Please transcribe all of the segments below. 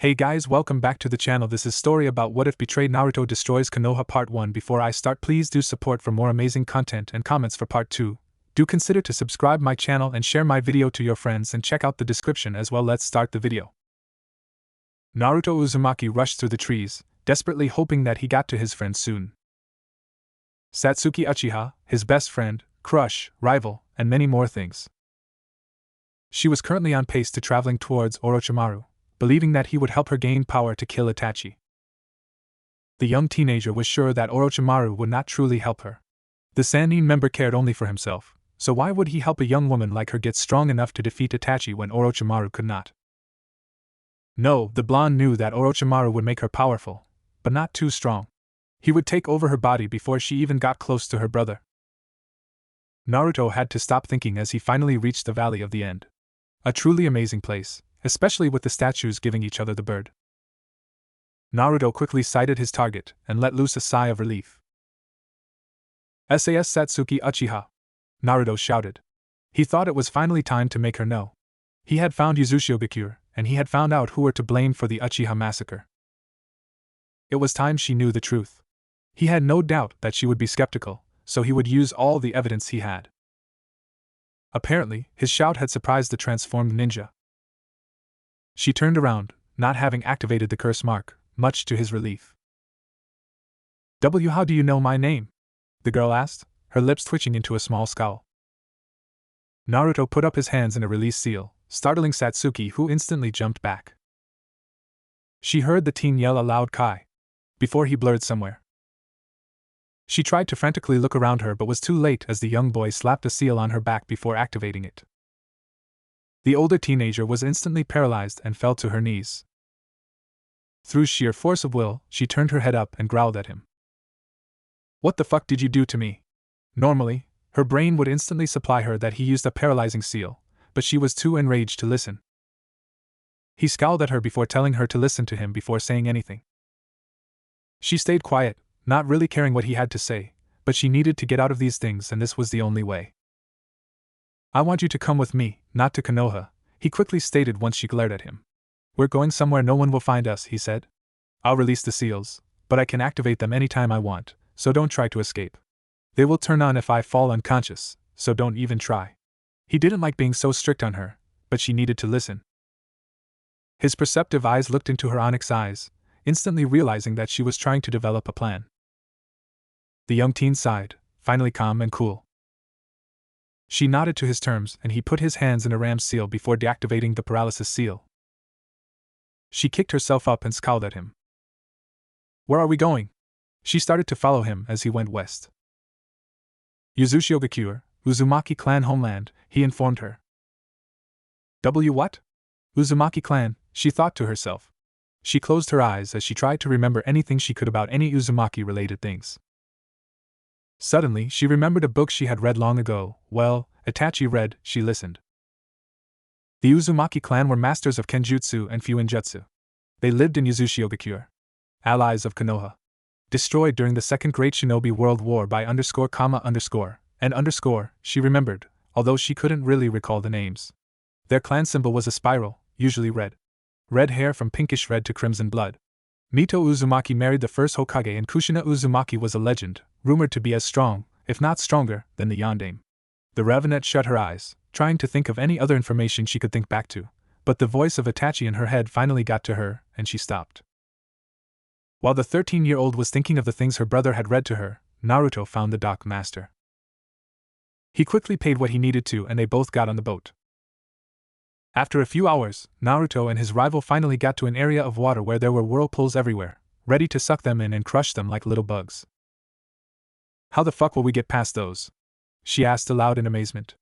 Hey guys, welcome back to the channel. This is story about what if betrayed Naruto destroys Konoha part 1. Before I start, please do support for more amazing content and comments for part 2. Do consider to subscribe my channel and share my video to your friends and check out the description as well. Let's start the video. Naruto Uzumaki rushed through the trees, desperately hoping that he got to his friend soon. Satsuki Uchiha, his best friend, crush, rival, and many more things. She was currently on pace to traveling towards Orochimaru, believing that he would help her gain power to kill Itachi. The young teenager was sure that Orochimaru would not truly help her. The Sannin member cared only for himself, so why would he help a young woman like her get strong enough to defeat Itachi when Orochimaru could not? No, the blonde knew that Orochimaru would make her powerful, but not too strong. He would take over her body before she even got close to her brother. Naruto had to stop thinking as he finally reached the Valley of the End. A truly amazing place, especially with the statues giving each other the bird. Naruto quickly sighted his target and let loose a sigh of relief. "SAS Satsuki Uchiha!" Naruto shouted. He thought it was finally time to make her know. He had found Uzumaki, and he had found out who were to blame for the Uchiha massacre. It was time she knew the truth. He had no doubt that she would be skeptical, so he would use all the evidence he had. Apparently, his shout had surprised the transformed ninja. She turned around, not having activated the curse mark, much to his relief. How do you know my name?" the girl asked, her lips twitching into a small scowl. Naruto put up his hands in a release seal, startling Satsuki, who instantly jumped back. She heard the teen yell a loud "Kai!" before he blurred somewhere. She tried to frantically look around her but was too late as the young boy slapped a seal on her back before activating it. The older teenager was instantly paralyzed and fell to her knees. Through sheer force of will, she turned her head up and growled at him. "What the fuck did you do to me?" Normally, her brain would instantly supply her that he used a paralyzing seal, but she was too enraged to listen. He scowled at her before telling her to listen to him before saying anything. She stayed quiet, not really caring what he had to say, but she needed to get out of these things and this was the only way. "I want you to come with me, not to Konoha," he quickly stated once she glared at him. "We're going somewhere no one will find us," he said. "I'll release the seals, but I can activate them anytime I want, so don't try to escape. They will turn on if I fall unconscious, so don't even try." He didn't like being so strict on her, but she needed to listen. His perceptive eyes looked into her onyx eyes, instantly realizing that she was trying to develop a plan. The young teen sighed, finally calm and cool. She nodded to his terms and he put his hands in a ram's seal before deactivating the paralysis seal. She kicked herself up and scowled at him. "Where are we going?" She started to follow him as he went west. "Uzumaki, Uzumaki clan homeland," he informed her. What? Uzumaki clan, she thought to herself. She closed her eyes as she tried to remember anything she could about any Uzumaki-related things. Suddenly, she remembered a book she had read long ago. Well, Itachi read, she listened. The Uzumaki clan were masters of Kenjutsu and Fuinjutsu. They lived in Uzumaki, allies of Konoha. Destroyed during the Second Great Shinobi World War by __, she remembered, although she couldn't really recall the names. Their clan symbol was a spiral, usually red. Red hair from pinkish red to crimson blood. Mito Uzumaki married the first Hokage and Kushina Uzumaki was a legend, rumored to be as strong, if not stronger, than the Yondaime. The Ravenet shut her eyes, trying to think of any other information she could think back to, but the voice of Itachi in her head finally got to her, and she stopped. While the 13-year-old was thinking of the things her brother had read to her, Naruto found the dock master. He quickly paid what he needed to and they both got on the boat. After a few hours, Naruto and his rival finally got to an area of water where there were whirlpools everywhere, ready to suck them in and crush them like little bugs. "How the fuck will we get past those?" she asked aloud in amazement.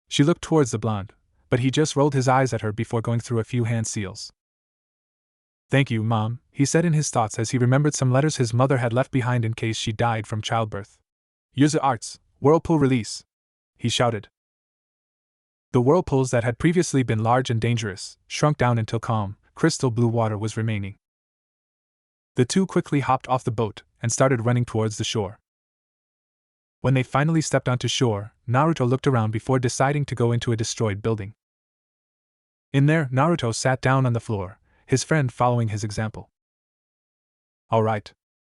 She looked towards the blonde, but he just rolled his eyes at her before going through a few hand seals. "Thank you, Mom," he said in his thoughts as he remembered some letters his mother had left behind in case she died from childbirth. "Use the arts, whirlpool release," he shouted. The whirlpools that had previously been large and dangerous shrunk down until calm, crystal blue water was remaining. The two quickly hopped off the boat and started running towards the shore. When they finally stepped onto shore, Naruto looked around before deciding to go into a destroyed building. In there, Naruto sat down on the floor, his friend following his example. All right.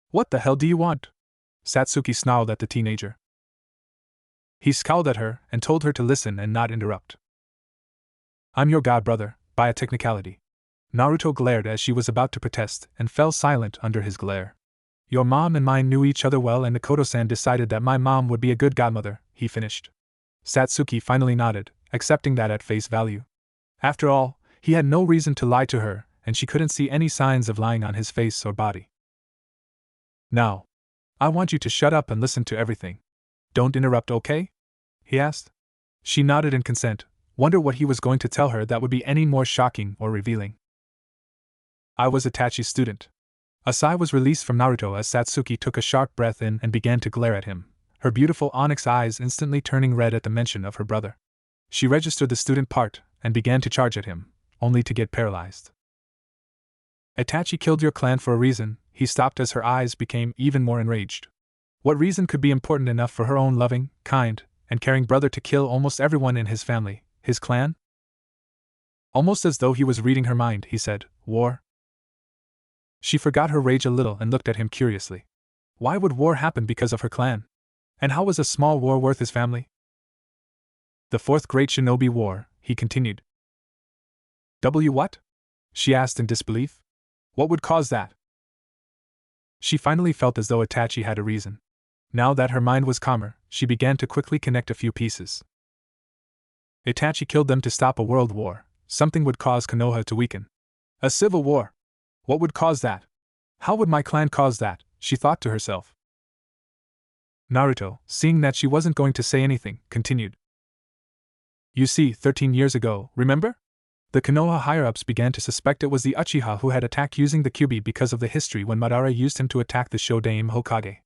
What the hell do you want? Satsuki snarled at the teenager. He scowled at her and told her to listen and not interrupt. I'm your god brother, by a technicality. Naruto glared as she was about to protest and fell silent under his glare. Your mom and mine knew each other well and Mikoto-san decided that my mom would be a good godmother, he finished. Satsuki finally nodded, accepting that at face value. After all, he had no reason to lie to her, and she couldn't see any signs of lying on his face or body. Now, I want you to shut up and listen to everything. Don't interrupt, okay? He asked. She nodded in consent, wondered what he was going to tell her that would be any more shocking or revealing. I was Itachi's student. A sigh was released from Naruto as Satsuki took a sharp breath in and began to glare at him, her beautiful onyx eyes instantly turning red at the mention of her brother. She registered the student part and began to charge at him, only to get paralyzed. Itachi killed your clan for a reason, he stopped as her eyes became even more enraged. What reason could be important enough for her own loving, kind, and caring brother to kill almost everyone in his family, his clan? Almost as though he was reading her mind, he said, War? She forgot her rage a little and looked at him curiously. Why would war happen because of her clan? And how was a small war worth his family? The Fourth Great Shinobi War, he continued. What? She asked in disbelief. What would cause that? She finally felt as though Itachi had a reason. Now that her mind was calmer, she began to quickly connect a few pieces. Itachi killed them to stop a world war. Something would cause Konoha to weaken. A civil war. What would cause that? How would my clan cause that? She thought to herself. Naruto, seeing that she wasn't going to say anything, continued. You see, 13 years ago, remember? The Konoha higher-ups began to suspect it was the Uchiha who had attacked using the Kyuubi because of the history when Madara used him to attack the Shodaime Hokage.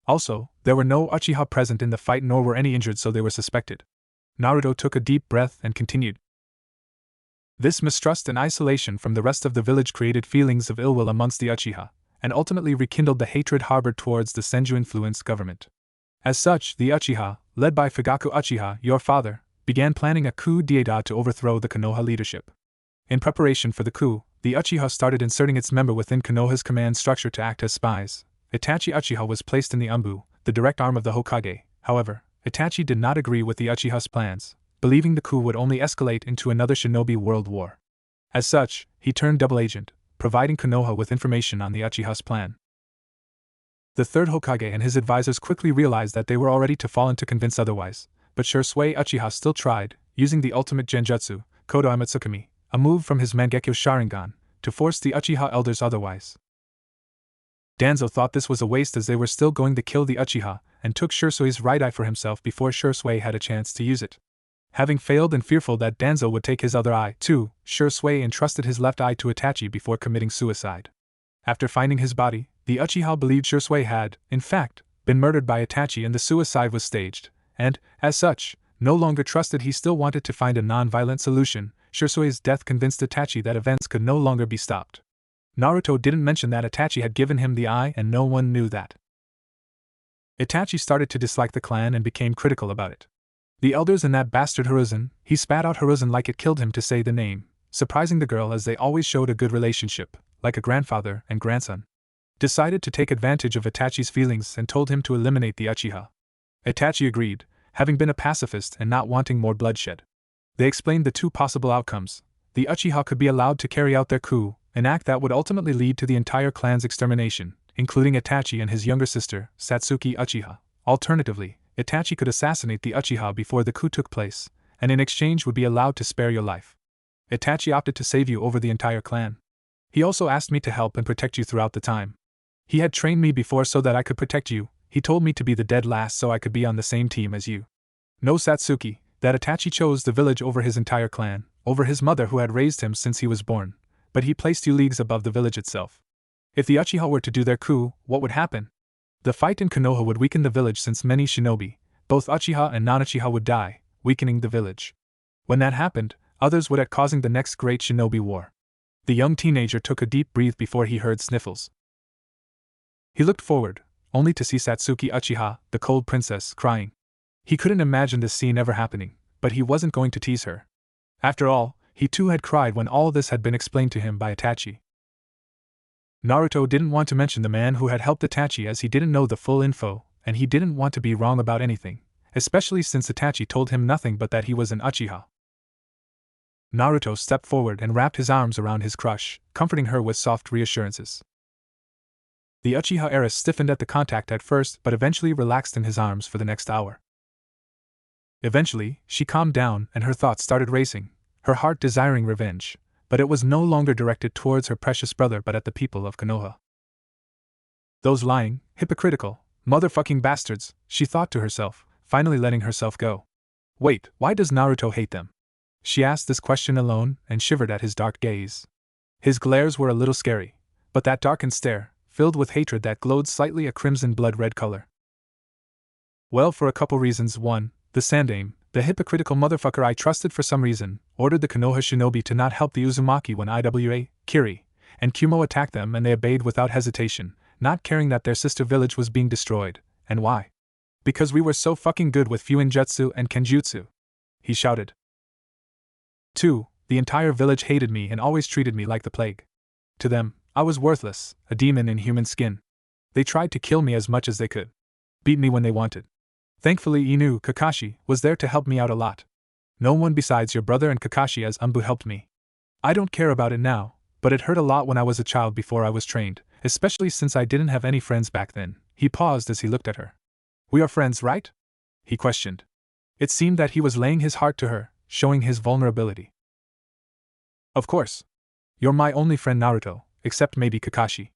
Also, there were no Uchiha present in the fight nor were any injured, so they were suspected. Naruto took a deep breath and continued. This mistrust and isolation from the rest of the village created feelings of ill will amongst the Uchiha, and ultimately rekindled the hatred harbored towards the Senju-influenced government. As such, the Uchiha, led by Fugaku Uchiha, your father, began planning a coup d'état to overthrow the Konoha leadership. In preparation for the coup, the Uchiha started inserting its member within Konoha's command structure to act as spies. Itachi Uchiha was placed in the Anbu, the direct arm of the Hokage. However, Itachi did not agree with the Uchiha's plans, believing the coup would only escalate into another shinobi world war. As such, he turned double agent, providing Konoha with information on the Uchiha's plan. The third Hokage and his advisors quickly realized that they were already to fall into convince otherwise, but Shursui Uchiha still tried, using the ultimate genjutsu, Kodo Amatsukami, a move from his Mangekyo Sharingan, to force the Uchiha elders otherwise. Danzo thought this was a waste as they were still going to kill the Uchiha, and took Shursui's right eye for himself before Shursui had a chance to use it. Having failed and fearful that Danzo would take his other eye, too, Shursui entrusted his left eye to Itachi before committing suicide. After finding his body, the Uchiha believed Shursui had, in fact, been murdered by Itachi and the suicide was staged, and, as such, no longer trusted he still wanted to find a non-violent solution. Shursui's death convinced Itachi that events could no longer be stopped. Naruto didn't mention that Itachi had given him the eye and no one knew that. Itachi started to dislike the clan and became critical about it. The elders and that bastard Hiruzen, he spat out Hiruzen like it killed him to say the name, surprising the girl as they always showed a good relationship, like a grandfather and grandson. Decided to take advantage of Itachi's feelings and told him to eliminate the Uchiha. Itachi agreed, having been a pacifist and not wanting more bloodshed. They explained the two possible outcomes. The Uchiha could be allowed to carry out their coup, an act that would ultimately lead to the entire clan's extermination, including Itachi and his younger sister, Satsuki Uchiha. Alternatively, Itachi could assassinate the Uchiha before the coup took place, and in exchange would be allowed to spare your life. Itachi opted to save you over the entire clan. He also asked me to help and protect you throughout the time. He had trained me before so that I could protect you. He told me to be the dead last so I could be on the same team as you. No Satsuki, that Itachi chose the village over his entire clan, over his mother who had raised him since he was born, but he placed you leagues above the village itself. If the Uchiha were to do their coup, what would happen? The fight in Konoha would weaken the village since many shinobi, both Uchiha and non-Uchiha would die, weakening the village. When that happened, others would at causing the next great shinobi war. The young teenager took a deep breath before he heard sniffles. He looked forward, only to see Satsuki Uchiha, the cold princess, crying. He couldn't imagine this scene ever happening, but he wasn't going to tease her. After all, He too had cried when all this had been explained to him by Itachi. Naruto didn't want to mention the man who had helped Itachi as he didn't know the full info, and he didn't want to be wrong about anything, especially since Itachi told him nothing but that he was an Uchiha. Naruto stepped forward and wrapped his arms around his crush, comforting her with soft reassurances. The Uchiha heiress stiffened at the contact at first but eventually relaxed in his arms for the next hour. Eventually, she calmed down and her thoughts started racing, her heart desiring revenge, but it was no longer directed towards her precious brother but at the people of Konoha. Those lying, hypocritical, motherfucking bastards, she thought to herself, finally letting herself go. Wait, why does Naruto hate them? She asked this question alone and shivered at his dark gaze. His glares were a little scary, but that darkened stare, filled with hatred that glowed slightly a crimson blood-red color. Well, for a couple reasons. One, the Sandaime, the hypocritical motherfucker I trusted for some reason, ordered the Konoha shinobi to not help the Uzumaki when Iwa, Kiri, and Kumo attacked them and they obeyed without hesitation, not caring that their sister village was being destroyed. And why? Because we were so fucking good with Fuinjutsu and Kenjutsu, he shouted. 2. The entire village hated me and always treated me like the plague. To them, I was worthless, a demon in human skin. They tried to kill me as much as they could. Beat me when they wanted. Thankfully Inu, Kakashi, was there to help me out a lot. No one besides your brother and Kakashi as Umbu helped me. I don't care about it now, but it hurt a lot when I was a child before I was trained, especially since I didn't have any friends back then. He paused as he looked at her. We are friends, right? He questioned. It seemed that he was laying his heart to her, showing his vulnerability. Of course. You're my only friend, Naruto, except maybe Kakashi.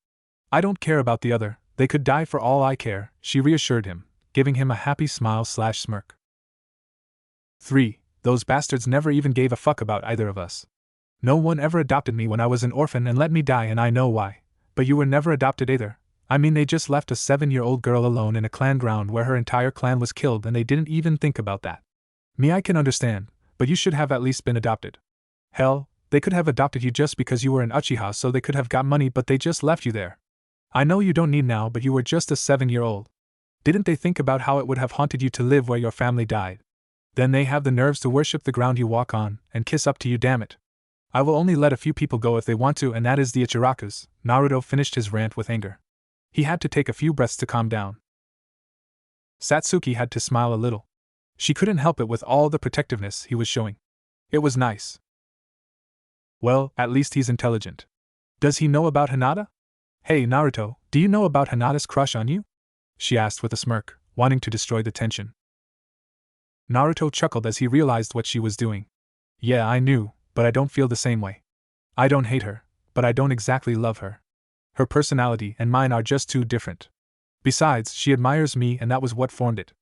I don't care about the other, they could die for all I care, she reassured him, giving him a happy smile/smirk. 3. Those bastards never even gave a fuck about either of us. No one ever adopted me when I was an orphan and let me die, and I know why. But you were never adopted either. I mean, they just left a 7-year-old girl alone in a clan ground where her entire clan was killed and they didn't even think about that. Me, I can understand, but you should have at least been adopted. Hell, they could have adopted you just because you were an Uchiha so they could have got money, but they just left you there. I know you don't need now, but you were just a 7-year-old. Didn't they think about how it would have haunted you to live where your family died? Then they have the nerves to worship the ground you walk on and kiss up to you, damn it. I will only let a few people go if they want to, and that is the Ichirakus. Naruto finished his rant with anger. He had to take a few breaths to calm down. Satsuki had to smile a little. She couldn't help it with all the protectiveness he was showing. It was nice. Well, at least he's intelligent. Does he know about Hinata? Hey Naruto, do you know about Hinata's crush on you? She asked with a smirk, wanting to destroy the tension. Naruto chuckled as he realized what she was doing. Yeah, I knew, but I don't feel the same way. I don't hate her, but I don't exactly love her. Her personality and mine are just too different. Besides, she admires me and that was what formed it.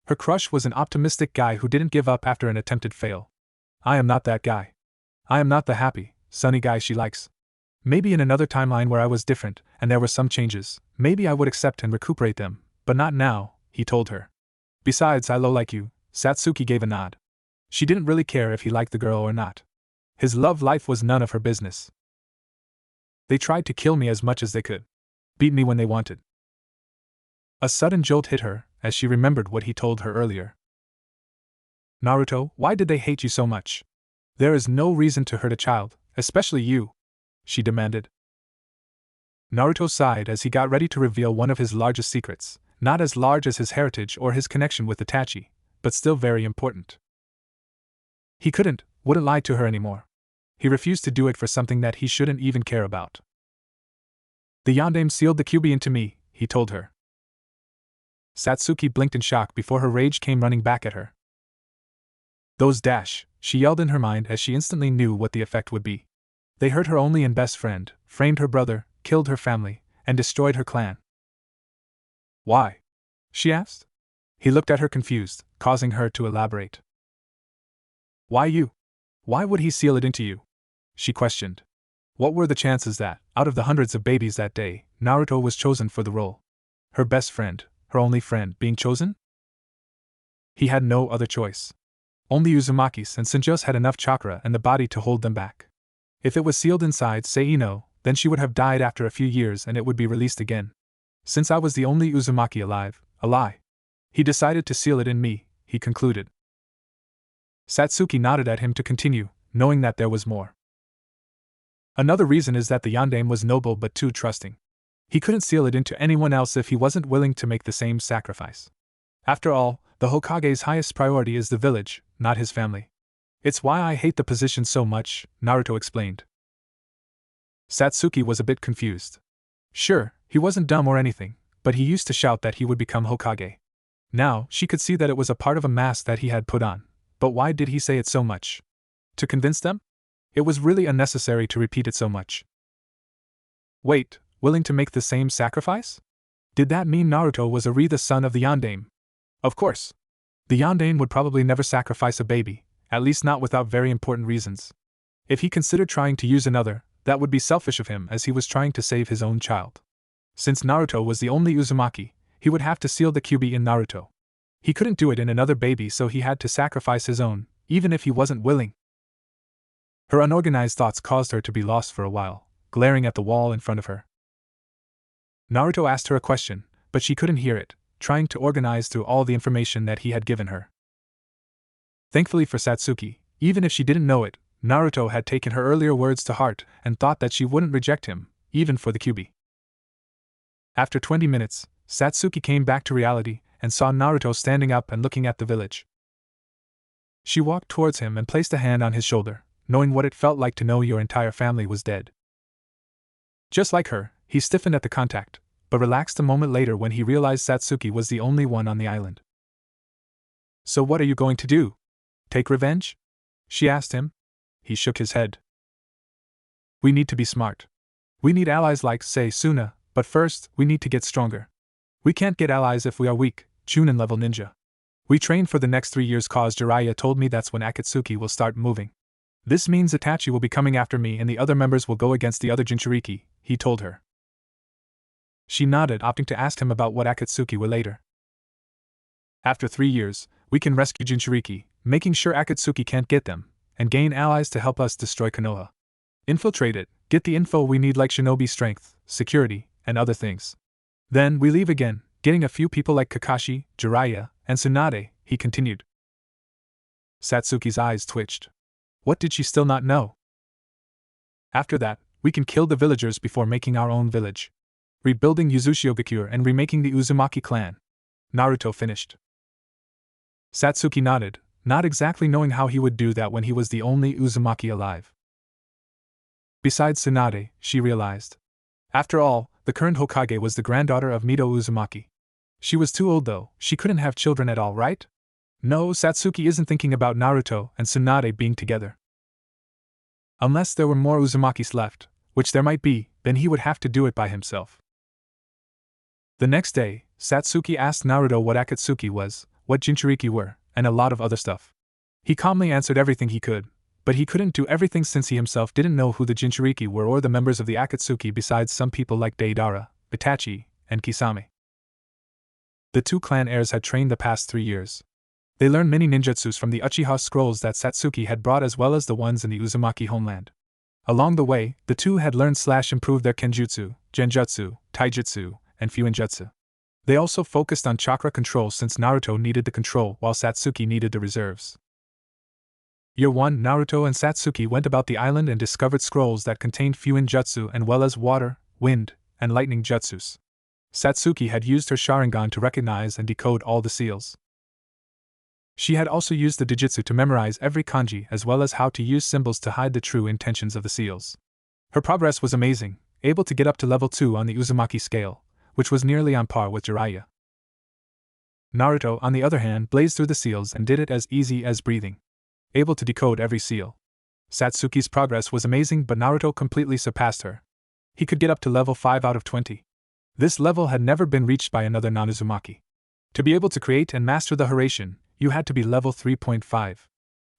Her crush was an optimistic guy who didn't give up after an attempted fail. I am not that guy. I am not the happy, sunny guy she likes. Maybe in another timeline where I was different and there were some changes, maybe I would accept and recuperate them, but not now, he told her. Besides, I low like you. Satsuki gave a nod. She didn't really care if he liked the girl or not. His love life was none of her business. They tried to kill me as much as they could. Beat me when they wanted. A sudden jolt hit her, as she remembered what he told her earlier. Naruto, why did they hate you so much? There is no reason to hurt a child, especially you, she demanded. Naruto sighed as he got ready to reveal one of his largest secrets, not as large as his heritage or his connection with Itachi, but still very important. He wouldn't lie to her anymore. He refused to do it for something that he shouldn't even care about. The Yondaime sealed the Kyuubi into me, he told her. Satsuki blinked in shock before her rage came running back at her. Those dash, she yelled in her mind as she instantly knew what the effect would be. They hurt her only and best friend, framed her brother, killed her family, and destroyed her clan. Why? She asked. He looked at her confused, causing her to elaborate. Why you? Why would he seal it into you? She questioned. What were the chances that, out of the hundreds of babies that day, Naruto was chosen for the role? Her best friend, her only friend, being chosen? He had no other choice. Only Uzumaki's and Senjo's had enough chakra and the body to hold them back. If it was sealed inside, say Ino, then she would have died after a few years and it would be released again. Since I was the only Uzumaki alive, a lie. He decided to seal it in me, he concluded. Satsuki nodded at him to continue. knowing that there was more. Another reason is that the yondaime was noble but too trusting. He couldn't seal it into anyone else if he wasn't willing to make the same sacrifice. After all, the Hokage's highest priority is the village, not his family. It's why I hate the position so much, Naruto explained. Satsuki was a bit confused. Sure, he wasn't dumb or anything, but he used to shout that he would become Hokage. Now, she could see that it was a part of a mask that he had put on, but why did he say it so much? To convince them? It was really unnecessary to repeat it so much. Wait, willing to make the same sacrifice? Did that mean Naruto was the son of the yondaime? Of course. The yondaime would probably never sacrifice a baby, at least not without very important reasons. If he considered trying to use another, that would be selfish of him as he was trying to save his own child. Since Naruto was the only Uzumaki, he would have to seal the Kyuubi in Naruto. He couldn't do it in another baby, so he had to sacrifice his own, even if he wasn't willing. Her unorganized thoughts caused her to be lost for a while, glaring at the wall in front of her. Naruto asked her a question, but she couldn't hear it, trying to organize through all the information that he had given her. Thankfully for Satsuki, even if she didn't know it, Naruto had taken her earlier words to heart and thought that she wouldn't reject him, even for the Kyuubi. After 20 minutes, Satsuki came back to reality and saw Naruto standing up and looking at the village. She walked towards him and placed a hand on his shoulder, knowing what it felt like to know your entire family was dead. Just like her, he stiffened at the contact, but relaxed a moment later when he realized Satsuki was the only one on the island. So what are you going to do? Take revenge? She asked him. He shook his head. We need to be smart. We need allies like, say, Suna, but first, we need to get stronger. We can't get allies if we are weak, Chunin-level ninja. We train for the next 3 years cause Jiraiya told me that's when Akatsuki will start moving. This means Itachi will be coming after me and the other members will go against the other Jinchuriki, he told her. She nodded, opting to ask him about what Akatsuki were later. After 3 years, we can rescue Jinchuriki, making sure Akatsuki can't get them, and gain allies to help us destroy Konoha. Infiltrate it, get the info we need like shinobi strength, security, and other things. Then we leave again, getting a few people like Kakashi, Jiraiya, and Tsunade, he continued. Satsuki's eyes twitched. What did she still not know? After that, we can kill the villagers before making our own village. Rebuilding Yuzushiogakure and remaking the Uzumaki clan. Naruto finished. Satsuki nodded, not exactly knowing how he would do that when he was the only Uzumaki alive. Besides Tsunade, she realized. After all, the current Hokage was the granddaughter of Mito Uzumaki. She was too old though, she couldn't have children at all, right? No, Satsuki isn't thinking about Naruto and Tsunade being together. Unless there were more Uzumakis left, which there might be, then he would have to do it by himself. The next day, Satsuki asked Naruto what Akatsuki was, what Jinchuriki were, and a lot of other stuff. He calmly answered everything he could, but he couldn't do everything since he himself didn't know who the Jinchuriki were or the members of the Akatsuki besides some people like Deidara, Itachi, and Kisame. The two clan heirs had trained the past 3 years. They learned many ninjutsus from the Uchiha scrolls that Satsuki had brought as well as the ones in the Uzumaki homeland. Along the way, the two had learned/improved their kenjutsu, genjutsu, taijutsu, and fuinjutsu. They also focused on chakra control since Naruto needed the control while Satsuki needed the reserves. Year 1, Naruto and Satsuki went about the island and discovered scrolls that contained fuinjutsu and well as water, wind, and lightning jutsus. Satsuki had used her Sharingan to recognize and decode all the seals. She had also used the Dijitsu to memorize every kanji as well as how to use symbols to hide the true intentions of the seals. Her progress was amazing, able to get up to level 2 on the Uzumaki scale, which was nearly on par with Jiraiya. Naruto, on the other hand, blazed through the seals and did it as easy as breathing. Able to decode every seal. Satsuki's progress was amazing, but Naruto completely surpassed her. He could get up to level 5 out of 20. This level had never been reached by another non-Uzumaki. To be able to create and master the Hiraishin, you had to be level 3.5.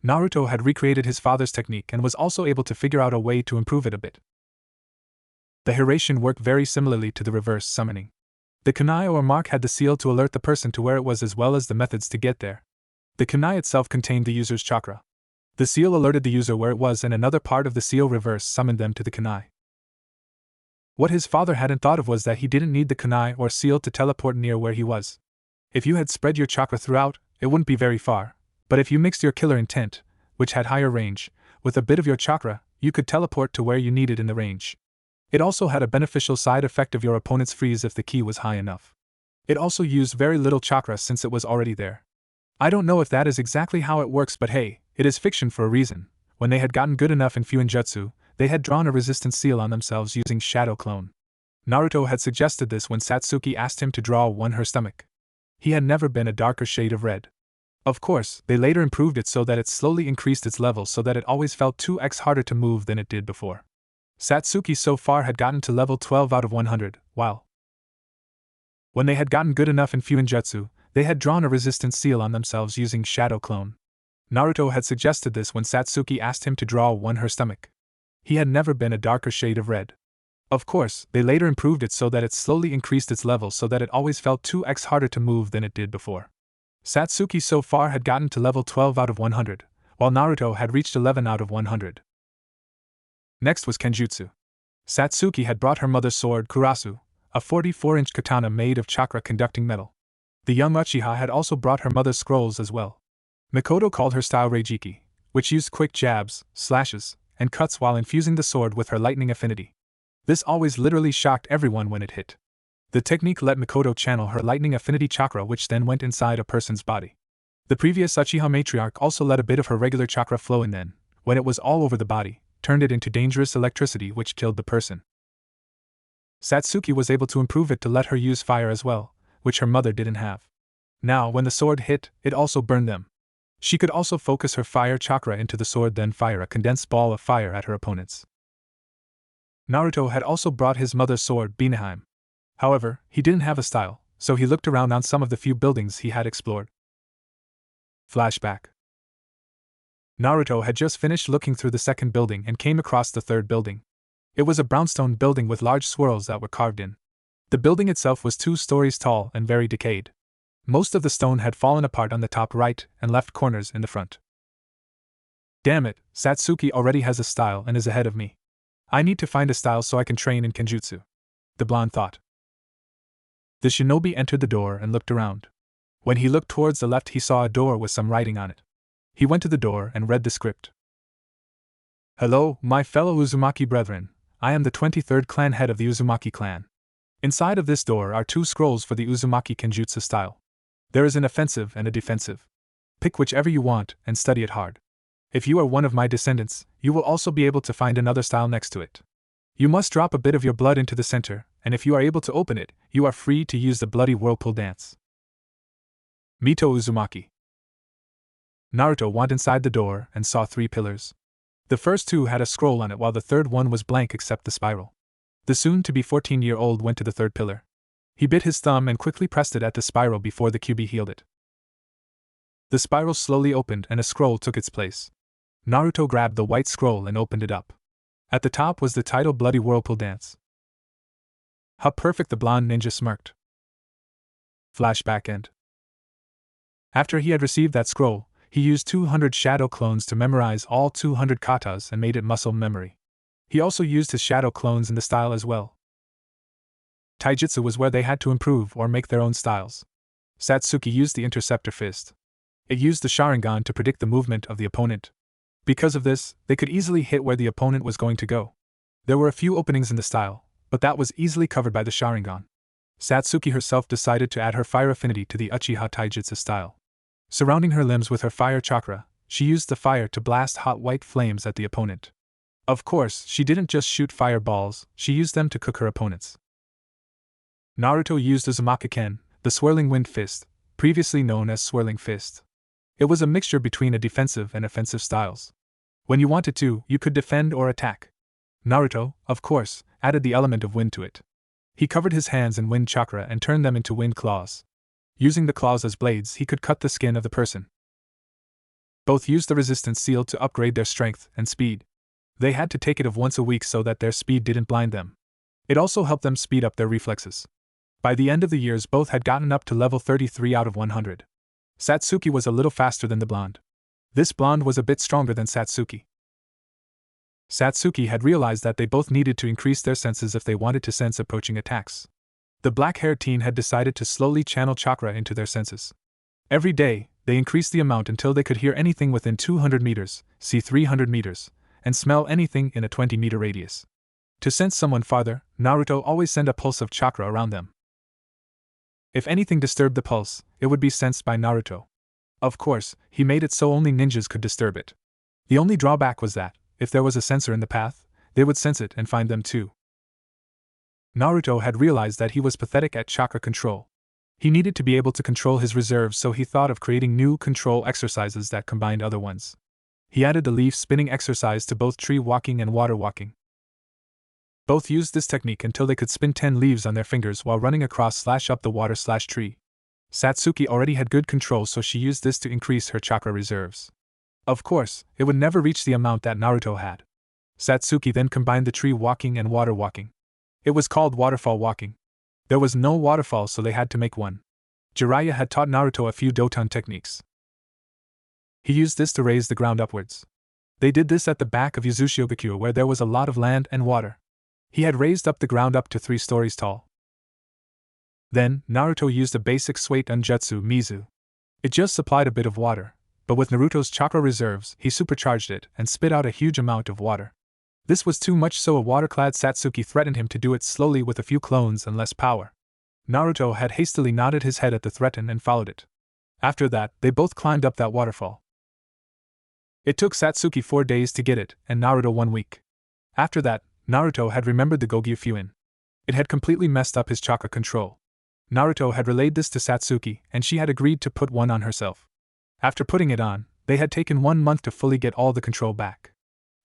Naruto had recreated his father's technique and was also able to figure out a way to improve it a bit. The Hiraishin worked very similarly to the reverse summoning. The kunai or mark had the seal to alert the person to where it was as well as the methods to get there. The kunai itself contained the user's chakra. The seal alerted the user where it was and another part of the seal reverse summoned them to the kunai. What his father hadn't thought of was that he didn't need the kunai or seal to teleport near where he was. If you had spread your chakra throughout, it wouldn't be very far, but if you mixed your killer intent, which had higher range, with a bit of your chakra, you could teleport to where you needed in the range. It also had a beneficial side effect of your opponent's freeze if the ki was high enough. It also used very little chakra since it was already there. I don't know if that is exactly how it works, but hey, it is fiction for a reason. When they had gotten good enough in Fuinjutsu, they had drawn a resistance seal on themselves using Shadow Clone. Naruto had suggested this when Satsuki asked him to draw one her stomach. He had never been a darker shade of red. Of course, they later improved it so that it slowly increased its level so that it always felt 2x harder to move than it did before. Satsuki so far had gotten to level 12 out of 100, while when they had gotten good enough in Fuinjutsu, they had drawn a resistance seal on themselves using Shadow Clone. Naruto had suggested this when Satsuki asked him to draw one her stomach. He had never been a darker shade of red. Of course, they later improved it so that it slowly increased its level so that it always felt 2x harder to move than it did before. Satsuki so far had gotten to level 12 out of 100, while Naruto had reached 11 out of 100. Next was Kenjutsu. Satsuki had brought her mother's sword Kurasu, a 44-inch katana made of chakra-conducting metal. The young Uchiha had also brought her mother's scrolls as well. Mikoto called her style Reijiki, which used quick jabs, slashes, and cuts while infusing the sword with her lightning affinity. This always literally shocked everyone when it hit. The technique let Mikoto channel her lightning affinity chakra, which then went inside a person's body. The previous Uchiha matriarch also let a bit of her regular chakra flow in, then, when it was all over the body, turned it into dangerous electricity which killed the person. Satsuki was able to improve it to let her use fire as well, which her mother didn't have. Now, when the sword hit, it also burned them. She could also focus her fire chakra into the sword, then fire a condensed ball of fire at her opponents. Naruto had also brought his mother's sword Binaheim. However, he didn't have a style, so he looked around on some of the few buildings he had explored. Flashback. Naruto had just finished looking through the second building and came across the third building. It was a brownstone building with large swirls that were carved in. The building itself was 2 stories tall and very decayed. Most of the stone had fallen apart on the top right and left corners in the front. Damn it, Satsuki already has a style and is ahead of me. I need to find a style so I can train in Kenjutsu, the blonde thought. The shinobi entered the door and looked around. When he looked towards the left, he saw a door with some writing on it. He went to the door and read the script. Hello, my fellow Uzumaki brethren. I am the 23rd clan head of the Uzumaki clan. Inside of this door are 2 scrolls for the Uzumaki Kenjutsu style. There is an offensive and a defensive. Pick whichever you want and study it hard. If you are one of my descendants, you will also be able to find another style next to it. You must drop a bit of your blood into the center, and if you are able to open it, you are free to use the bloody whirlpool dance. Mito Uzumaki. Naruto went inside the door and saw 3 pillars. The first 2 had a scroll on it while the third one was blank except the spiral. The soon-to-be 14-year-old went to the third pillar. He bit his thumb and quickly pressed it at the spiral before the QB healed it. The spiral slowly opened and a scroll took its place. Naruto grabbed the white scroll and opened it up. At the top was the title Bloody Whirlpool Dance. How perfect, the blonde ninja smirked. Flashback end. After he had received that scroll, he used 200 shadow clones to memorize all 200 katas and made it muscle memory. He also used his shadow clones in the style as well. Taijutsu was where they had to improve or make their own styles. Satsuki used the interceptor fist. It used the Sharingan to predict the movement of the opponent. Because of this, they could easily hit where the opponent was going to go. There were a few openings in the style, but that was easily covered by the Sharingan. Satsuki herself decided to add her fire affinity to the Uchiha Taijutsu style. Surrounding her limbs with her fire chakra, she used the fire to blast hot white flames at the opponent. Of course, she didn't just shoot fireballs, she used them to cook her opponents. Naruto used Uzumaki Ken, the Swirling Wind Fist, previously known as Swirling Fist. It was a mixture between a defensive and offensive styles. When you wanted to, you could defend or attack. Naruto, of course, added the element of wind to it. He covered his hands in wind chakra and turned them into wind claws. Using the claws as blades, he could cut the skin of the person. Both used the resistance seal to upgrade their strength and speed. They had to take it of once a week so that their speed didn't blind them. It also helped them speed up their reflexes. By the end of the years, both had gotten up to level 33 out of 100. Satsuki was a little faster than the blonde. This blonde was a bit stronger than Satsuki. Satsuki had realized that they both needed to increase their senses if they wanted to sense approaching attacks. The black-haired teen had decided to slowly channel chakra into their senses. Every day, They increased the amount until they could hear anything within 200 meters, see 300 meters, and smell anything in a 20-meter radius. To sense someone farther, Naruto always sent a pulse of chakra around them. If anything disturbed the pulse, it would be sensed by Naruto. Of course, he made it so only ninjas could disturb it. The only drawback was that, if there was a sensor in the path, they would sense it and find them too. Naruto had realized that he was pathetic at chakra control. He needed to be able to control his reserves, so he thought of creating new control exercises that combined other ones. He added the leaf spinning exercise to both tree walking and water walking. Both used this technique until they could spin 10 leaves on their fingers while running across/up the water/tree. Satsuki already had good control, so she used this to increase her chakra reserves. Of course, it would never reach the amount that Naruto had. Satsuki then combined the tree walking and water walking. It was called waterfall walking. There was no waterfall, so they had to make one. Jiraiya had taught Naruto a few Doton techniques. He used this to raise the ground upwards. They did this at the back of Yuzushiogakure, where there was a lot of land and water. He had raised up the ground up to 3 stories tall. Then, Naruto used a basic Suiton Jutsu Mizu. It just supplied a bit of water, but with Naruto's chakra reserves, he supercharged it and spit out a huge amount of water. This was too much, so a water-clad Satsuki threatened him to do it slowly with a few clones and less power. Naruto had hastily nodded his head at the threaten and followed it. After that, they both climbed up that waterfall. It took Satsuki 4 days to get it, and Naruto 1 week. After that, Naruto had remembered the Gogyu Fuin. It had completely messed up his chakra control. Naruto had relayed this to Satsuki, and she had agreed to put one on herself. After putting it on, they had taken 1 month to fully get all the control back.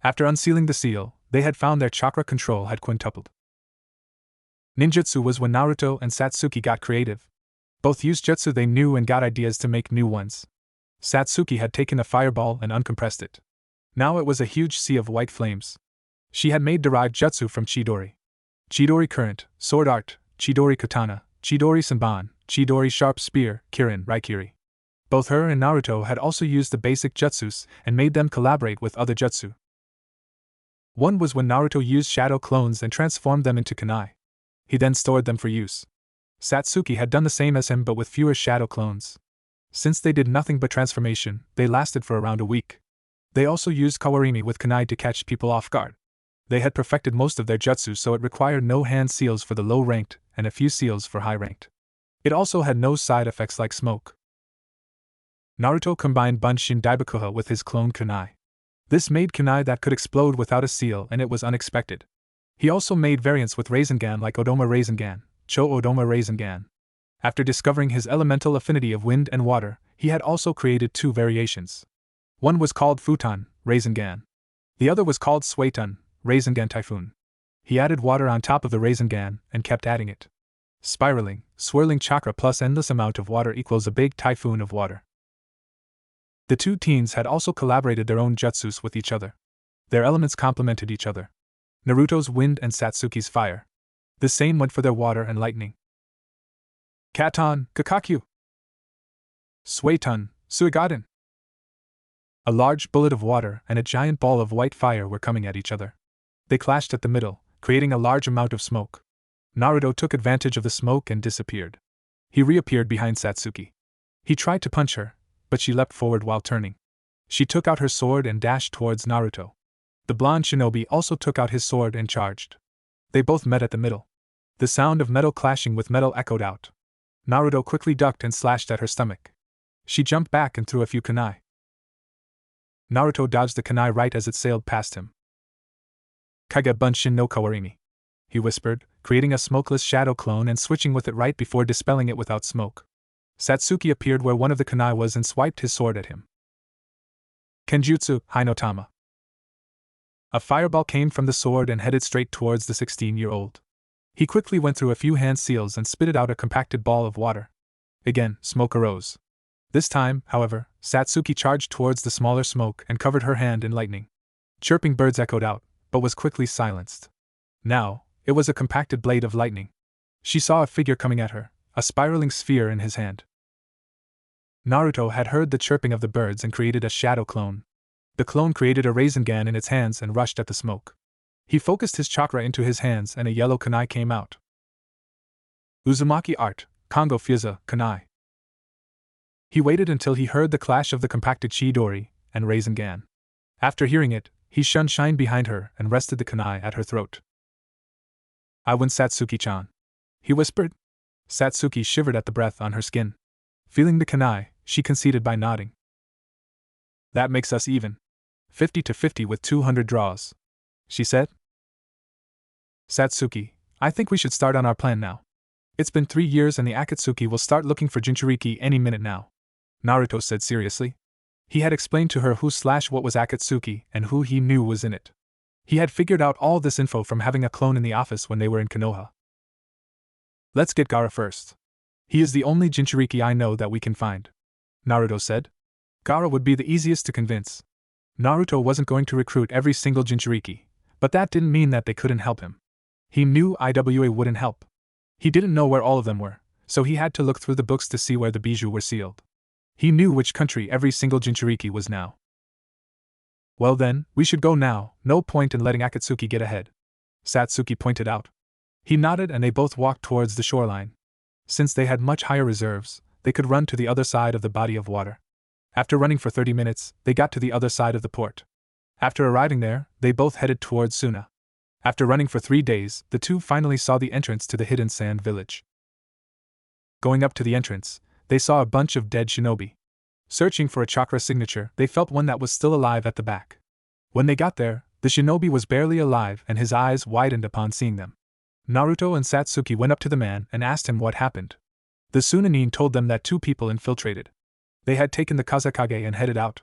After unsealing the seal, they had found their chakra control had quintupled. Ninjutsu was when Naruto and Satsuki got creative. Both used jutsu they knew and got ideas to make new ones. Satsuki had taken a fireball and uncompressed it. Now it was a huge sea of white flames. She had made derived jutsu from Chidori. Chidori current, sword art, Chidori katana, Chidori senban, Chidori sharp spear, Kirin Raikiri. Both her and Naruto had also used the basic jutsus and made them collaborate with other jutsu. One was when Naruto used shadow clones and transformed them into kunai. He then stored them for use. Satsuki had done the same as him but with fewer shadow clones. Since they did nothing but transformation, they lasted for around a week. They also used kawarimi with kunai to catch people off guard. They had perfected most of their jutsu, so it required no hand seals for the low-ranked and a few seals for high-ranked. It also had no side effects like smoke. Naruto combined Bunshin Daibakuha with his clone kunai. This made kunai that could explode without a seal, and it was unexpected. He also made variants with Rasengan like Odoma Rasengan, Cho Odoma Rasengan. After discovering his elemental affinity of wind and water, he had also created 2 variations. One was called Futon, Rasengan. The other was called Suiton, Rasengan Typhoon. He added water on top of the Rasengan and kept adding it. Spiraling, swirling chakra plus endless amount of water equals a big typhoon of water. The 2 teens had also collaborated their own jutsus with each other. Their elements complemented each other. Naruto's wind and Satsuki's fire. The same went for their water and lightning. Katon, Kakakyu. Suiton, Suigaden. A large bullet of water and a giant ball of white fire were coming at each other. They clashed at the middle, creating a large amount of smoke. Naruto took advantage of the smoke and disappeared. He reappeared behind Satsuki. He tried to punch her, but she leapt forward while turning. She took out her sword and dashed towards Naruto. The blonde shinobi also took out his sword and charged. They both met at the middle. The sound of metal clashing with metal echoed out. Naruto quickly ducked and slashed at her stomach. She jumped back and threw a few kunai. Naruto dodged the kunai right as it sailed past him. Kage Bunshin no Kawarimi, he whispered, creating a smokeless shadow clone and switching with it right before dispelling it without smoke. Satsuki appeared where one of the kunai was and swiped his sword at him. Kenjutsu, Hinotama. A fireball came from the sword and headed straight towards the 16-year-old. He quickly went through a few hand seals and spitted out a compacted ball of water. Again, smoke arose. This time, however, Satsuki charged towards the smaller smoke and covered her hand in lightning. Chirping birds echoed out, but was quickly silenced. Now, it was a compacted blade of lightning. She saw a figure coming at her, a spiraling sphere in his hand. Naruto had heard the chirping of the birds and created a shadow clone. The clone created a Rasengan in its hands and rushed at the smoke. He focused his chakra into his hands and a yellow kunai came out. Uzumaki art, Kongo Fusha, kunai. He waited until he heard the clash of the compacted Chidori and Rasengan. After hearing it, he shined behind her and rested the kunai at her throat. "I win, Satsuki-chan," he whispered. Satsuki shivered at the breath on her skin. Feeling the kunai, she conceded by nodding. "That makes us even. 50-50 with 200 draws," she said. "Satsuki, I think we should start on our plan now. It's been 3 years and the Akatsuki will start looking for Jinchuriki any minute now," Naruto said seriously. He had explained to her who/what was Akatsuki and who he knew was in it. He had figured out all this info from having a clone in the office when they were in Konoha. "Let's get Gaara first. He is the only Jinchuriki I know that we can find," Naruto said. Gaara would be the easiest to convince. Naruto wasn't going to recruit every single Jinchuriki, but that didn't mean that they couldn't help him. He knew IWA wouldn't help. He didn't know where all of them were, so he had to look through the books to see where the bijou were sealed. He knew which country every single Jinchuriki was now. "Well then, we should go now, no point in letting Akatsuki get ahead," Satsuki pointed out. He nodded and they both walked towards the shoreline. Since they had much higher reserves, they could run to the other side of the body of water. After running for 30 minutes, they got to the other side of the port. After arriving there, they both headed towards Suna. After running for 3 days, the two finally saw the entrance to the hidden sand village. Going up to the entrance, they saw a bunch of dead shinobi. Searching for a chakra signature, they felt one that was still alive at the back. When they got there, the shinobi was barely alive and his eyes widened upon seeing them. Naruto and Satsuki went up to the man and asked him what happened. The Sunanin told them that 2 people infiltrated. They had taken the Kazakage and headed out.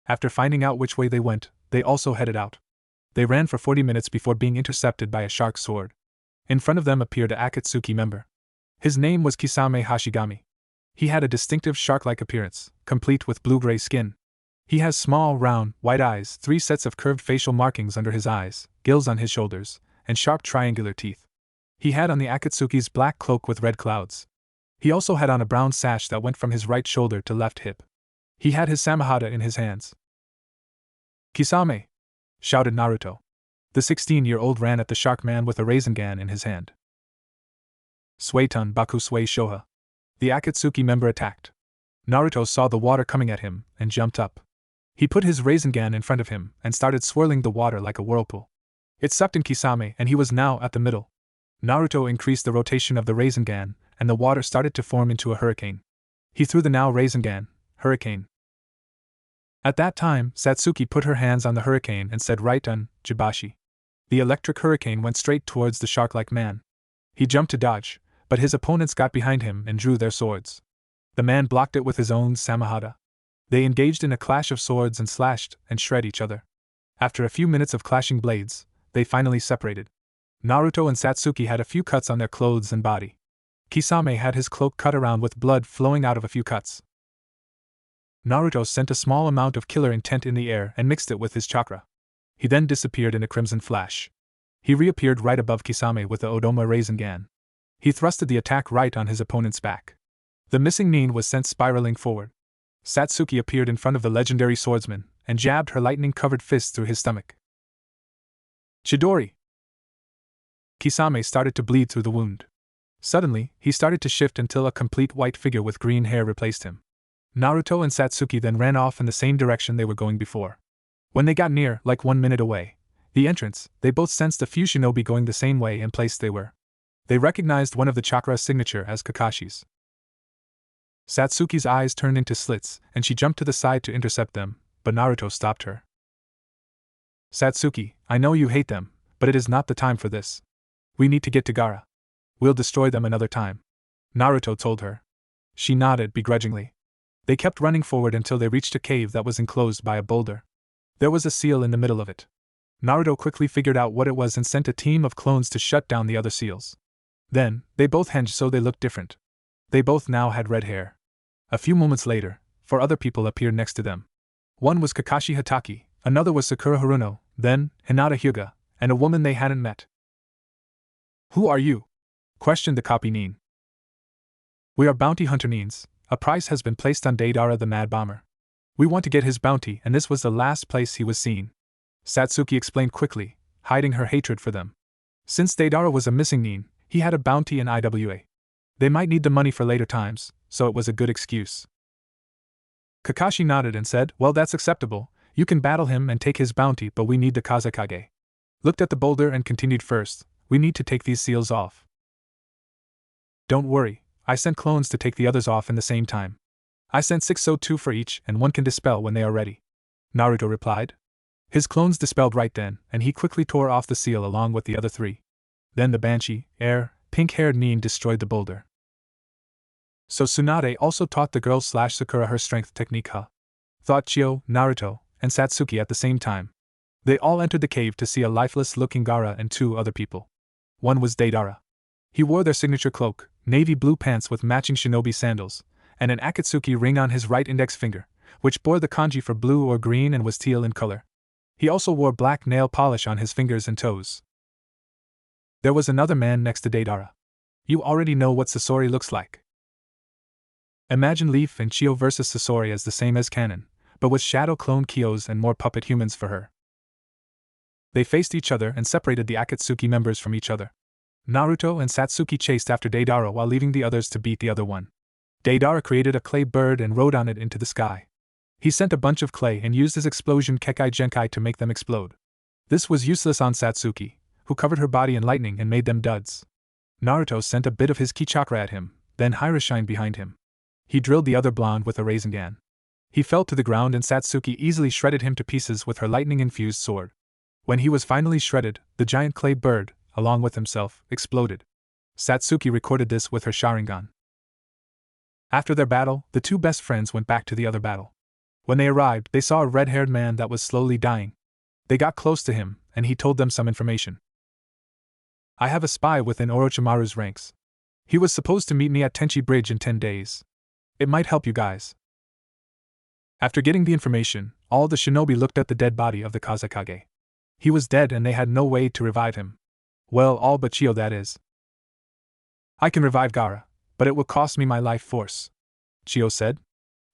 After finding out which way they went, they also headed out. They ran for 40 minutes before being intercepted by a shark sword. In front of them appeared a Akatsuki member. His name was Kisame Hashigami. He had a distinctive shark-like appearance, complete with blue-gray skin. He has small, round, white eyes, 3 sets of curved facial markings under his eyes, gills on his shoulders, and sharp triangular teeth. He had on the Akatsuki's black cloak with red clouds. He also had on a brown sash that went from his right shoulder to left hip. He had his samahada in his hands. "Kisame!" shouted Naruto. The 16-year-old ran at the shark man with a Rasengan in his hand. "Suetun Baku Sui Shoha." The Akatsuki member attacked. Naruto saw the water coming at him and jumped up. He put his Rasengan in front of him and started swirling the water like a whirlpool. It sucked in Kisame and he was now at the middle. Naruto increased the rotation of the Rasengan, and the water started to form into a hurricane. He threw the now Rasengan, hurricane. At that time, Satsuki put her hands on the hurricane and said right-un, Jibashi. The electric hurricane went straight towards the shark-like man. He jumped to dodge, but his opponents got behind him and drew their swords. The man blocked it with his own samahada. They engaged in a clash of swords and slashed and shred each other. After a few minutes of clashing blades, they finally separated. Naruto and Satsuki had a few cuts on their clothes and body. Kisame had his cloak cut around with blood flowing out of a few cuts. Naruto sent a small amount of killer intent in the air and mixed it with his chakra. He then disappeared in a crimson flash. He reappeared right above Kisame with the Odoma Rasengan. He thrusted the attack right on his opponent's back. The missing nin was sent spiraling forward. Satsuki appeared in front of the legendary swordsman and jabbed her lightning-covered fist through his stomach. "Chidori!" Kisame started to bleed through the wound. Suddenly, he started to shift until a complete white figure with green hair replaced him. Naruto and Satsuki then ran off in the same direction they were going before. When they got near, like 1 minute away, the entrance, they both sensed a few shinobi going the same way and place they were. They recognized one of the chakra signature as Kakashi's. Satsuki's eyes turned into slits, and she jumped to the side to intercept them, but Naruto stopped her. "Satsuki, I know you hate them, but it is not the time for this. We need to get to Gaara. We'll destroy them another time," Naruto told her. She nodded begrudgingly. They kept running forward until they reached a cave that was enclosed by a boulder. There was a seal in the middle of it. Naruto quickly figured out what it was and sent a team of clones to shut down the other seals. Then, they both hinged so they looked different. They both now had red hair. A few moments later, 4 other people appeared next to them. One was Kakashi Hataki, another was Sakura Haruno, then, Hinata Hyuga, and a woman they hadn't met. "Who are you?" questioned the copy nin. "We are bounty hunter nins. A price has been placed on Deidara the Mad Bomber. We want to get his bounty and this was the last place he was seen," Satsuki explained quickly, hiding her hatred for them. Since Deidara was a missing nin, he had a bounty in IWA. They might need the money for later times, so it was a good excuse. Kakashi nodded and said, "Well, that's acceptable. You can battle him and take his bounty, but we need the Kazekage." Looked at the boulder and continued, "First, we need to take these seals off." "Don't worry, I sent clones to take the others off in the same time. I sent 6, so 2 for each, and one can dispel when they are ready," Naruto replied. His clones dispelled right then, and he quickly tore off the seal along with the other 3. Then the Banshee, pink-haired Nin destroyed the boulder. So Tsunade also taught the girl Sakura her strength technique, huh? Thought Chio, Naruto, and Satsuki at the same time. They all entered the cave to see a lifeless-looking Gaara and 2 other people. One was Deidara. He wore their signature cloak, navy blue pants with matching shinobi sandals, and an Akatsuki ring on his right index finger, which bore the kanji for blue or green and was teal in color. He also wore black nail polish on his fingers and toes. There was another man next to Deidara. You already know what Sasori looks like. Imagine Leaf and Chio versus Sasori as the same as canon, but with shadow clone Kyos and more puppet humans for her. They faced each other and separated the Akatsuki members from each other. Naruto and Satsuki chased after Deidara while leaving the others to beat the other one. Deidara created a clay bird and rode on it into the sky. He sent a bunch of clay and used his explosion Kekai Genkai to make them explode. This was useless on Satsuki, who covered her body in lightning and made them duds. Naruto sent a bit of his ki chakra at him, then Hiroshined behind him. He drilled the other blonde with a Rasengan. He fell to the ground and Satsuki easily shredded him to pieces with her lightning-infused sword. When he was finally shredded, the giant clay bird, along with himself, exploded. Satsuki recorded this with her Sharingan. After their battle, the 2 best friends went back to the other battle. When they arrived, they saw a red-haired man that was slowly dying. They got close to him, and he told them some information. "I have a spy within Orochimaru's ranks. He was supposed to meet me at Tenchi Bridge in 10 days. It might help you guys." After getting the information, all the shinobi looked at the dead body of the Kazekage. He was dead and they had no way to revive him. Well, all but Chio, that is. "I can revive Gaara, but it will cost me my life force," Chio said.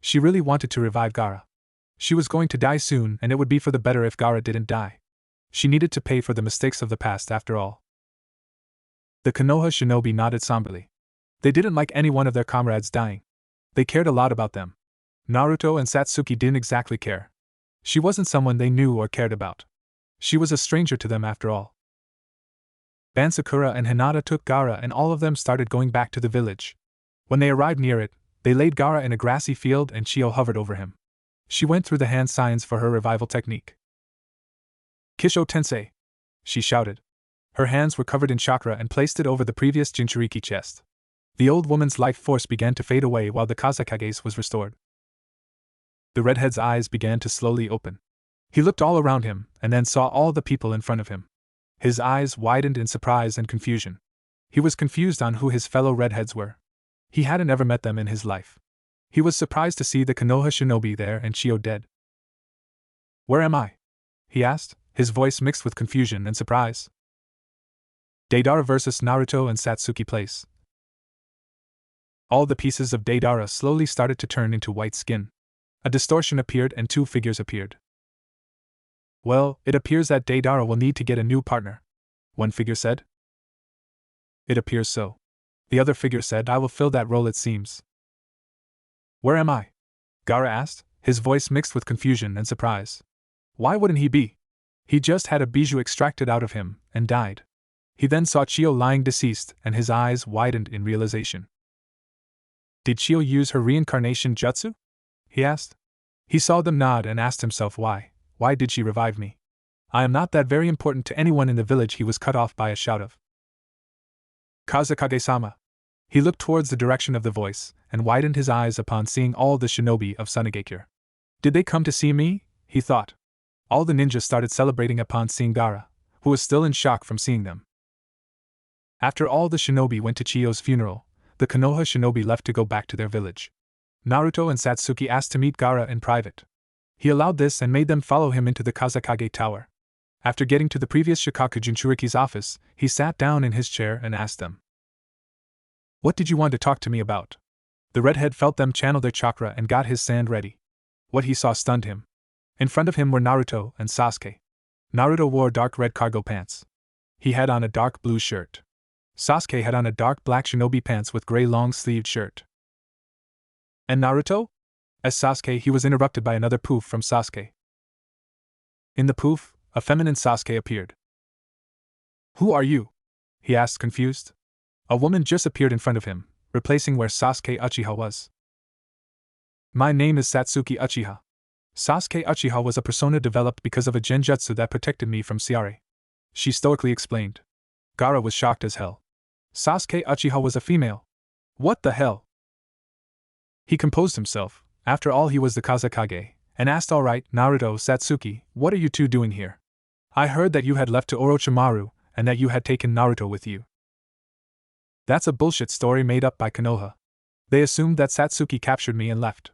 She really wanted to revive Gaara. She was going to die soon and it would be for the better if Gaara didn't die. She needed to pay for the mistakes of the past after all. The Konoha shinobi nodded somberly. They didn't like any one of their comrades dying. They cared a lot about them. Naruto and Satsuki didn't exactly care. She wasn't someone they knew or cared about. She was a stranger to them after all. Ban Sakura and Hinata took Gaara and all of them started going back to the village. When they arrived near it, they laid Gaara in a grassy field and Chio hovered over him. She went through the hand signs for her revival technique. "Kisho Tensei!" she shouted. Her hands were covered in chakra and placed it over the previous Jinchuriki chest. The old woman's life force began to fade away while the Kazekage's was restored. The redhead's eyes began to slowly open. He looked all around him and then saw all the people in front of him. His eyes widened in surprise and confusion. He was confused on who his fellow redheads were. He hadn't ever met them in his life. He was surprised to see the Konoha shinobi there and Chio dead. "Where am I?" he asked, his voice mixed with confusion and surprise. Deidara versus Naruto and Satsuki place. All the pieces of Deidara slowly started to turn into white skin. A distortion appeared and 2 figures appeared. "Well, it appears that Deidara will need to get a new partner," one figure said. "It appears so," the other figure said. "I will fill that role, it seems." "Where am I?" Gaara asked, his voice mixed with confusion and surprise. Why wouldn't he be? He just had a bijou extracted out of him and died. He then saw Chio lying deceased and his eyes widened in realization. "Did Chio use her reincarnation jutsu?" he asked. He saw them nod and asked himself why. Why did she revive me? I am not that very important to anyone in the village. He was cut off by a shout of "Kazekage-sama." He looked towards the direction of the voice, and widened his eyes upon seeing all the shinobi of Sunagakure. Did they come to see me? He thought. All the ninjas started celebrating upon seeing Gaara, who was still in shock from seeing them. After all the shinobi went to Chio's funeral, the Konoha shinobi left to go back to their village. Naruto and Satsuki asked to meet Gaara in private. He allowed this and made them follow him into the Kazekage Tower. After getting to the previous Shikaku Jinchuriki's office, he sat down in his chair and asked them, "What did you want to talk to me about?" The redhead felt them channel their chakra and got his sand ready. What he saw stunned him. In front of him were Naruto and Sasuke. Naruto wore dark red cargo pants. He had on a dark blue shirt. Sasuke had on a dark black shinobi pants with gray long-sleeved shirt. And Naruto? As Sasuke, he was interrupted by another poof from Sasuke. In the poof, a feminine Sasuke appeared. Who are you? He asked, confused. A woman just appeared in front of him, replacing where Sasuke Uchiha was. My name is Satsuki Uchiha. Sasuke Uchiha was a persona developed because of a genjutsu that protected me from Ciare. She stoically explained. Gaara was shocked as hell. Sasuke Uchiha was a female. What the hell? He composed himself, after all he was the Kazekage, and asked, alright, Naruto, Satsuki, what are you two doing here? I heard that you had left to Orochimaru, and that you had taken Naruto with you. That's a bullshit story made up by Konoha. They assumed that Satsuki captured me and left.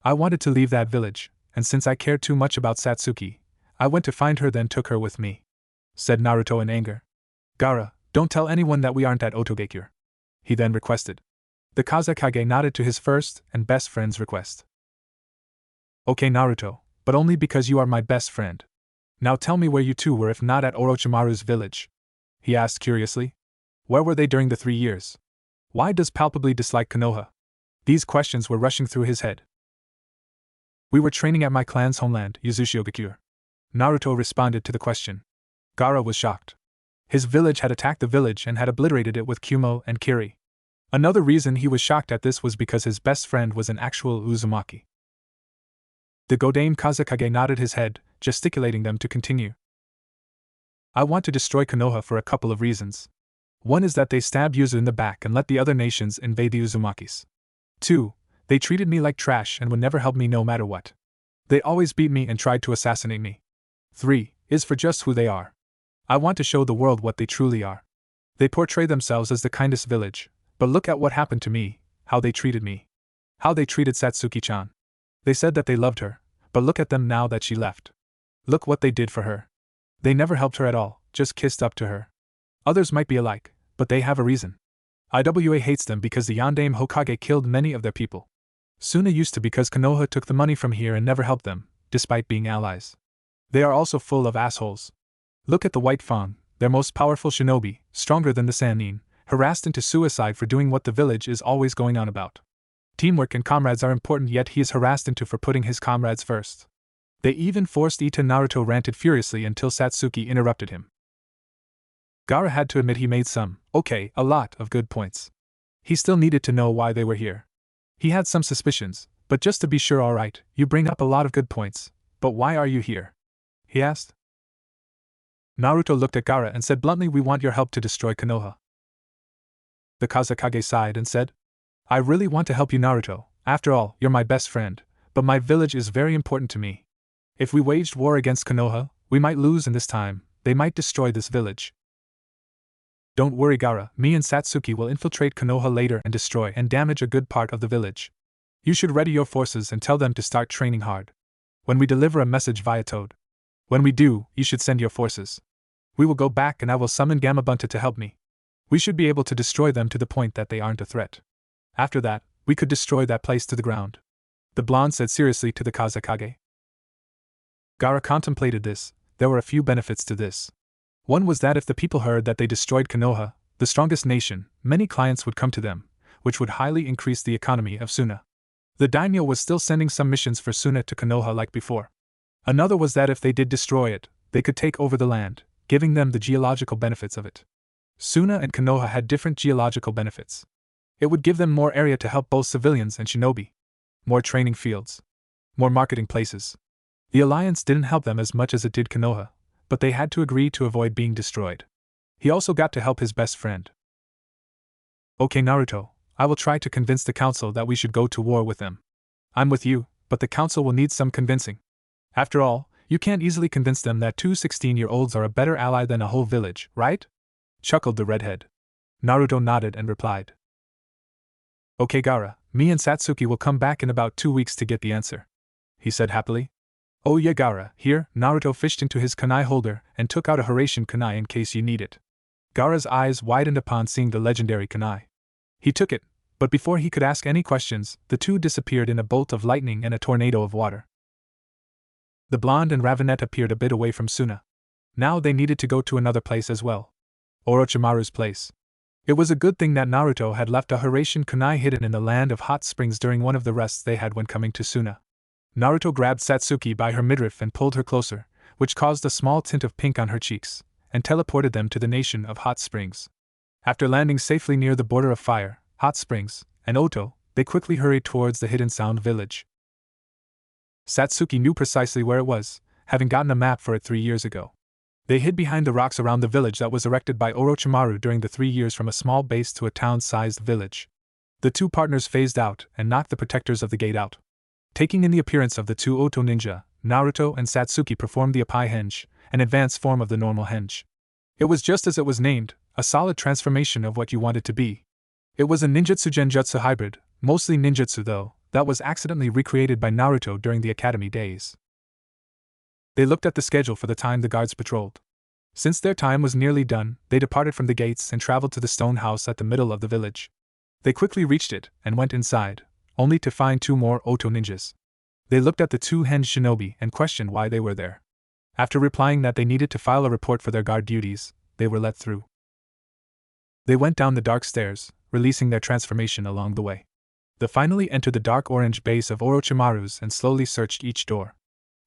I wanted to leave that village, and since I cared too much about Satsuki, I went to find her then took her with me, said Naruto in anger. Gaara, don't tell anyone that we aren't at Otogekure, he then requested. The Kazekage nodded to his first and best friend's request. Okay Naruto, but only because you are my best friend. Now tell me where you two were if not at Orochimaru's village, he asked curiously. Where were they during the 3 years? Why does palpably dislike Konoha? These questions were rushing through his head. We were training at my clan's homeland, Uzushiogakure. Naruto responded to the question. Gaara was shocked. His village had attacked the village and had obliterated it with Kumo and Kiri. Another reason he was shocked at this was because his best friend was an actual Uzumaki. The Godame Kazekage nodded his head, gesticulating them to continue. I want to destroy Konoha for a couple of reasons. One is that they stabbed Yuzu in the back and let the other nations invade the Uzumakis. 2. They treated me like trash and would never help me no matter what. They always beat me and tried to assassinate me. 3. Is for just who they are. I want to show the world what they truly are. They portray themselves as the kindest village, but look at what happened to me, how they treated me. How they treated Satsuki-chan. They said that they loved her, but look at them now that she left. Look what they did for her. They never helped her at all, just kissed up to her. Others might be alike, but they have a reason. Iwa hates them because the Yondaime Hokage killed many of their people. Suna used to because Konoha took the money from here and never helped them, despite being allies. They are also full of assholes. Look at the White Fawn, their most powerful shinobi, stronger than the Sannin, harassed into suicide for doing what the village is always going on about. Teamwork and comrades are important, yet he is harassed into for putting his comrades first. They even forced Ita. Naruto ranted furiously until Satsuki interrupted him. Gaara had to admit he made a lot of good points. He still needed to know why they were here. He had some suspicions, but just to be sure, alright, you bring up a lot of good points, but why are you here? He asked. Naruto looked at Gaara and said bluntly, we want your help to destroy Konoha. The Kazekage sighed and said, I really want to help you, Naruto. After all, you're my best friend, but my village is very important to me. If we waged war against Konoha, we might lose, and this time, they might destroy this village. Don't worry, Gaara, me and Satsuki will infiltrate Konoha later and destroy and damage a good part of the village. You should ready your forces and tell them to start training hard. When we deliver a message via Toad. When we do, you should send your forces. We will go back and I will summon Gamabunta to help me. We should be able to destroy them to the point that they aren't a threat. After that, we could destroy that place to the ground. The blonde said seriously to the Kazekage. Gaara contemplated this. There were a few benefits to this. One was that if the people heard that they destroyed Konoha, the strongest nation, many clients would come to them, which would highly increase the economy of Suna. The daimyo was still sending some missions for Suna to Konoha like before. Another was that if they did destroy it, they could take over the land, giving them the geological benefits of it. Suna and Konoha had different geological benefits. It would give them more area to help both civilians and shinobi. More training fields. More marketing places. The alliance didn't help them as much as it did Konoha, but they had to agree to avoid being destroyed. He also got to help his best friend. Okay, Naruto, I will try to convince the council that we should go to war with them. I'm with you, but the council will need some convincing. After all, you can't easily convince them that 2 16-year-olds are a better ally than a whole village, right? Chuckled the redhead. Naruto nodded and replied. Okay, Gaara, me and Satsuki will come back in about 2 weeks to get the answer, he said happily. Oh yeah, Gaara, here. Naruto fished into his kunai holder and took out a Horatian kunai in case you need it. Gaara's eyes widened upon seeing the legendary kunai. He took it, but before he could ask any questions, the two disappeared in a bolt of lightning and a tornado of water. The blonde and Ravinette appeared a bit away from Suna. Now they needed to go to another place as well. Orochimaru's place. It was a good thing that Naruto had left a Hiraishin kunai hidden in the land of hot springs during one of the rests they had when coming to Suna. Naruto grabbed Satsuki by her midriff and pulled her closer, which caused a small tint of pink on her cheeks, and teleported them to the nation of hot springs. After landing safely near the border of fire, hot springs, and Oto, they quickly hurried towards the hidden sound village. Satsuki knew precisely where it was, having gotten a map for it 3 years ago. They hid behind the rocks around the village that was erected by Orochimaru during the 3 years from a small base to a town-sized village. The two partners phased out and knocked the protectors of the gate out. Taking in the appearance of the two Oto ninja, Naruto and Satsuki performed the Appai Henge, an advanced form of the normal Henge. It was just as it was named, a solid transformation of what you wanted to be. It was a ninjutsu genjutsu hybrid, mostly ninjutsu though, that was accidentally recreated by Naruto during the academy days. They looked at the schedule for the time the guards patrolled. Since their time was nearly done, they departed from the gates and traveled to the stone house at the middle of the village. They quickly reached it and went inside, only to find 2 more Oto ninjas. They looked at the 2 Henge shinobi and questioned why they were there. After replying that they needed to file a report for their guard duties, they were let through. They went down the dark stairs, releasing their transformation along the way. They finally entered the dark orange base of Orochimaru's and slowly searched each door.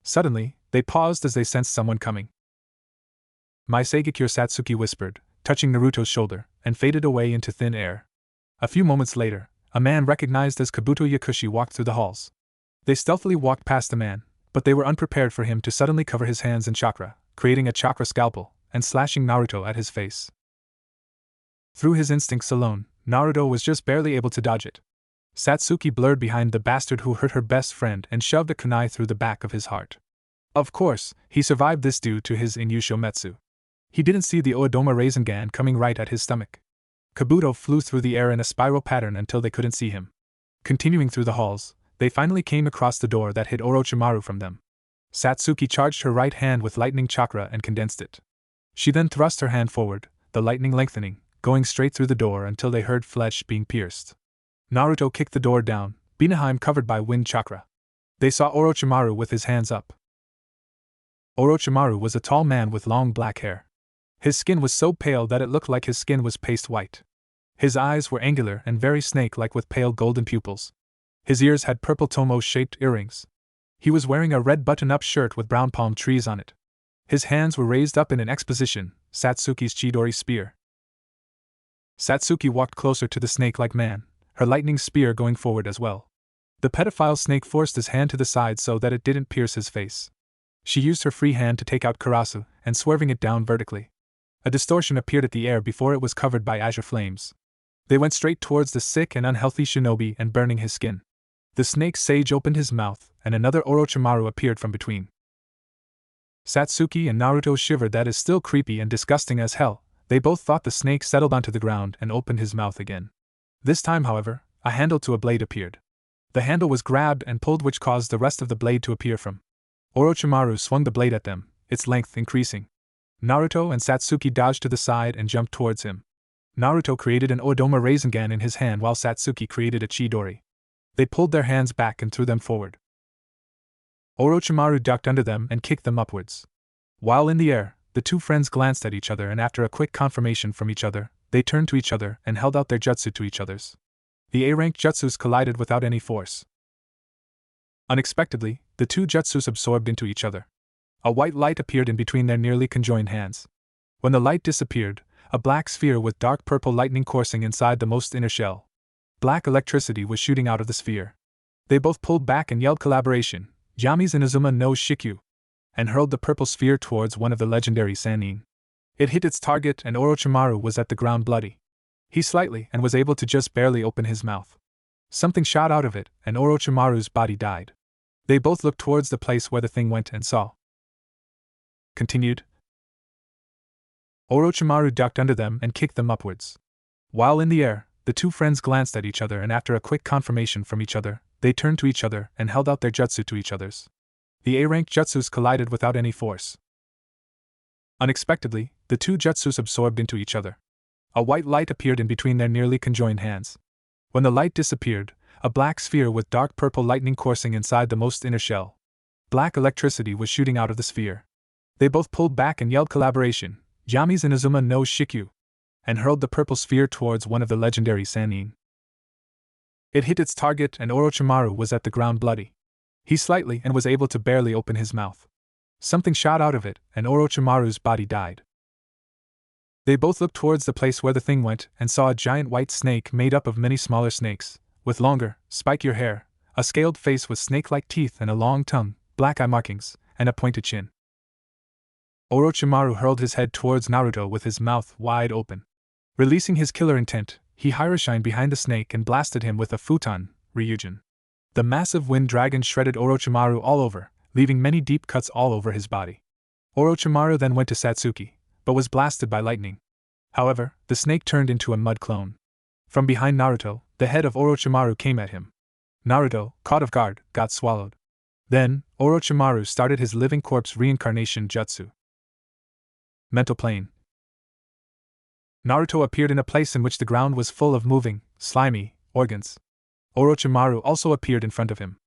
Suddenly, they paused as they sensed someone coming. "My Seigekure," Satsuki whispered, touching Naruto's shoulder, and faded away into thin air. A few moments later, a man recognized as Kabuto Yakushi walked through the halls. They stealthily walked past the man, but they were unprepared for him to suddenly cover his hands in chakra, creating a chakra scalpel, and slashing Naruto at his face. Through his instincts alone, Naruto was just barely able to dodge it. Satsuki blurred behind the bastard who hurt her best friend and shoved a kunai through the back of his heart. Of course, he survived this due to his Inyushometsu. He didn't see the Oedoma Rasengan coming right at his stomach. Kabuto flew through the air in a spiral pattern until they couldn't see him. Continuing through the halls, they finally came across the door that hid Orochimaru from them. Satsuki charged her right hand with lightning chakra and condensed it. She then thrust her hand forward, the lightning lengthening, going straight through the door until they heard flesh being pierced. Naruto kicked the door down, Binaheim covered by wind chakra. They saw Orochimaru with his hands up. Orochimaru was a tall man with long black hair. His skin was so pale that it looked like his skin was paste white. His eyes were angular and very snake-like with pale golden pupils. His ears had purple tomo-shaped earrings. He was wearing a red button-up shirt with brown palm trees on it. His hands were raised up in an X position, Satsuki's Chidori spear. Satsuki walked closer to the snake-like man, her lightning spear going forward as well. The pedophile snake forced his hand to the side so that it didn't pierce his face. She used her free hand to take out Karasu, and swerving it down vertically. A distortion appeared at the air before it was covered by azure flames. They went straight towards the sick and unhealthy shinobi and burning his skin. The snake sage opened his mouth, and another Orochimaru appeared from between. Satsuki and Naruto shivered. That is still creepy and disgusting as hell. They both thought the snake settled onto the ground and opened his mouth again. This time, however, a handle to a blade appeared. The handle was grabbed and pulled, which caused the rest of the blade to appear from. Orochimaru swung the blade at them, its length increasing. Naruto and Satsuki dodged to the side and jumped towards him. Naruto created an Oedoma Rasengan in his hand while Satsuki created a Chidori. They pulled their hands back and threw them forward. Orochimaru ducked under them and kicked them upwards. While in the air, the two friends glanced at each other, and after a quick confirmation from each other, they turned to each other and held out their jutsu to each other's. The A-rank jutsus collided without any force. Unexpectedly, the two jutsus absorbed into each other. A white light appeared in between their nearly conjoined hands. When the light disappeared, a black sphere with dark purple lightning coursing inside the most inner shell. Black electricity was shooting out of the sphere. They both pulled back and yelled collaboration, Yami's Inazuma no Shikyu, and hurled the purple sphere towards one of the legendary Sannin. It hit its target and Orochimaru was at the ground bloody. He slightly and was able to just barely open his mouth. Something shot out of it, and Orochimaru's body died. They both looked towards the place where the thing went and saw. Continued. Orochimaru ducked under them and kicked them upwards. While in the air, the two friends glanced at each other, and after a quick confirmation from each other, they turned to each other and held out their jutsu to each other's. The A-rank jutsus collided without any force. Unexpectedly, the two jutsus absorbed into each other. A white light appeared in between their nearly conjoined hands. When the light disappeared, a black sphere with dark purple lightning coursing inside the most inner shell. Black electricity was shooting out of the sphere. They both pulled back and yelled collaboration, Yami's Inazuma no Shikyu, and hurled the purple sphere towards one of the legendary Sannin. It hit its target and Orochimaru was at the ground bloody. He slightly and was able to barely open his mouth. Something shot out of it, and Orochimaru's body died. They both looked towards the place where the thing went and saw a giant white snake made up of many smaller snakes, with longer, spikier hair, a scaled face with snake-like teeth and a long tongue, black eye markings, and a pointed chin. Orochimaru hurled his head towards Naruto with his mouth wide open. Releasing his killer intent, he Hiroshined behind the snake and blasted him with a futon, Ryujin. The massive wind dragon shredded Orochimaru all over, leaving many deep cuts all over his body. Orochimaru then went to Satsuki, but was blasted by lightning. However, the snake turned into a mud clone. From behind Naruto, the head of Orochimaru came at him. Naruto, caught off guard, got swallowed. Then, Orochimaru started his living corpse reincarnation jutsu. Mental plane. Naruto appeared in a place in which the ground was full of moving, slimy, organs. Orochimaru also appeared in front of him.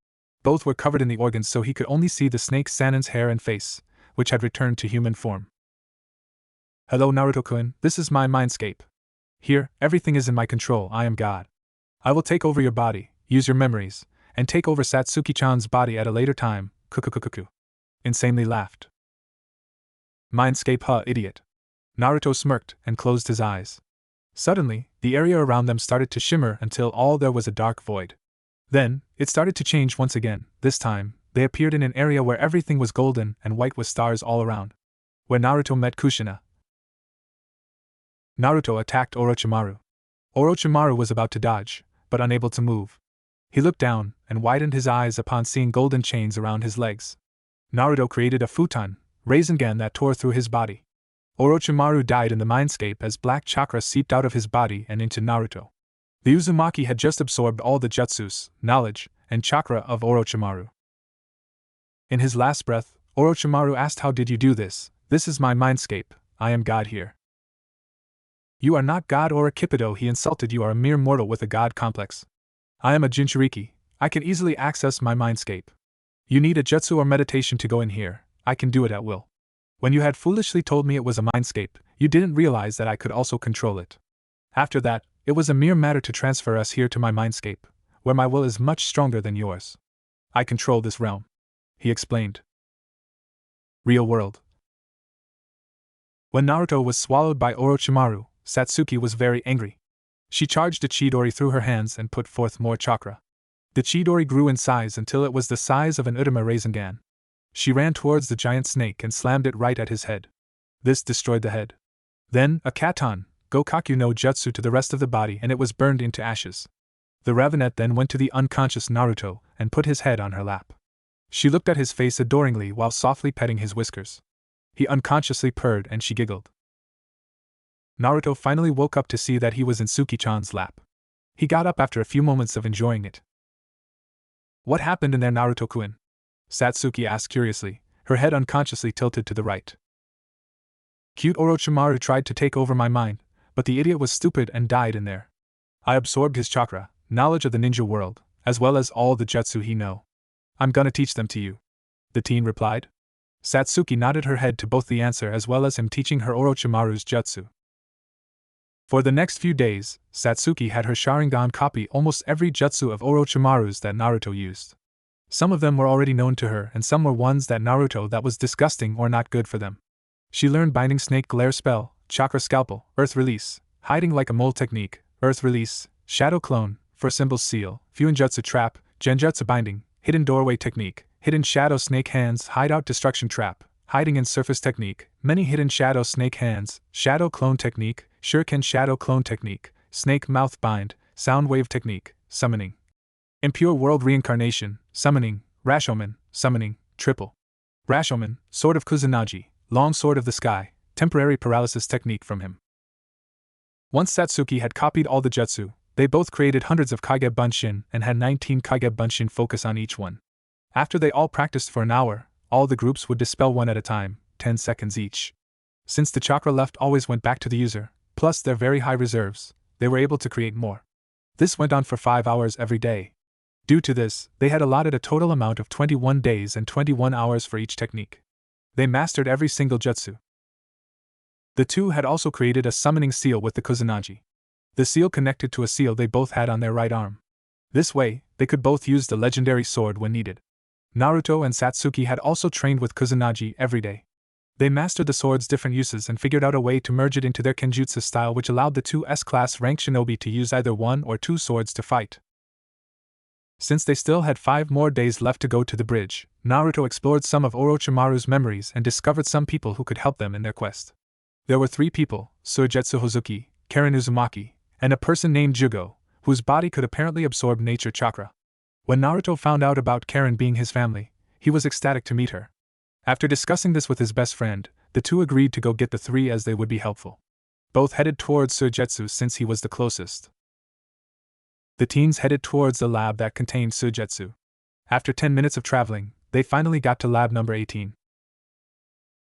Both were covered in the organs so he could only see the snake Sannin's hair and face, which had returned to human form. Hello Naruto-kun, this is my mindscape. Here, everything is in my control, I am God. I will take over your body, use your memories, and take over Satsuki-chan's body at a later time, kukukukuku. Insanely laughed. Mindscape huh, idiot. Naruto smirked and closed his eyes. Suddenly, the area around them started to shimmer until all there was a dark void. Then, it started to change once again. This time, they appeared in an area where everything was golden and white with stars all around. Where Naruto met Kushina. Naruto attacked Orochimaru. Orochimaru was about to dodge, but unable to move. He looked down and widened his eyes upon seeing golden chains around his legs. Naruto created a futon, Rasengan that tore through his body. Orochimaru died in the mindscape as black chakra seeped out of his body and into Naruto. The Uzumaki had just absorbed all the jutsus, knowledge, and chakra of Orochimaru. In his last breath, Orochimaru asked, "How did you do this? This is my mindscape, I am God here." "You are not God or a Kippido," he insulted. "You are a mere mortal with a god complex. I am a Jinchuriki, I can easily access my mindscape. You need a jutsu or meditation to go in here, I can do it at will. When you had foolishly told me it was a mindscape, you didn't realize that I could also control it. After that, it was a mere matter to transfer us here to my mindscape, where my will is much stronger than yours. I control this realm," he explained. Real world. When Naruto was swallowed by Orochimaru, Satsuki was very angry. She charged a Chidori through her hands and put forth more chakra. The Chidori grew in size until it was the size of an Utama Rasengan. She ran towards the giant snake and slammed it right at his head. This destroyed the head. Then, a Katon, Gokakyu no Jutsu to the rest of the body, and it was burned into ashes. The Ravenet then went to the unconscious Naruto and put his head on her lap. She looked at his face adoringly while softly petting his whiskers. He unconsciously purred and she giggled. Naruto finally woke up to see that he was in Suki-chan's lap. He got up after a few moments of enjoying it. "What happened in there, Naruto-kun?" Satsuki asked curiously, her head unconsciously tilted to the right. "Cute Orochimaru tried to take over my mind, but the idiot was stupid and died in there. I absorbed his chakra, knowledge of the ninja world, as well as all the jutsu he know. I'm gonna teach them to you," the teen replied. Satsuki nodded her head to both the answer as well as him teaching her Orochimaru's jutsu. For the next few days, Satsuki had her Sharingan copy almost every jutsu of Orochimaru's that Naruto used. Some of them were already known to her and some were ones that Naruto that was disgusting or not good for them. She learned Binding Snake Glare Spell, Chakra Scalpel, Earth Release, Hiding Like a Mole Technique, Earth Release, Shadow Clone, For Symbol's Seal, Fuinjutsu Trap, Genjutsu Binding, Hidden Doorway Technique, Hidden Shadow Snake Hands, Hideout Destruction Trap, Hiding in Surface Technique, Many Hidden Shadow Snake Hands, Shadow Clone Technique, Shuriken Shadow Clone Technique, Snake Mouth Bind, Sound Wave Technique, Summoning. Impure World Reincarnation, Summoning, Rashomon, Summoning, Triple. Rashomon, Sword of Kusanagi, Long Sword of the Sky, Temporary Paralysis Technique from him. Once Satsuki had copied all the jutsu, they both created hundreds of Kage Bunshin and had 19 Kage Bunshin focus on each one. After they all practiced for an hour, all the groups would dispel one at a time, 10 seconds each. Since the chakra left always went back to the user, plus their very high reserves, they were able to create more. This went on for 5 hours every day. Due to this, they had allotted a total amount of 21 days and 21 hours for each technique. They mastered every single jutsu. The two had also created a summoning seal with the Kusanagi. The seal connected to a seal they both had on their right arm. This way, they could both use the legendary sword when needed. Naruto and Satsuki had also trained with Kusanagi every day. They mastered the sword's different uses and figured out a way to merge it into their kenjutsu style, which allowed the two S-class rank shinobi to use either one or two swords to fight. Since they still had 5 more days left to go to the bridge, Naruto explored some of Orochimaru's memories and discovered some people who could help them in their quest. There were 3 people, Suigetsu Hozuki, Karen Uzumaki, and a person named Jugo, whose body could apparently absorb nature chakra. When Naruto found out about Karen being his family, he was ecstatic to meet her. After discussing this with his best friend, the two agreed to go get the 3 as they would be helpful. Both headed towards Suigetsu since he was the closest. The teens headed towards the lab that contained Suigetsu. After 10 minutes of traveling, they finally got to lab number 18.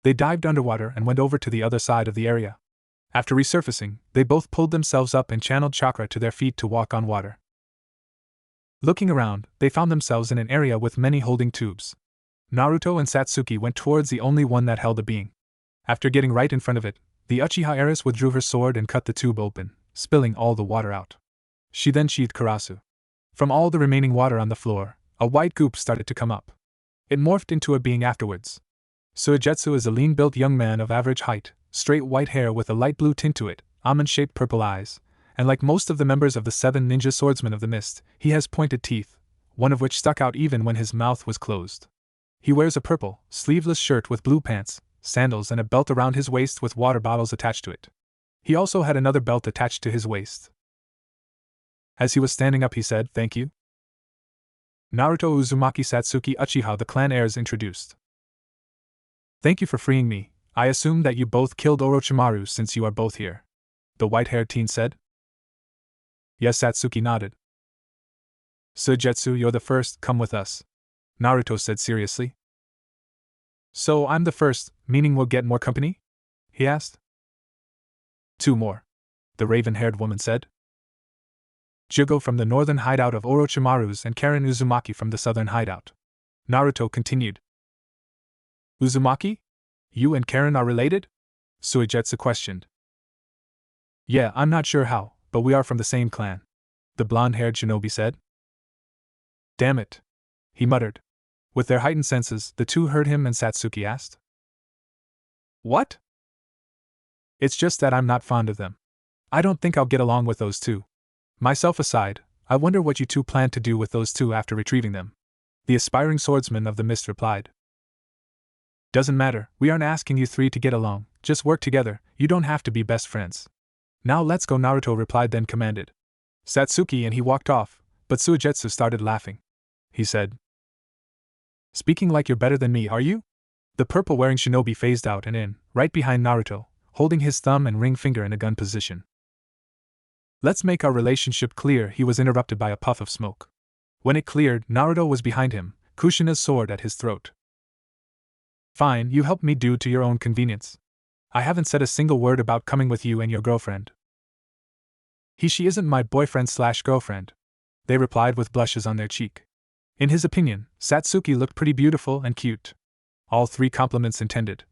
They dived underwater and went over to the other side of the area. After resurfacing, they both pulled themselves up and channeled chakra to their feet to walk on water. Looking around, they found themselves in an area with many holding tubes. Naruto and Satsuki went towards the only one that held a being. After getting right in front of it, the Uchiha heiress withdrew her sword and cut the tube open, spilling all the water out. She then sheathed Karasu. From all the remaining water on the floor, a white goop started to come up. It morphed into a being afterwards. Suigetsu is a lean-built young man of average height, straight white hair with a light blue tint to it, almond-shaped purple eyes, and like most of the members of the 7 ninja swordsmen of the mist, he has pointed teeth, one of which stuck out even when his mouth was closed. He wears a purple, sleeveless shirt with blue pants, sandals and a belt around his waist with water bottles attached to it. He also had another belt attached to his waist. As he was standing up he said, "Thank you." Naruto, Uzumaki, Satsuki, Uchiha, the clan heirs introduced. "Thank you for freeing me. I assume that you both killed Orochimaru since you are both here," the white-haired teen said. "Yes," Satsuki nodded. "Suigetsu, you're the first, come with us," Naruto said seriously. "So I'm the first, meaning we'll get more company?" he asked. "2 more," the raven-haired woman said. "Jugo from the northern hideout of Orochimaru's and Karen Uzumaki from the southern hideout." Naruto continued. "Uzumaki? You and Karen are related?" Suigetsu questioned. "Yeah, I'm not sure how, but we are from the same clan," the blonde-haired shinobi said. "Damn it," he muttered. With their heightened senses, the two heard him and Satsuki asked, "What?" "It's just that I'm not fond of them. I don't think I'll get along with those two. Myself aside, I wonder what you two plan to do with those two after retrieving them," the aspiring swordsman of the mist replied. "Doesn't matter, we aren't asking you 3 to get along, just work together, you don't have to be best friends." "Now let's go," Naruto replied, then commanded Satsuki, and he walked off, but Suigetsu started laughing. He said, "Speaking like you're better than me, are you?" The purple-wearing shinobi phased out and in, right behind Naruto, holding his thumb and ring finger in a gun position. "Let's make our relationship clear," he was interrupted by a puff of smoke. When it cleared, Naruto was behind him, Kushina's sword at his throat. "Fine, you help me due to your own convenience. I haven't said a single word about coming with you and your girlfriend." She isn't my boyfriend/girlfriend," they replied with blushes on their cheek. In his opinion, Satsuki looked pretty beautiful and cute. All 3 compliments intended.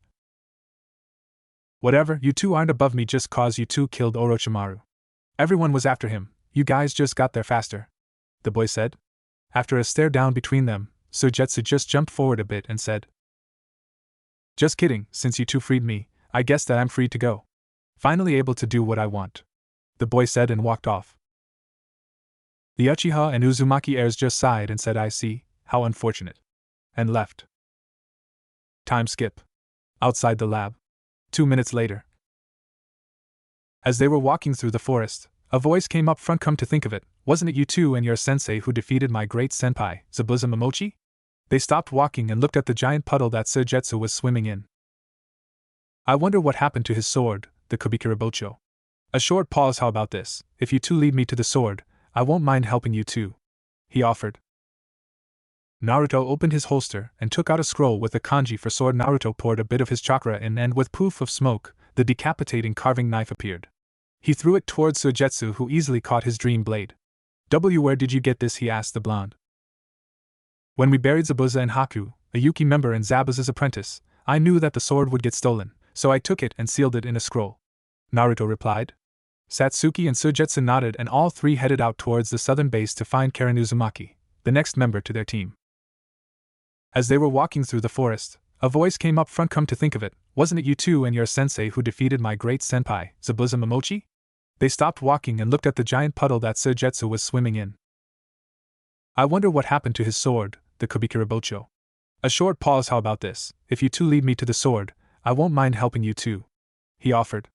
"Whatever, you two aren't above me just cause you two killed Orochimaru. Everyone was after him, you guys just got there faster," the boy said. After a stare down between them, Suigetsu just jumped forward a bit and said, "Just kidding, since you two freed me, I guess that I'm free to go. Finally able to do what I want," the boy said and walked off. The Uchiha and Uzumaki heirs just sighed and said, "I see, how unfortunate," and left. Time skip. Outside the lab. 2 minutes later. As they were walking through the forest, a voice came up front. "Come to think of it, wasn't it you two and your sensei who defeated my great senpai, Zabuza Momochi?" They stopped walking and looked at the giant puddle that Suigetsu was swimming in. "I wonder what happened to his sword, the Kubikirabocho." A short pause. "How about this, if you two lead me to the sword, I won't mind helping you too," he offered. Naruto opened his holster and took out a scroll with the kanji for sword. Naruto poured a bit of his chakra in and with poof of smoke, the decapitating carving knife appeared. He threw it towards Suigetsu, who easily caught his dream blade. Where did you get this?" he asked the blonde. "When we buried Zabuza and Haku, a Yuki member and Zabuza's apprentice, I knew that the sword would get stolen, so I took it and sealed it in a scroll," Naruto replied. Satsuki and Suigetsu nodded, and all three headed out towards the southern base to find Karen Uzumaki, the next member to their team. As they were walking through the forest, a voice came up front. "Come to think of it, wasn't it you two and your sensei who defeated my great senpai, Zabuza Momochi?" They stopped walking and looked at the giant puddle that Suigetsu was swimming in. "I wonder what happened to his sword, the Kubikirabocho." A short pause. "How about this? If you two lead me to the sword, I won't mind helping you too," he offered.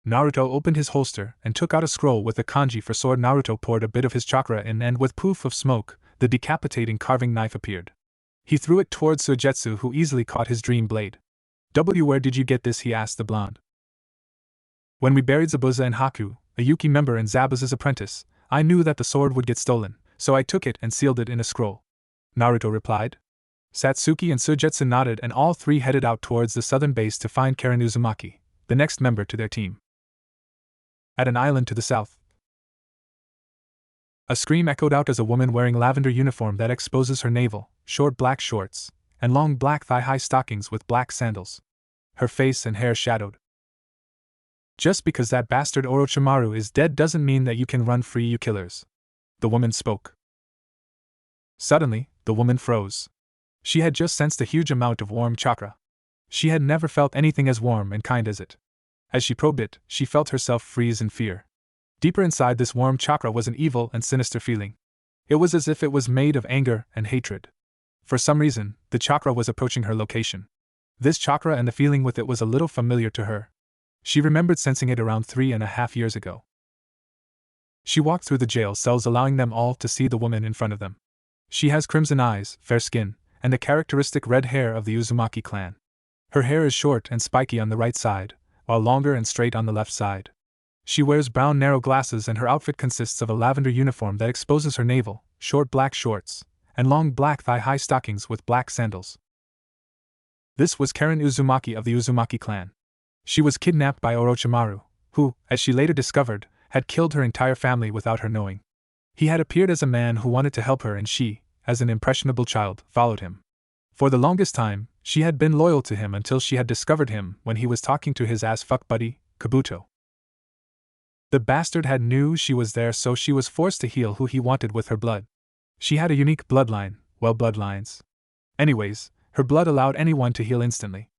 Naruto opened his holster and took out a scroll with the kanji for sword. Naruto poured a bit of his chakra in, and with poof of smoke, the decapitating carving knife appeared. He threw it towards Suigetsu, who easily caught his dream blade. Where did you get this?" he asked the blonde. "When we buried Zabuza and Haku, a Yuki member and Zabuza's apprentice, I knew that the sword would get stolen, so I took it and sealed it in a scroll," Naruto replied. Satsuki and Suigetsu nodded, and all three headed out towards the southern base to find Karen Uzumaki, the next member to their team. At an island to the south, a scream echoed out as a woman wearing lavender uniform that exposes her navel, short black shorts, and long black thigh-high stockings with black sandals. Her face and hair shadowed. "Just because that bastard Orochimaru is dead doesn't mean that you can run free, you killers," the woman spoke. Suddenly, the woman froze. She had just sensed a huge amount of warm chakra. She had never felt anything as warm and kind as it. As she probed it, she felt herself freeze in fear. Deeper inside this warm chakra was an evil and sinister feeling. It was as if it was made of anger and hatred. For some reason, the chakra was approaching her location. This chakra and the feeling with it was a little familiar to her. She remembered sensing it around 3.5 years ago. She walked through the jail cells, allowing them all to see the woman in front of them. She has crimson eyes, fair skin, and the characteristic red hair of the Uzumaki clan. Her hair is short and spiky on the right side, while longer and straight on the left side. She wears brown narrow glasses, and her outfit consists of a lavender uniform that exposes her navel, short black shorts, and long black thigh-high stockings with black sandals. This was Karen Uzumaki of the Uzumaki clan. She was kidnapped by Orochimaru, who, as she later discovered, had killed her entire family without her knowing. He had appeared as a man who wanted to help her, and she, as an impressionable child, followed him. For the longest time, she had been loyal to him until she had discovered him when he was talking to his ass-fuck buddy, Kabuto. The bastard had knew she was there, so she was forced to heal who he wanted with her blood. She had a unique bloodline, well, bloodlines. Anyways, her blood allowed anyone to heal instantly.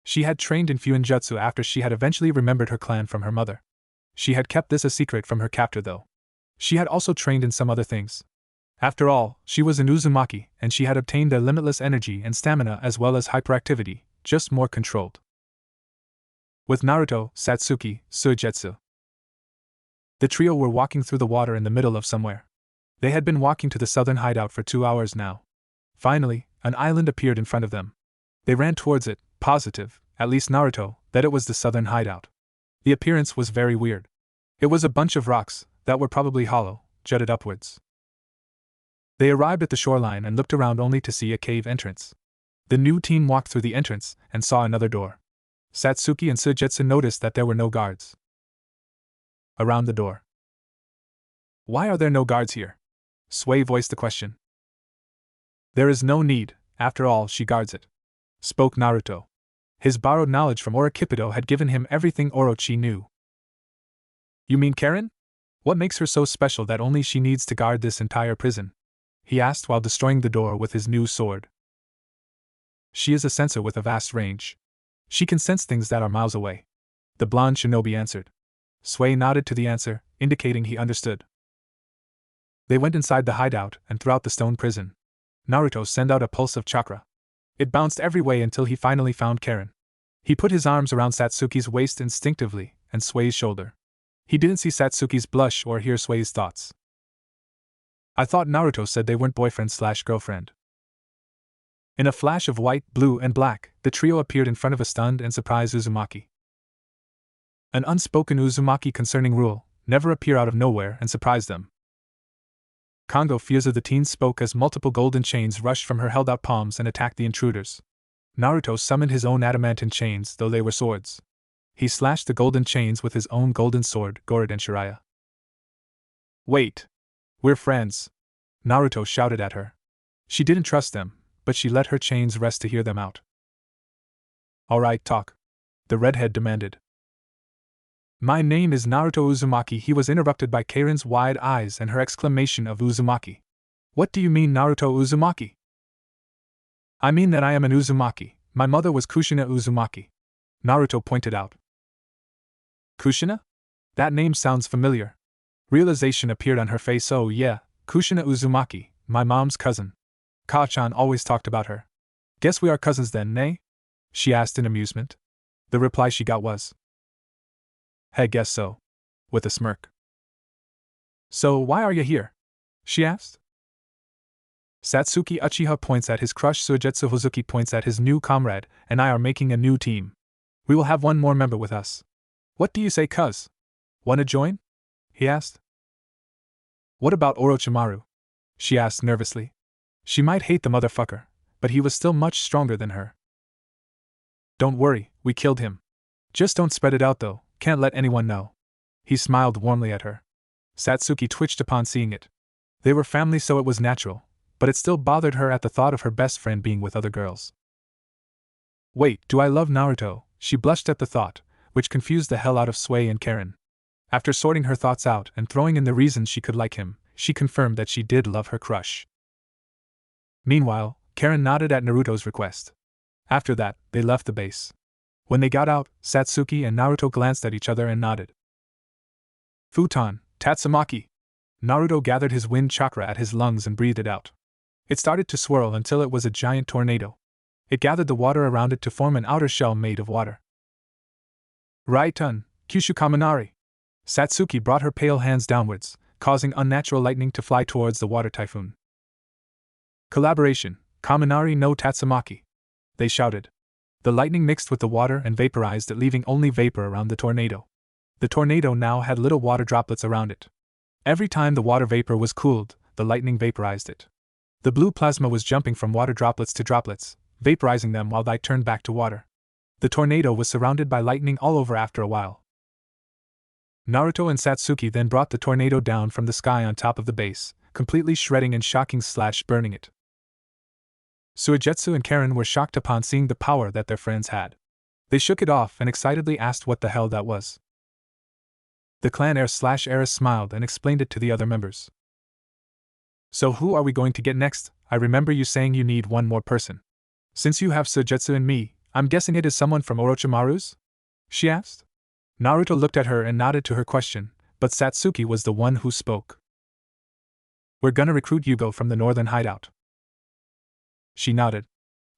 She had trained in Fuinjutsu after she had eventually remembered her clan from her mother. She had kept this a secret from her captor, though. She had also trained in some other things. After all, she was an Uzumaki, and she had obtained their limitless energy and stamina as well as hyperactivity, just more controlled. With Naruto, Satsuki, Suigetsu, the trio were walking through the water in the middle of somewhere. They had been walking to the southern hideout for 2 hours now. Finally, an island appeared in front of them. They ran towards it, positive, at least Naruto, that it was the southern hideout. The appearance was very weird. It was a bunch of rocks, that were probably hollow, jutted upwards. They arrived at the shoreline and looked around only to see a cave entrance. The new team walked through the entrance and saw another door. Satsuki and Suigetsu noticed that there were no guards around the door. "Why are there no guards here?" Sui voiced the question. "There is no need, after all she guards it," spoke Naruto. His borrowed knowledge from Orochipido had given him everything Orochi knew. "You mean Karen? What makes her so special that only she needs to guard this entire prison?" he asked while destroying the door with his new sword. "She is a sensor with a vast range. She can sense things that are miles away," the blonde shinobi answered. Sui nodded to the answer, indicating he understood. They went inside the hideout and throughout the stone prison. Naruto sent out a pulse of chakra. It bounced every way until he finally found Karen. He put his arms around Satsuki's waist instinctively and Sui's shoulder. He didn't see Satsuki's blush or hear Sui's thoughts. "I thought Naruto said they weren't boyfriend/girlfriend." In a flash of white, blue, and black, the trio appeared in front of a stunned and surprised Uzumaki. An unspoken Uzumaki concerning rule, never appear out of nowhere and surprise them. Kongo Fierza the teen spoke as multiple golden chains rushed from her held-out palms and attacked the intruders. Naruto summoned his own adamantine chains, though they were swords. He slashed the golden chains with his own golden sword, Goraden Shiraya. "Wait! We're friends!" Naruto shouted at her. She didn't trust them, but she let her chains rest to hear them out. Alright, talk. The redhead demanded. My name is Naruto Uzumaki. He was interrupted by Karen's wide eyes and her exclamation of Uzumaki. What do you mean, Naruto Uzumaki? I mean that I am an Uzumaki. My mother was Kushina Uzumaki. Naruto pointed out. Kushina? That name sounds familiar. Realization appeared on her face. Oh yeah, Kushina Uzumaki, my mom's cousin. Ka-chan always talked about her. Guess we are cousins then, nay? She asked in amusement. The reply she got was, hey, guess so. With a smirk. So why are you here? She asked. Satsuki Uchiha points at his crush. Suigetsu Hozuki points at his new comrade, and I are making a new team. We will have one more member with us. What do you say, cuz? Wanna join? He asked. What about Orochimaru? She asked nervously. She might hate the motherfucker, but he was still much stronger than her. Don't worry, we killed him. Just don't spread it out though, can't let anyone know. He smiled warmly at her. Satsuki twitched upon seeing it. They were family, so it was natural, but it still bothered her at the thought of her best friend being with other girls. Wait, do I love Naruto? She blushed at the thought, which confused the hell out of Sui and Karen. After sorting her thoughts out and throwing in the reasons she could like him, she confirmed that she did love her crush. Meanwhile, Karen nodded at Naruto's request. After that, they left the base. When they got out, Satsuki and Naruto glanced at each other and nodded. Futon, Tatsumaki! Naruto gathered his wind chakra at his lungs and breathed it out. It started to swirl until it was a giant tornado. It gathered the water around it to form an outer shell made of water. Raitun, Kyushu Kaminari! Satsuki brought her pale hands downwards, causing unnatural lightning to fly towards the water typhoon. Collaboration, Kaminari no Tatsumaki! They shouted. The lightning mixed with the water and vaporized it, leaving only vapor around the tornado. The tornado now had little water droplets around it. Every time the water vapor was cooled, the lightning vaporized it. The blue plasma was jumping from water droplets to droplets, vaporizing them while they turned back to water. The tornado was surrounded by lightning all over after a while. Naruto and Satsuki then brought the tornado down from the sky on top of the base, completely shredding and burning it. Suigetsu and Karen were shocked upon seeing the power that their friends had. They shook it off and excitedly asked what the hell that was. The clan heir/heiress smiled and explained it to the other members. So who are we going to get next? I remember you saying you need one more person. Since you have Suigetsu and me, I'm guessing it is someone from Orochimaru's? She asked. Naruto looked at her and nodded to her question, but Satsuki was the one who spoke. We're gonna recruit Yugo from the northern hideout. She nodded.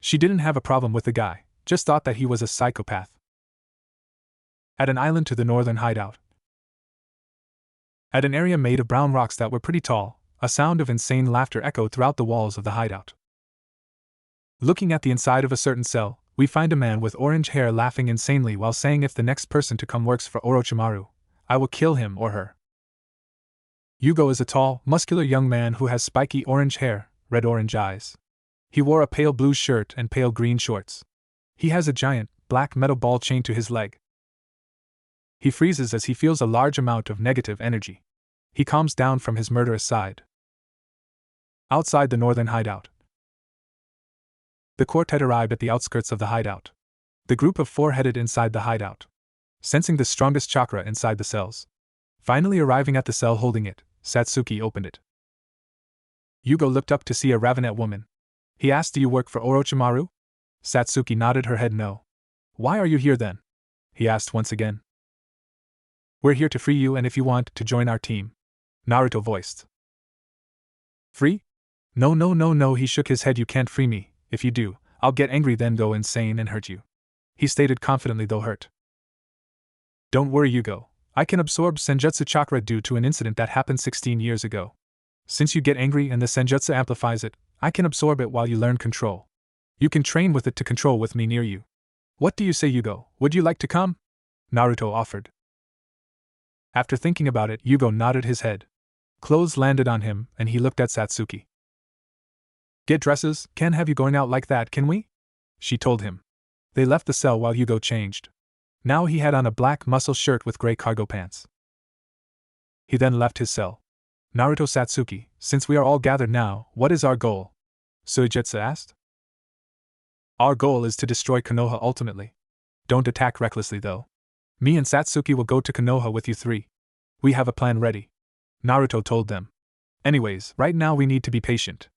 She didn't have a problem with the guy, just thought that he was a psychopath. At an island to the northern hideout. At an area made of brown rocks that were pretty tall, a sound of insane laughter echoed throughout the walls of the hideout. Looking at the inside of a certain cell, we find a man with orange hair laughing insanely while saying if the next person to come works for Orochimaru, I will kill him or her. Yugo is a tall, muscular young man who has spiky orange hair, red-orange eyes. He wore a pale blue shirt and pale green shorts. He has a giant, black metal ball chained to his leg. He freezes as he feels a large amount of negative energy. He calms down from his murderous side. Outside the northern hideout. The quartet arrived at the outskirts of the hideout. The group of four headed inside the hideout, sensing the strongest chakra inside the cells. Finally arriving at the cell holding it, Satsuki opened it. Yugo looked up to see a ravenet woman. He asked, do you work for Orochimaru? Satsuki nodded her head no. Why are you here then? He asked once again. We're here to free you and if you want to join our team. Naruto voiced. Free? No, he shook his head. You can't free me. If you do, I'll get angry then go insane and hurt you. He stated confidently though hurt. Don't worry Yugo, I can absorb Senjutsu chakra due to an incident that happened 16 years ago. Since you get angry and the Senjutsu amplifies it, I can absorb it while you learn control. You can train with it to control with me near you. What do you say Yugo, would you like to come? Naruto offered. After thinking about it, Yugo nodded his head. Clothes landed on him and he looked at Satsuki. Get dresses, can't have you going out like that, can we? She told him. They left the cell while Yugo changed. Now he had on a black muscle shirt with gray cargo pants. He then left his cell. Naruto Satsuki, since we are all gathered now, what is our goal? Suigetsu asked. Our goal is to destroy Konoha ultimately. Don't attack recklessly though. Me and Satsuki will go to Konoha with you three. We have a plan ready. Naruto told them. Anyways, right now we need to be patient.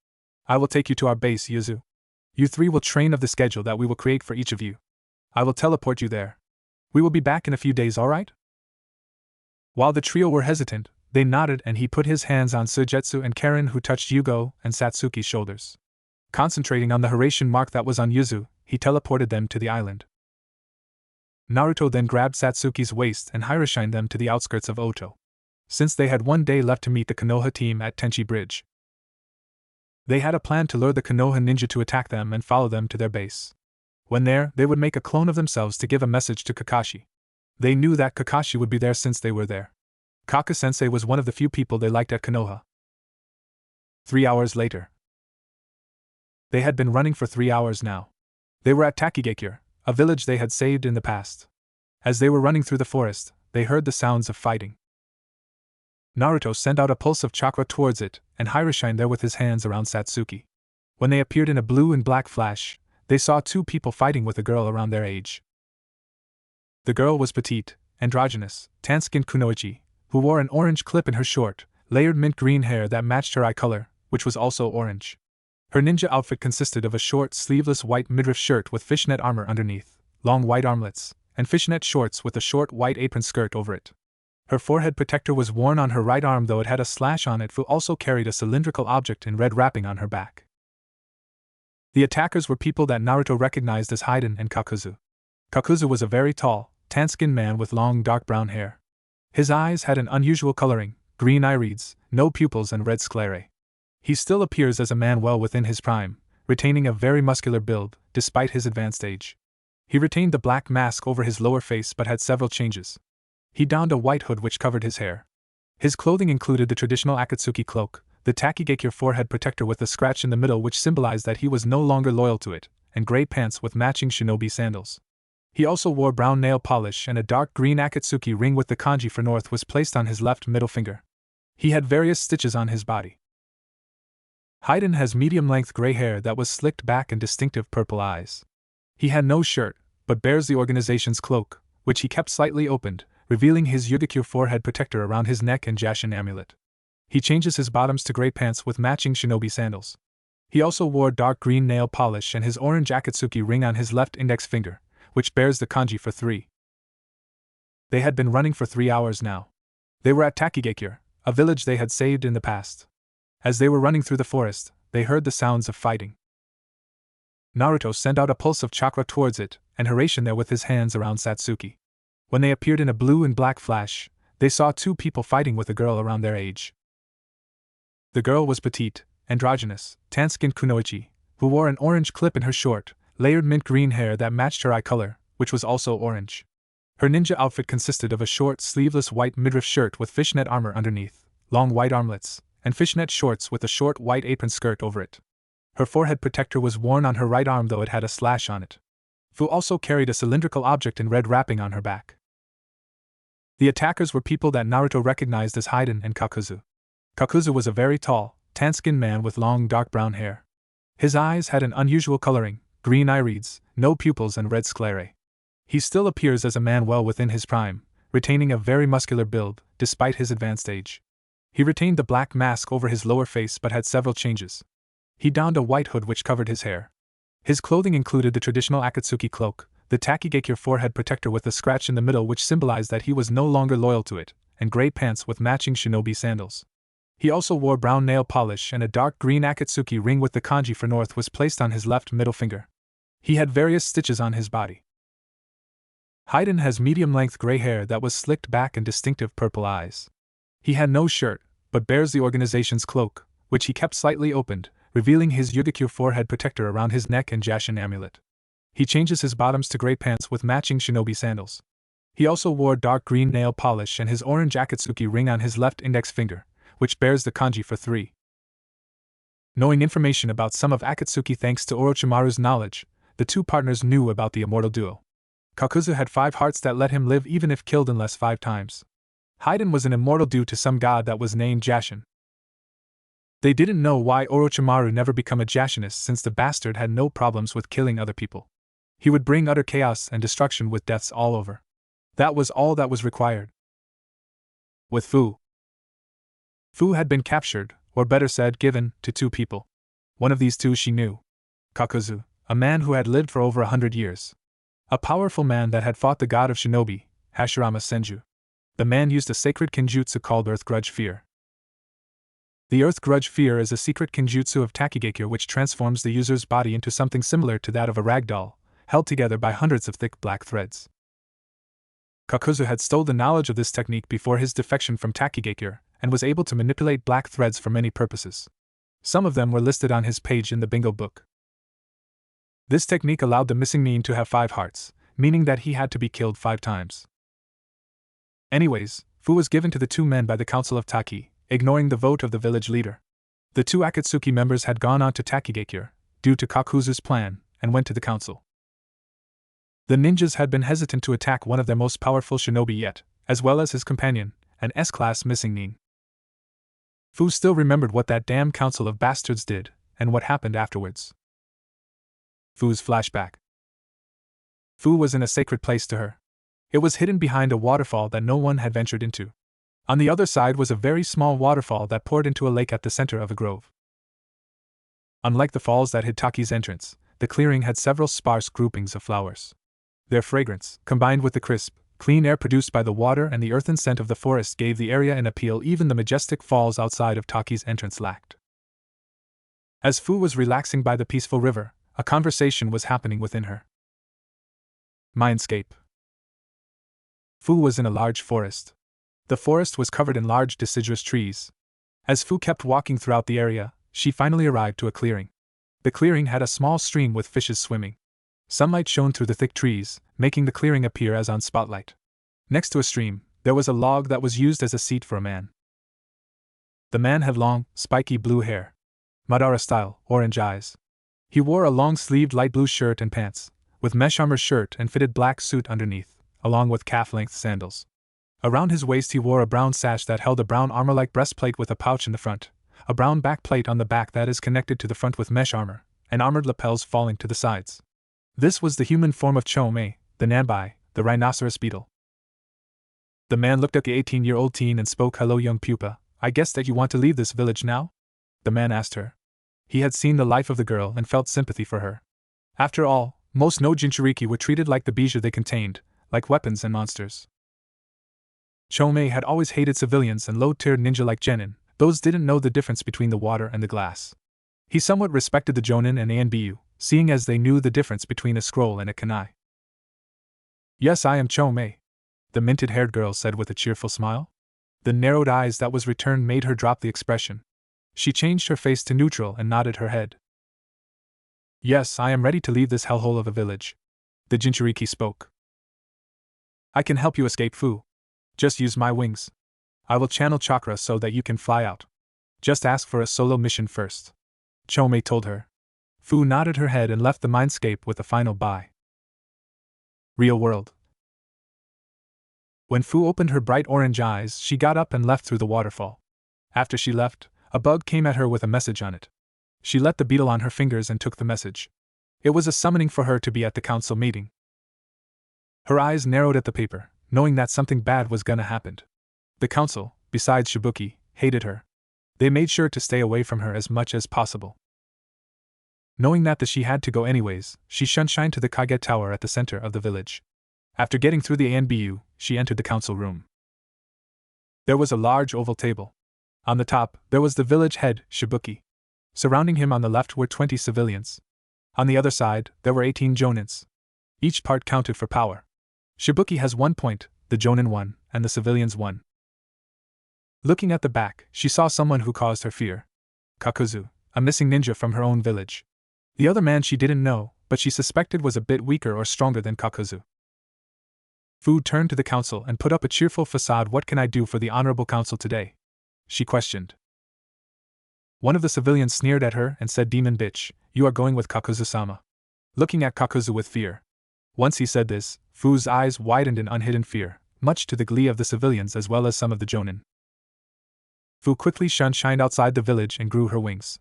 I will take you to our base, Yuzu. You three will train of the schedule that we will create for each of you. I will teleport you there. We will be back in a few days, alright? While the trio were hesitant, they nodded and he put his hands on Sujetsu and Karen, who touched Yugo and Satsuki's shoulders. Concentrating on the Hiraishin mark that was on Yuzu, he teleported them to the island. Naruto then grabbed Satsuki's waist and Hirashined them to the outskirts of Oto. Since they had one day left to meet the Konoha team at Tenchi Bridge, they had a plan to lure the Konoha ninja to attack them and follow them to their base. When there, they would make a clone of themselves to give a message to Kakashi. They knew that Kakashi would be there since they were there. Kaka-sensei was one of the few people they liked at Konoha. 3 hours later. They had been running for 3 hours now. They were at Takigakure, a village they had saved in the past. As they were running through the forest, they heard the sounds of fighting. Naruto sent out a pulse of chakra towards it, and Hirashined there with his hands around Satsuki. When they appeared in a blue and black flash, they saw two people fighting with a girl around their age. The girl was petite, androgynous, tan-skinned kunoichi, who wore an orange clip in her short, layered mint green hair that matched her eye color, which was also orange. Her ninja outfit consisted of a short, sleeveless white midriff shirt with fishnet armor underneath, long white armlets, and fishnet shorts with a short white apron skirt over it. Her forehead protector was worn on her right arm, though it had a slash on it, who also carried a cylindrical object in red wrapping on her back. The attackers were people that Naruto recognized as Haiden and Kakuzu. Kakuzu was a very tall, tan-skinned man with long dark brown hair. His eyes had an unusual coloring, green irides, no pupils and red sclerae. He still appears as a man well within his prime, retaining a very muscular build, despite his advanced age. He retained the black mask over his lower face but had several changes. He donned a white hood which covered his hair. His clothing included the traditional Akatsuki cloak, the Takigakure forehead protector with a scratch in the middle which symbolized that he was no longer loyal to it, and gray pants with matching shinobi sandals. He also wore brown nail polish, and a dark green Akatsuki ring with the kanji for north was placed on his left middle finger. He had various stitches on his body. Haiden has medium-length gray hair that was slicked back and distinctive purple eyes. He had no shirt, but bears the organization's cloak, which he kept slightly opened, revealing his Yugakure forehead protector around his neck and Jashin amulet. He changes his bottoms to gray pants with matching shinobi sandals. He also wore dark green nail polish and his orange Akatsuki ring on his left index finger, which bears the kanji for 3. They had been running for 3 hours now. They were at Takigakure, a village they had saved in the past. As they were running through the forest, they heard the sounds of fighting. Naruto sent out a pulse of chakra towards it, and Hiraishin there with his hands around Satsuki. When they appeared in a blue and black flash, they saw two people fighting with a girl around their age. The girl was petite, androgynous, tan-skinned kunoichi, who wore an orange clip in her short, layered mint green hair that matched her eye color, which was also orange. Her ninja outfit consisted of a short, sleeveless white midriff shirt with fishnet armor underneath, long white armlets, and fishnet shorts with a short white apron skirt over it. Her forehead protector was worn on her right arm, though it had a slash on it. Fu also carried a cylindrical object in red wrapping on her back. The attackers were people that Naruto recognized as Haiden and Kakuzu. Kakuzu was a very tall, tan-skinned man with long dark brown hair. His eyes had an unusual coloring, green irides, no pupils and red sclerae. He still appears as a man well within his prime, retaining a very muscular build, despite his advanced age. He retained the black mask over his lower face but had several changes. He donned a white hood which covered his hair. His clothing included the traditional Akatsuki cloak, the Takigakure forehead protector with a scratch in the middle which symbolized that he was no longer loyal to it, and gray pants with matching shinobi sandals. He also wore brown nail polish, and a dark green Akatsuki ring with the kanji for north was placed on his left middle finger. He had various stitches on his body. Haiden has medium-length gray hair that was slicked back and distinctive purple eyes. He had no shirt, but bears the organization's cloak, which he kept slightly opened, revealing his Yugakure forehead protector around his neck and Jashin amulet. He changes his bottoms to gray pants with matching shinobi sandals. He also wore dark green nail polish and his orange Akatsuki ring on his left index finger, which bears the kanji for 3. Knowing information about some of Akatsuki thanks to Orochimaru's knowledge, the two partners knew about the immortal duo. Kakuzu had 5 hearts that let him live even if killed unless 5 times. Haiden was an immortal due to some god that was named Jashin. They didn't know why Orochimaru never became a Jashinist, since the bastard had no problems with killing other people. He would bring utter chaos and destruction with deaths all over. That was all that was required. With Fu had been captured, or better said, given, to two people. One of these two she knew. Kakuzu, a man who had lived for over 100 years. A powerful man that had fought the god of shinobi, Hashirama Senju. The man used a sacred kenjutsu called Earth Grudge Fear. The Earth Grudge Fear is a secret kenjutsu of Takigakure which transforms the user's body into something similar to that of a rag doll, held together by hundreds of thick black threads. Kakuzu had stole the knowledge of this technique before his defection from Takigakure, and was able to manipulate black threads for many purposes. Some of them were listed on his page in the bingo book. This technique allowed the missing nin to have 5 hearts, meaning that he had to be killed 5 times. Anyways, Fu was given to the 2 men by the Council of Taki, ignoring the vote of the village leader. The 2 Akatsuki members had gone on to Takigakure, due to Kakuzu's plan, and went to the council. The ninjas had been hesitant to attack one of their most powerful shinobi yet, as well as his companion, an S-class missing nin. Fu still remembered what that damn council of bastards did, and what happened afterwards. Fu's flashback. Fu was in a sacred place to her. It was hidden behind a waterfall that no one had ventured into. On the other side was a very small waterfall that poured into a lake at the center of a grove. Unlike the falls that hid Taki's entrance, the clearing had several sparse groupings of flowers. Their fragrance, combined with the crisp, clean air produced by the water and the earthen scent of the forest, gave the area an appeal even the majestic falls outside of Taki's entrance lacked. As Fu was relaxing by the peaceful river, a conversation was happening within her. Mindscape. Fu was in a large forest. The forest was covered in large deciduous trees. As Fu kept walking throughout the area, she finally arrived to a clearing. The clearing had a small stream with fishes swimming. Sunlight shone through the thick trees, making the clearing appear as on spotlight. Next to a stream, there was a log that was used as a seat for a man. The man had long, spiky blue hair. Madara-style, orange eyes. He wore a long-sleeved light blue shirt and pants, with mesh armor shirt and fitted black suit underneath, along with calf-length sandals. Around his waist he wore a brown sash that held a brown armor-like breastplate with a pouch in the front, a brown backplate on the back that is connected to the front with mesh armor, and armored lapels falling to the sides. This was the human form of Chomei, the Nanbai, the rhinoceros beetle. The man looked at the 18-year-old teen and spoke, "Hello, young pupa, I guess that you want to leave this village now?" The man asked her. He had seen the life of the girl and felt sympathy for her. After all, most no Jinchuriki were treated like the bijou they contained, like weapons and monsters. Chomei had always hated civilians and low-tiered ninja like genin, those didn't know the difference between the water and the glass. He somewhat respected the jonin and Anbu, seeing as they knew the difference between a scroll and a kunai. "Yes, I am Chomei," the minted-haired girl said with a cheerful smile. The narrowed eyes that was returned made her drop the expression. She changed her face to neutral and nodded her head. "Yes, I am ready to leave this hellhole of a village." The Jinchuriki spoke. "I can help you escape, Fu. Just use my wings. I will channel chakra so that you can fly out. Just ask for a solo mission first," Chomei told her. Fu nodded her head and left the mindscape with a final bye. Real world. When Fu opened her bright orange eyes, she got up and left through the waterfall. After she left, a bug came at her with a message on it. She let the beetle on her fingers and took the message. It was a summoning for her to be at the council meeting. Her eyes narrowed at the paper, knowing that something bad was gonna happen. The council, besides Shibuki, hated her. They made sure to stay away from her as much as possible. Knowing that she had to go anyways, she shunshined to the Kage Tower at the center of the village. After getting through the ANBU, she entered the council room. There was a large oval table. On the top, there was the village head, Shibuki. Surrounding him on the left were 20 civilians. On the other side, there were 18 jonins. Each part counted for power. Shibuki has 1 point, the jonin 1, and the civilians 1. Looking at the back, she saw someone who caused her fear. Kakuzu, a missing ninja from her own village. The other man she didn't know, but she suspected was a bit weaker or stronger than Kakuzu. Fu turned to the council and put up a cheerful facade. "What can I do for the honorable council today?" she questioned. One of the civilians sneered at her and said, "Demon bitch, you are going with Kakuzu-sama." Looking at Kakuzu with fear. Once he said this, Fu's eyes widened in unhidden fear, much to the glee of the civilians as well as some of the jonin. Fu quickly shunshined outside the village and grew her wings.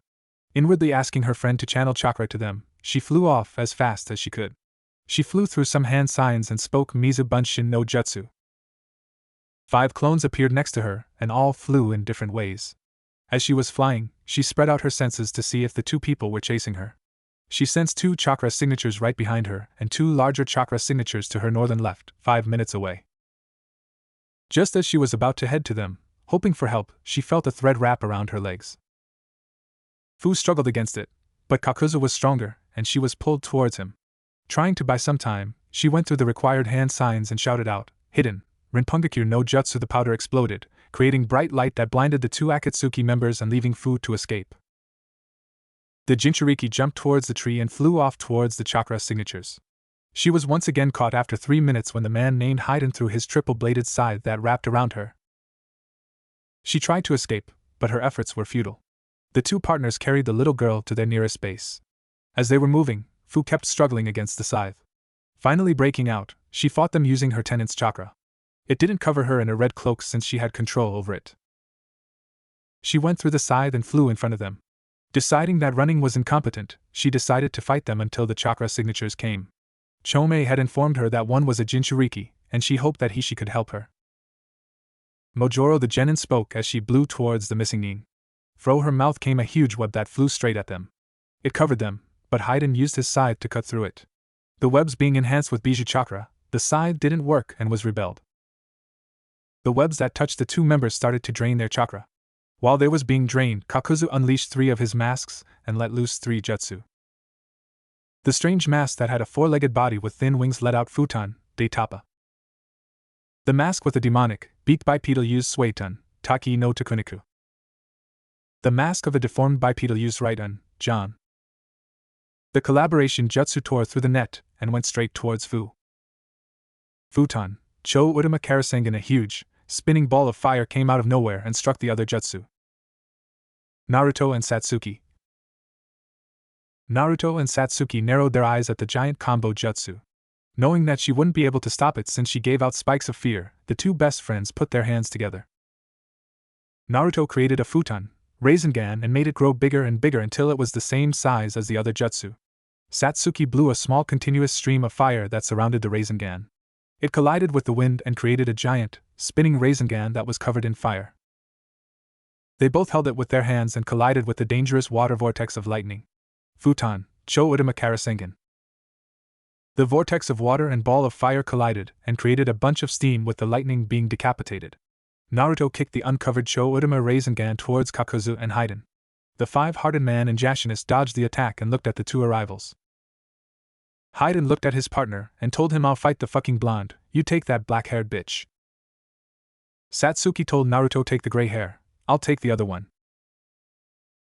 Inwardly asking her friend to channel chakra to them, she flew off as fast as she could. She flew through some hand signs and spoke Mizu Bunshin no Jutsu. 5 clones appeared next to her, and all flew in different ways. As she was flying, she spread out her senses to see if the 2 people were chasing her. She sensed 2 chakra signatures right behind her and 2 larger chakra signatures to her northern left, 5 minutes away. Just as she was about to head to them, hoping for help, she felt a thread wrap around her legs. Fu struggled against it, but Kakuzu was stronger, and she was pulled towards him. Trying to buy some time, she went through the required hand signs and shouted out, "Hidden!" Rinpungakure no Jutsu. The powder exploded, creating bright light that blinded the 2 Akatsuki members and leaving Fu to escape. The Jinchuriki jumped towards the tree and flew off towards the chakra signatures. She was once again caught after 3 minutes when the man named Haiden threw his triple-bladed scythe that wrapped around her. She tried to escape, but her efforts were futile. The 2 partners carried the little girl to their nearest base. As they were moving, Fu kept struggling against the scythe. Finally breaking out, she fought them using her tenant's chakra. It didn't cover her in a red cloak since she had control over it. She went through the scythe and flew in front of them. Deciding that running was incompetent, she decided to fight them until the chakra signatures came. Chomei had informed her that one was a Jinchuriki, and she hoped that she could help her. Mojoro the genin spoke as she blew towards the missing Nin. From her mouth came a huge web that flew straight at them. It covered them, but Haiden used his scythe to cut through it. The webs being enhanced with Bijou chakra, the scythe didn't work and was rebelled. The webs that touched the 2 members started to drain their chakra. While they was being drained, Kakuzu unleashed 3 of his masks and let loose 3 jutsu. The strange mask that had a 4-legged body with thin wings let out Futon, de Tapa. The mask with a demonic, beaked bipedal used Suetun, Taki no Takuniku. The mask of a deformed bipedal used Raitun, John. The collaboration jutsu tore through the net and went straight towards Fu. Futon, Cho Udama Karasengan. A huge, spinning ball of fire came out of nowhere and struck the other jutsu. Naruto and Satsuki. Naruto and Satsuki narrowed their eyes at the giant combo jutsu. Knowing that she wouldn't be able to stop it since she gave out spikes of fear, the 2 best friends put their hands together. Naruto created a futon, Rasengan, and made it grow bigger and bigger until it was the same size as the other jutsu. Satsuki blew a small continuous stream of fire that surrounded the Rasengan. It collided with the wind and created a giant, spinning Rasengan that was covered in fire. They both held it with their hands and collided with the dangerous water vortex of lightning. Futon, Cho Udama Karasengan. The vortex of water and ball of fire collided and created a bunch of steam with the lightning being decapitated. Naruto kicked the uncovered Cho Udama Rasengan towards Kakuzu and Haiden. The 5-hearted man and Jashinus dodged the attack and looked at the 2 arrivals. Haiden looked at his partner and told him, "I'll fight the fucking blonde, you take that black-haired bitch." Satsuki told Naruto, "Take the gray hair, I'll take the other one."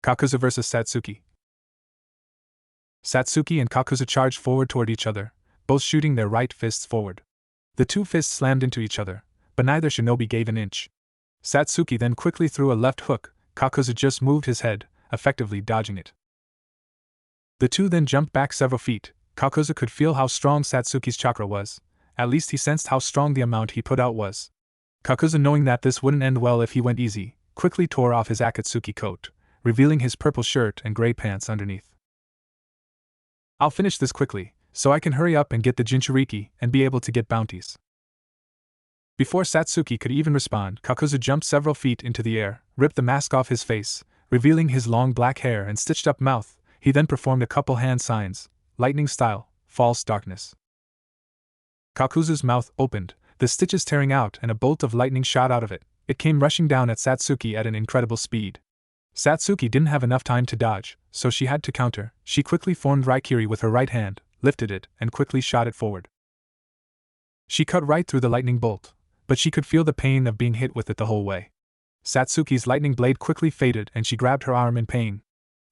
Kakuzu vs. Satsuki. Satsuki and Kakuzu charged forward toward each other, both shooting their right fists forward. The 2 fists slammed into each other, but neither shinobi gave an inch. Satsuki then quickly threw a left hook. Kakuzu just moved his head, effectively dodging it. The 2 then jumped back several feet. Kakuzu could feel how strong Satsuki's chakra was. At least he sensed how strong the amount he put out was. Kakuzu, knowing that this wouldn't end well if he went easy, quickly tore off his Akatsuki coat, revealing his purple shirt and gray pants underneath. "I'll finish this quickly, so I can hurry up and get the Jinchuriki and be able to get bounties." Before Satsuki could even respond, Kakuzu jumped several feet into the air, ripped the mask off his face, revealing his long black hair and stitched up mouth. He then performed a couple hand signs, lightning style, false darkness. Kakuzu's mouth opened, the stitches tearing out, and a bolt of lightning shot out of it. It came rushing down at Satsuki at an incredible speed. Satsuki didn't have enough time to dodge, so she had to counter. She quickly formed Raikiri with her right hand, lifted it, and quickly shot it forward. She cut right through the lightning bolt, but she could feel the pain of being hit with it the whole way. Satsuki's lightning blade quickly faded and she grabbed her arm in pain.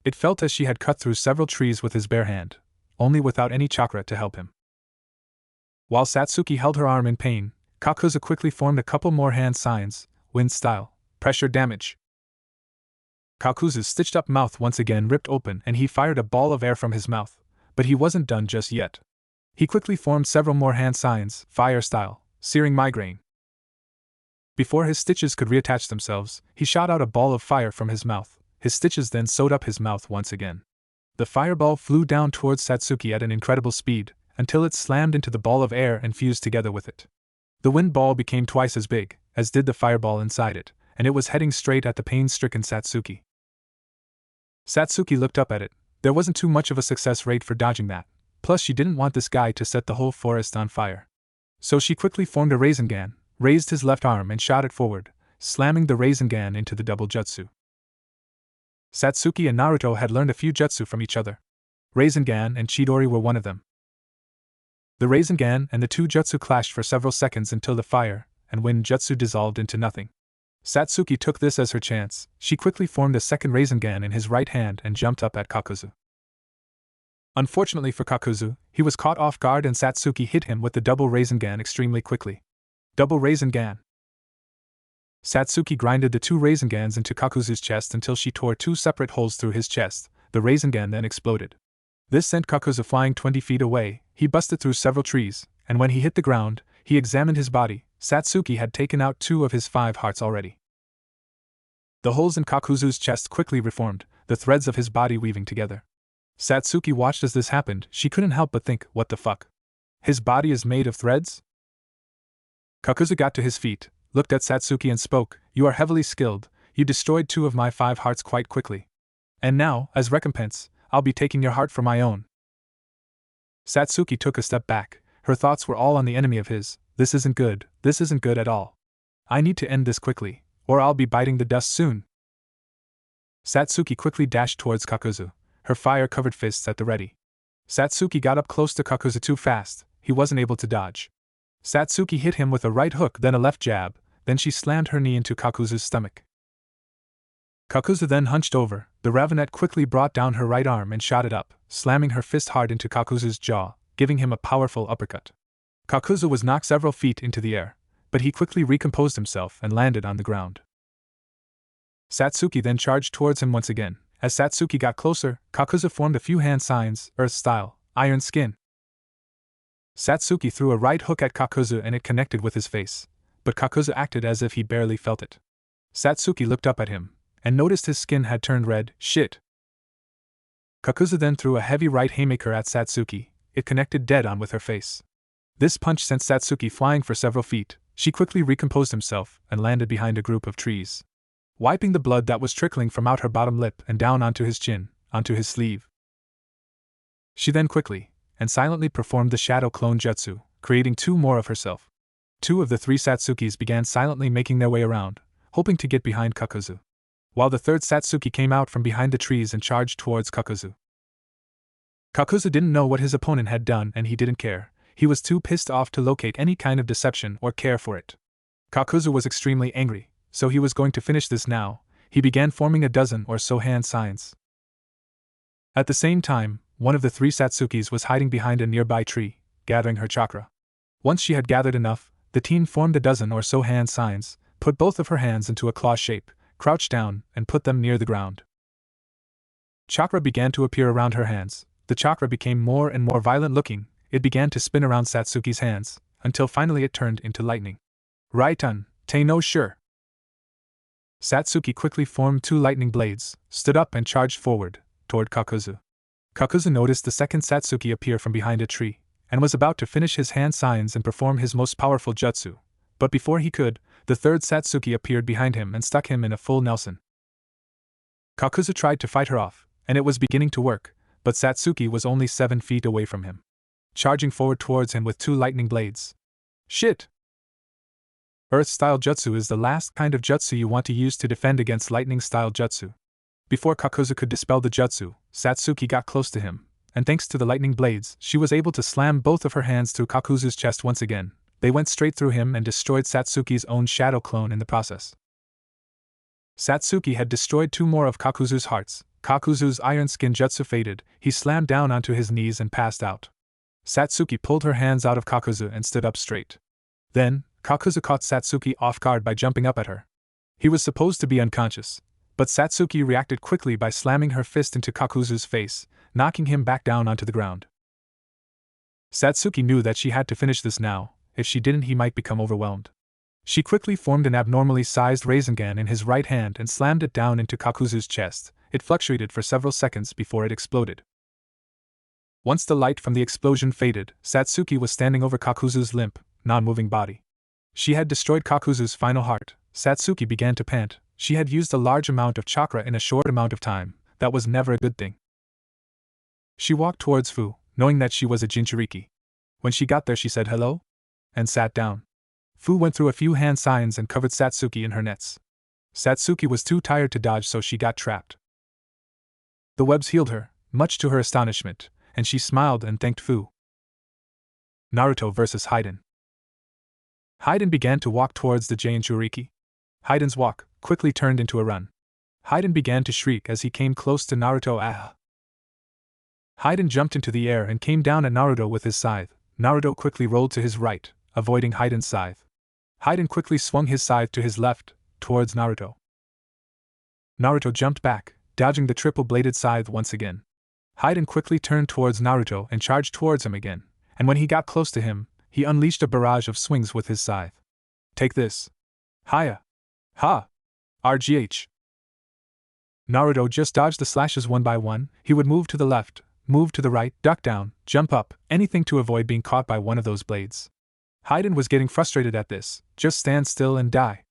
It felt as she had cut through several trees with his bare hand, only without any chakra to help him. While Satsuki held her arm in pain, Kakuzu quickly formed a couple more hand signs, wind style, pressure damage. Kakuzu's stitched up mouth once again ripped open and he fired a ball of air from his mouth, but he wasn't done just yet. He quickly formed several more hand signs, fire style, searing migraine. Before his stitches could reattach themselves, he shot out a ball of fire from his mouth. His stitches then sewed up his mouth once again. The fireball flew down towards Satsuki at an incredible speed, until it slammed into the ball of air and fused together with it. The wind ball became twice as big, as did the fireball inside it, and it was heading straight at the pain-stricken Satsuki. Satsuki looked up at it. There wasn't too much of a success rate for dodging that, plus she didn't want this guy to set the whole forest on fire. So she quickly formed a Rasengan, raised his left arm and shot it forward, slamming the Rasengan into the double jutsu. Satsuki and Naruto had learned a few jutsu from each other. Rasengan and Chidori were one of them. The Rasengan and the two jutsu clashed for several seconds until the fire and wind jutsu dissolved into nothing. Satsuki took this as her chance. She quickly formed a second Rasengan in his right hand and jumped up at Kakuzu. Unfortunately for Kakuzu, he was caught off guard and Satsuki hit him with the double Rasengan extremely quickly. Double Rasengan. Satsuki grinded the two Rasengans into Kakuzu's chest until she tore two separate holes through his chest. The Rasengan then exploded. This sent Kakuzu flying 20 feet away. He busted through several trees, and when he hit the ground, he examined his body. Satsuki had taken out 2 of his 5 hearts already. The holes in Kakuzu's chest quickly reformed, the threads of his body weaving together. Satsuki watched as this happened. She couldn't help but think, what the fuck? His body is made of threads? Kakuzu got to his feet, looked at Satsuki and spoke, "You are heavily skilled, you destroyed 2 of my 5 hearts quite quickly. And now, as recompense, I'll be taking your heart for my own." Satsuki took a step back. Her thoughts were all on the enemy of his. This isn't good at all. I need to end this quickly, or I'll be biting the dust soon. Satsuki quickly dashed towards Kakuzu, her fire-covered fists at the ready. Satsuki got up close to Kakuzu too fast. He wasn't able to dodge. Satsuki hit him with a right hook, then a left jab, then she slammed her knee into Kakuzu's stomach. Kakuzu then hunched over. The Ravenet quickly brought down her right arm and shot it up, slamming her fist hard into Kakuzu's jaw, giving him a powerful uppercut. Kakuzu was knocked several feet into the air, but he quickly recomposed himself and landed on the ground. Satsuki then charged towards him once again. As Satsuki got closer, Kakuzu formed a few hand signs, Earth-style, Iron Skin. Satsuki threw a right hook at Kakuzu and it connected with his face, but Kakuzu acted as if he barely felt it. Satsuki looked up at him and noticed his skin had turned red. Shit. Kakuzu then threw a heavy right haymaker at Satsuki. It connected dead on with her face. This punch sent Satsuki flying for several feet. She quickly recomposed himself and landed behind a group of trees, wiping the blood that was trickling from out her bottom lip and down onto his chin, onto his sleeve. She then quickly and silently performed the Shadow Clone Jutsu, creating 2 more of herself. 2 of the 3 Satsukis began silently making their way around, hoping to get behind Kakuzu, while the 3rd Satsuki came out from behind the trees and charged towards Kakuzu. Kakuzu didn't know what his opponent had done and he didn't care. He was too pissed off to locate any kind of deception or care for it. Kakuzu was extremely angry, so he was going to finish this now. He began forming a dozen or so hand signs. At the same time, one of the 3 Satsukis was hiding behind a nearby tree, gathering her chakra. Once she had gathered enough, the teen formed a dozen or so hand signs, put both of her hands into a claw shape, crouched down, and put them near the ground. Chakra began to appear around her hands. The chakra became more and more violent looking. It began to spin around Satsuki's hands, until finally it turned into lightning. Raitan, te no sure. Satsuki quickly formed 2 lightning blades, stood up and charged forward, toward Kakuzu. Kakuzu noticed the second Satsuki appear from behind a tree, and was about to finish his hand signs and perform his most powerful jutsu, but before he could, the 3rd Satsuki appeared behind him and stuck him in a full Nelson. Kakuzu tried to fight her off, and it was beginning to work, but Satsuki was only 7 feet away from him, charging forward towards him with 2 lightning blades. Shit! Earth-style jutsu is the last kind of jutsu you want to use to defend against lightning-style jutsu. Before Kakuzu could dispel the jutsu, Satsuki got close to him, and thanks to the lightning blades, she was able to slam both of her hands through Kakuzu's chest once again. They went straight through him and destroyed Satsuki's own shadow clone in the process. Satsuki had destroyed 2 more of Kakuzu's hearts. Kakuzu's iron skin jutsu faded. He slammed down onto his knees and passed out. Satsuki pulled her hands out of Kakuzu and stood up straight. Then, Kakuzu caught Satsuki off guard by jumping up at her. He was supposed to be unconscious, but Satsuki reacted quickly by slamming her fist into Kakuzu's face, knocking him back down onto the ground. Satsuki knew that she had to finish this now. If she didn't, he might become overwhelmed. She quickly formed an abnormally sized Rasengan in his right hand and slammed it down into Kakuzu's chest. It fluctuated for several seconds before it exploded. Once the light from the explosion faded, Satsuki was standing over Kakuzu's limp, non-moving body. She had destroyed Kakuzu's final heart. Satsuki began to pant. She had used a large amount of chakra in a short amount of time. That was never a good thing. She walked towards Fu, knowing that she was a Jinchuriki. When she got there, she said hello and sat down. Fu went through a few hand signs and covered Satsuki in her nets. Satsuki was too tired to dodge, so she got trapped. The webs healed her, much to her astonishment, and she smiled and thanked Fu. Naruto vs. Haiden. Haiden began to walk towards the Jinchuriki. Haiden's walk quickly turned into a run. Haiden began to shriek as he came close to Naruto. Ah! Haiden jumped into the air and came down at Naruto with his scythe. Naruto quickly rolled to his right, avoiding Haiden's scythe. Haiden quickly swung his scythe to his left, towards Naruto. Naruto jumped back, dodging the triple-bladed scythe once again. Haiden quickly turned towards Naruto and charged towards him again, and when he got close to him, he unleashed a barrage of swings with his scythe. Take this! Hiya! Ha! RGH! Naruto just dodged the slashes one by one. He would move to the left, move to the right, duck down, jump up, anything to avoid being caught by one of those blades. Haiden was getting frustrated at this. Just stand still and die.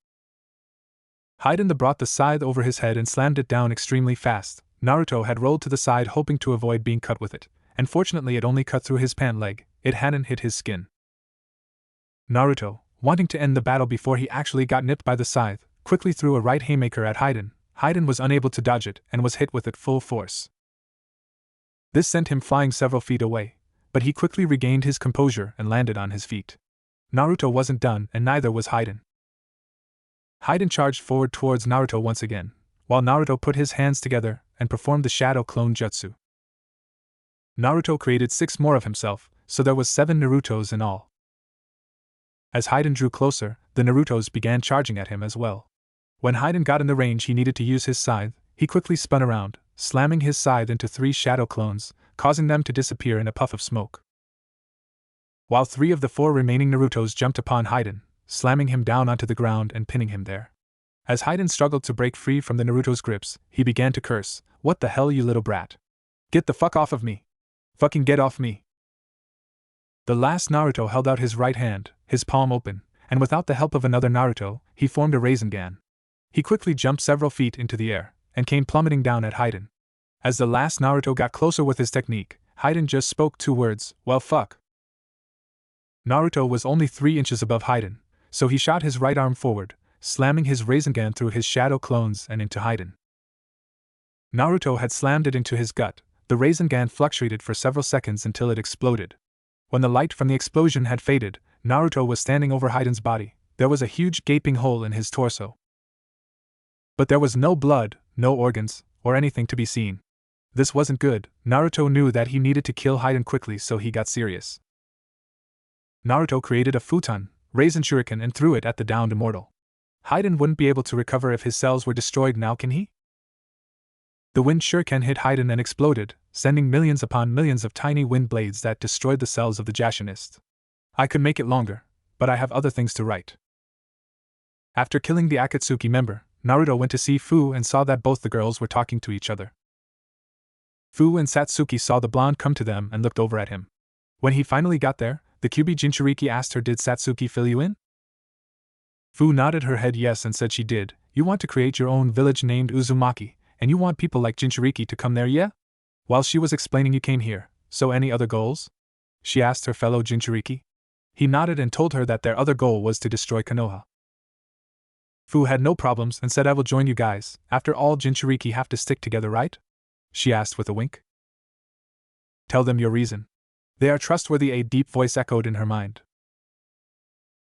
Haiden brought the scythe over his head and slammed it down extremely fast. Naruto had rolled to the side hoping to avoid being cut with it, and fortunately it only cut through his pant leg. It hadn't hit his skin. Naruto, wanting to end the battle before he actually got nipped by the scythe, quickly threw a right haymaker at Haiden. Haiden was unable to dodge it and was hit with it full force. This sent him flying several feet away, but he quickly regained his composure and landed on his feet. Naruto wasn't done, and neither was Haiden. Haiden charged forward towards Naruto once again, while Naruto put his hands together and performed the Shadow Clone Jutsu. Naruto created 6 more of himself, so there was 7 Narutos in all. As Haiden drew closer, the Narutos began charging at him as well. When Haiden got in the range he needed to use his scythe, he quickly spun around, slamming his scythe into 3 shadow clones, causing them to disappear in a puff of smoke. While 3 of the 4 remaining Narutos jumped upon Haiden, slamming him down onto the ground and pinning him there. As Haiden struggled to break free from the Naruto's grips, he began to curse, "What the hell, you little brat? Get the fuck off of me! Fucking get off me!" The last Naruto held out his right hand, his palm open, and without the help of another Naruto, he formed a Rasengan. He quickly jumped several feet into the air, and came plummeting down at Haiden. As the last Naruto got closer with his technique, Haiden just spoke 2 words, "Well fuck." Naruto was only 3 inches above Haiden, so he shot his right arm forward, slamming his Rasengan through his shadow clones and into Haiden. Naruto had slammed it into his gut. The Rasengan fluctuated for several seconds until it exploded. When the light from the explosion had faded, Naruto was standing over Haiden's body. There was a huge gaping hole in his torso. But there was no blood, no organs, or anything to be seen. This wasn't good. Naruto knew that he needed to kill Haiden quickly, so he got serious. Naruto created a futon, Rasen Shuriken, and threw it at the downed immortal. Haiden wouldn't be able to recover if his cells were destroyed now, can he? The wind shuriken hit Haiden and exploded, sending millions upon millions of tiny wind blades that destroyed the cells of the Jashinist. I could make it longer, but I have other things to write. After killing the Akatsuki member, Naruto went to see Fu and saw that both the girls were talking to each other. Fu and Satsuki saw the blonde come to them and looked over at him. When he finally got there, the Kyuubi Jinchuriki asked her, "Did Satsuki fill you in?" Fu nodded her head yes and said she did. "You want to create your own village named Uzumaki, and you want people like Jinchuriki to come there, yeah?" While she was explaining, "You came here, so any other goals?" she asked her fellow Jinchuriki. He nodded and told her that their other goal was to destroy Konoha. Fu had no problems and said, "I will join you guys. After all, Jinchuriki have to stick together, right?" she asked with a wink. "Tell them your reason. They are trustworthy," a deep voice echoed in her mind.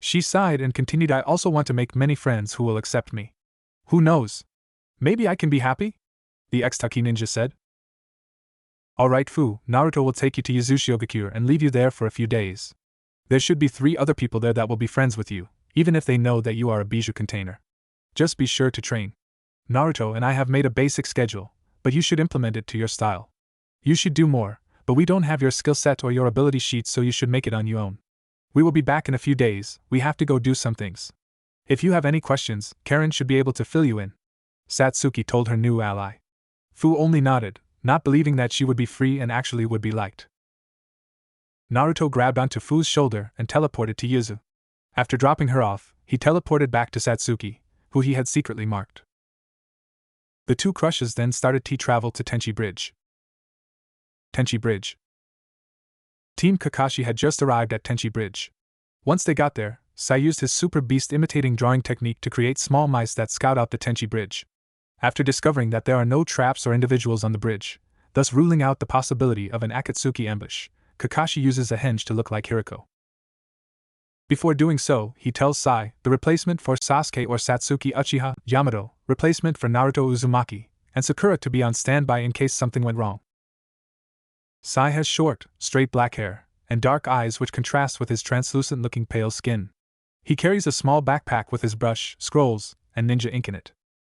She sighed and continued, "I also want to make many friends who will accept me. Who knows? Maybe I can be happy?" the ex-Taki ninja said. "Alright Fu, Naruto will take you to Yuzushiogakure and leave you there for a few days. There should be 3 other people there that will be friends with you, even if they know that you are a bijou container. Just be sure to train. Naruto and I have made a basic schedule, but you should implement it to your style. You should do more, but we don't have your skill set or your ability sheet, so you should make it on your own. We will be back in a few days. We have to go do some things. If you have any questions, Karen should be able to fill you in," Satsuki told her new ally. Fu only nodded, not believing that she would be free and actually would be liked. Naruto grabbed onto Fu's shoulder and teleported to Yuzu. After dropping her off, he teleported back to Satsuki, who he had secretly marked. The two crushes then started to travel to Tenchi Bridge. Tenchi Bridge. Team Kakashi had just arrived at Tenchi Bridge. Once they got there, Sai used his super beast imitating drawing technique to create small mice that scout out the Tenchi Bridge. After discovering that there are no traps or individuals on the bridge, thus ruling out the possibility of an Akatsuki ambush, Kakashi uses a henge to look like Hiriko. Before doing so, he tells Sai, the replacement for Sasuke or Satsuki Uchiha, Yamato, replacement for Naruto Uzumaki, and Sakura to be on standby in case something went wrong. Sai has short, straight black hair, and dark eyes which contrast with his translucent-looking pale skin. He carries a small backpack with his brush, scrolls, and ninja ink in it.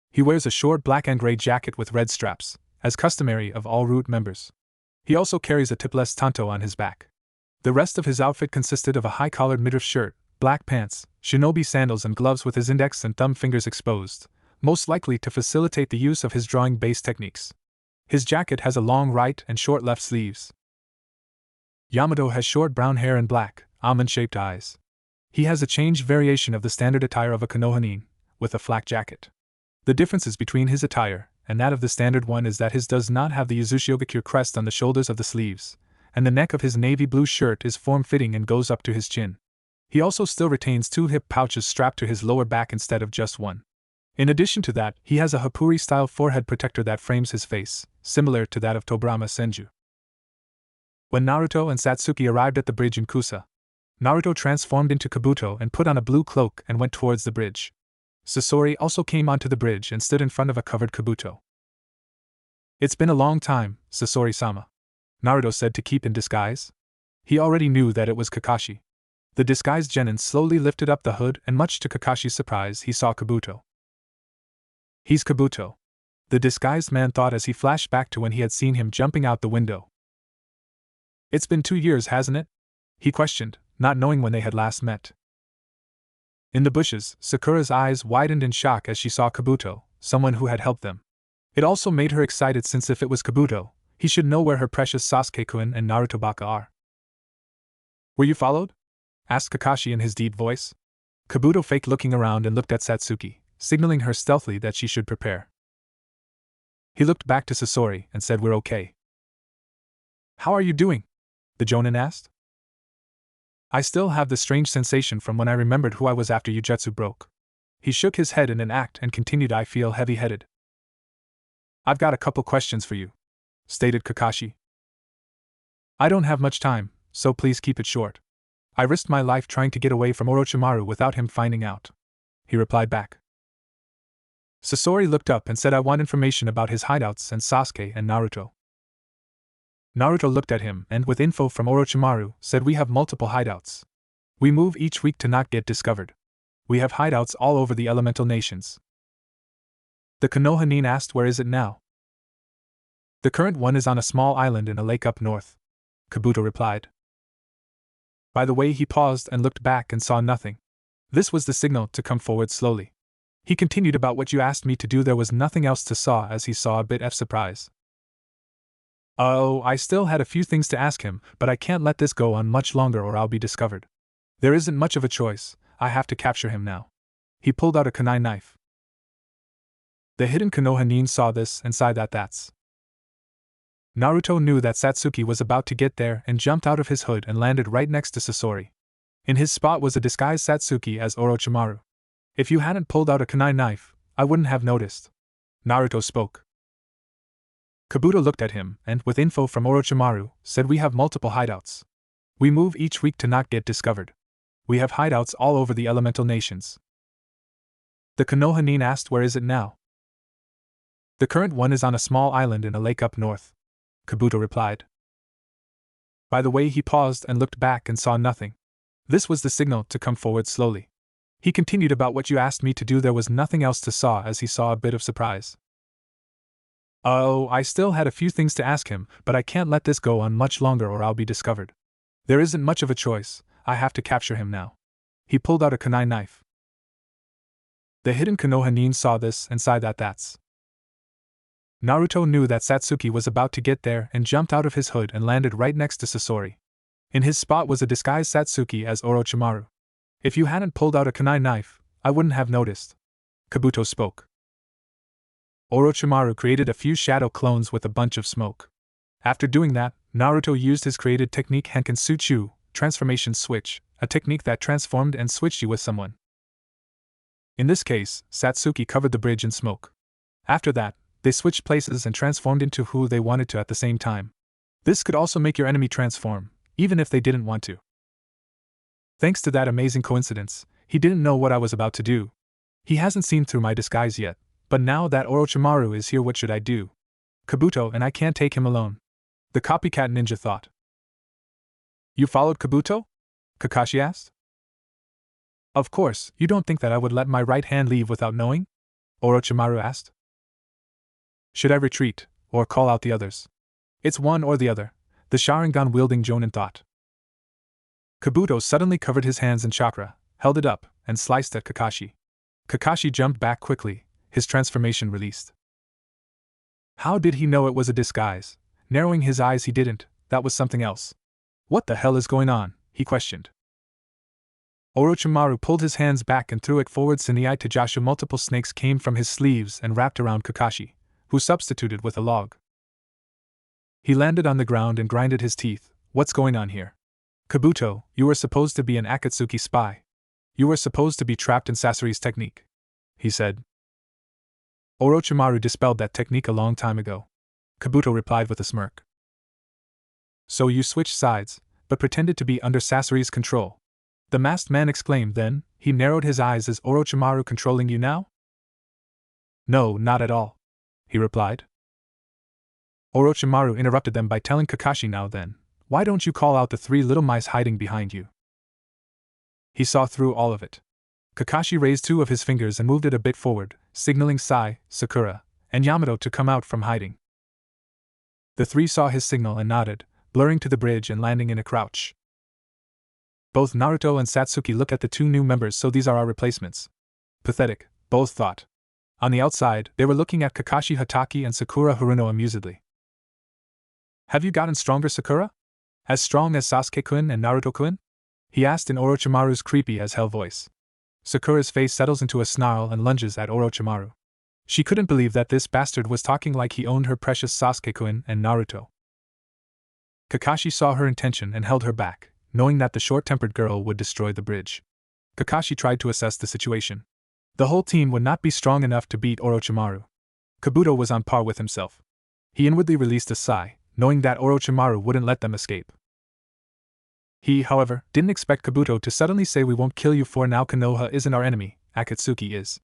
He wears a short black and gray jacket with red straps, as customary of all root members. He also carries a tipless tanto on his back. The rest of his outfit consisted of a high-collared midriff shirt, black pants, shinobi sandals and gloves with his index and thumb fingers exposed, most likely to facilitate the use of his drawing-based techniques. His jacket has a long right and short left sleeves. Yamato has short brown hair and black, almond-shaped eyes. He has a changed variation of the standard attire of a Konoha nin, with a flak jacket. The differences between his attire and that of the standard one is that his does not have the Yuzushiogakure crest on the shoulders of the sleeves, and the neck of his navy blue shirt is form-fitting and goes up to his chin. He also still retains 2 hip pouches strapped to his lower back instead of just one. In addition to that, he has a Hapuri-style forehead protector that frames his face, similar to that of Tobirama Senju. When Naruto and Satsuki arrived at the bridge in Kusa, Naruto transformed into Kabuto and put on a blue cloak and went towards the bridge. Sasori also came onto the bridge and stood in front of a covered Kabuto. "It's been a long time, Sasori-sama," Naruto said to keep in disguise. He already knew that it was Kakashi. The disguised genin slowly lifted up the hood and much to Kakashi's surprise he saw Kabuto. "He's Kabuto," the disguised man thought as he flashed back to when he had seen him jumping out the window. "It's been 2 years, hasn't it?" he questioned, not knowing when they had last met. In the bushes, Sakura's eyes widened in shock as she saw Kabuto, someone who had helped them. It also made her excited since if it was Kabuto, he should know where her precious Sasuke-kun and Naruto Baka are. "Were you followed?" asked Kakashi in his deep voice. Kabuto faked looking around and looked at Satsuki, signaling her stealthily that she should prepare. He looked back to Sasori and said, "We're okay." "How are you doing?" the jonin asked. "I still have the strange sensation from when I remembered who I was after Yujutsu broke." He shook his head in an act and continued, "I feel heavy-headed." "I've got a couple questions for you," stated Kakashi. "I don't have much time, so please keep it short. I risked my life trying to get away from Orochimaru without him finding out," he replied back. Sasori looked up and said, "I want information about his hideouts and Sasuke and Naruto." Naruto looked at him and, with info from Orochimaru, said, "We have multiple hideouts. We move each week to not get discovered. We have hideouts all over the elemental nations." The Konoha nin asked, "Where is it now?" "The current one is on a small island in a lake up north," Kabuto replied. By the way, he paused and looked back and saw nothing. This was the signal to come forward slowly. He continued, "About what you asked me to do, there was nothing else to saw," as he saw a bit of surprise. "Oh, I still had a few things to ask him, but I can't let this go on much longer or I'll be discovered. There isn't much of a choice, I have to capture him now." He pulled out a kunai knife. The hidden Konoha nin saw this and sighed that that's. Naruto knew that Satsuki was about to get there and jumped out of his hood and landed right next to Sasori. In his spot was a disguised Satsuki as Orochimaru. "If you hadn't pulled out a kunai knife, I wouldn't have noticed," Naruto spoke. Kabuto looked at him and, with info from Orochimaru, said, "We have multiple hideouts. We move each week to not get discovered. We have hideouts all over the elemental nations." The Konoha nin asked, "Where is it now?" "The current one is on a small island in a lake up north," Kabuto replied. By the way, he paused and looked back and saw nothing. This was the signal to come forward slowly. He continued, "About what you asked me to do, there was nothing else to saw," as he saw a bit of surprise. "Oh, I still had a few things to ask him, but I can't let this go on much longer or I'll be discovered. There isn't much of a choice, I have to capture him now." He pulled out a kunai knife. The hidden Konoha nin saw this and sighed that that's. Naruto knew that Satsuki was about to get there and jumped out of his hood and landed right next to Sasori. In his spot was a disguised Satsuki as Orochimaru. If you hadn't pulled out a kunai knife, I wouldn't have noticed. Kabuto spoke. Orochimaru created a few shadow clones with a bunch of smoke. After doing that, Naruto used his created technique Henkin-Suchu, transformation switch, a technique that transformed and switched you with someone. In this case, Satsuki covered the bridge in smoke. After that, they switched places and transformed into who they wanted to at the same time. This could also make your enemy transform, even if they didn't want to. Thanks to that amazing coincidence, he didn't know what I was about to do. He hasn't seen through my disguise yet, but now that Orochimaru is here, what should I do? Kabuto and I can't take him alone. The copycat ninja thought. You followed Kabuto? Kakashi asked. Of course, you don't think that I would let my right hand leave without knowing? Orochimaru asked. Should I retreat, or call out the others? It's one or the other, the Sharingan-wielding Jonin thought. Kabuto suddenly covered his hands in chakra, held it up, and sliced at Kakashi. Kakashi jumped back quickly, his transformation released. How did he know it was a disguise? Narrowing his eyes, he didn't, that was something else. What the hell is going on? He questioned. Orochimaru pulled his hands back and threw it forward. Sinai to Joshua. Multiple snakes came from his sleeves and wrapped around Kakashi, who substituted with a log. He landed on the ground and grinded his teeth. What's going on here? Kabuto, you were supposed to be an Akatsuki spy. You were supposed to be trapped in Sasori's technique, he said. Orochimaru dispelled that technique a long time ago. Kabuto replied with a smirk. So you switched sides, but pretended to be under Sasori's control. The masked man exclaimed. Then, he narrowed his eyes. Is Orochimaru controlling you now? No, not at all, he replied. Orochimaru interrupted them by telling Kakashi, now then, why don't you call out the three little mice hiding behind you? He saw through all of it. Kakashi raised two of his fingers and moved it a bit forward, signaling Sai, Sakura, and Yamato to come out from hiding. The three saw his signal and nodded, blurring to the bridge and landing in a crouch. Both Naruto and Satsuki looked at the two new members. So these are our replacements. Pathetic, both thought. On the outside, they were looking at Kakashi Hatake and Sakura Haruno amusedly. Have you gotten stronger, Sakura? As strong as Sasuke-kun and Naruto-kun? He asked in Orochimaru's creepy as hell voice. Sakura's face settles into a snarl and lunges at Orochimaru. She couldn't believe that this bastard was talking like he owned her precious Sasuke-kun and Naruto. Kakashi saw her intention and held her back, knowing that the short-tempered girl would destroy the bridge. Kakashi tried to assess the situation. The whole team would not be strong enough to beat Orochimaru. Kabuto was on par with himself. He inwardly released a sigh, knowing that Orochimaru wouldn't let them escape. He, however, didn't expect Kabuto to suddenly say, we won't kill you for now. Konoha isn't our enemy, Akatsuki is.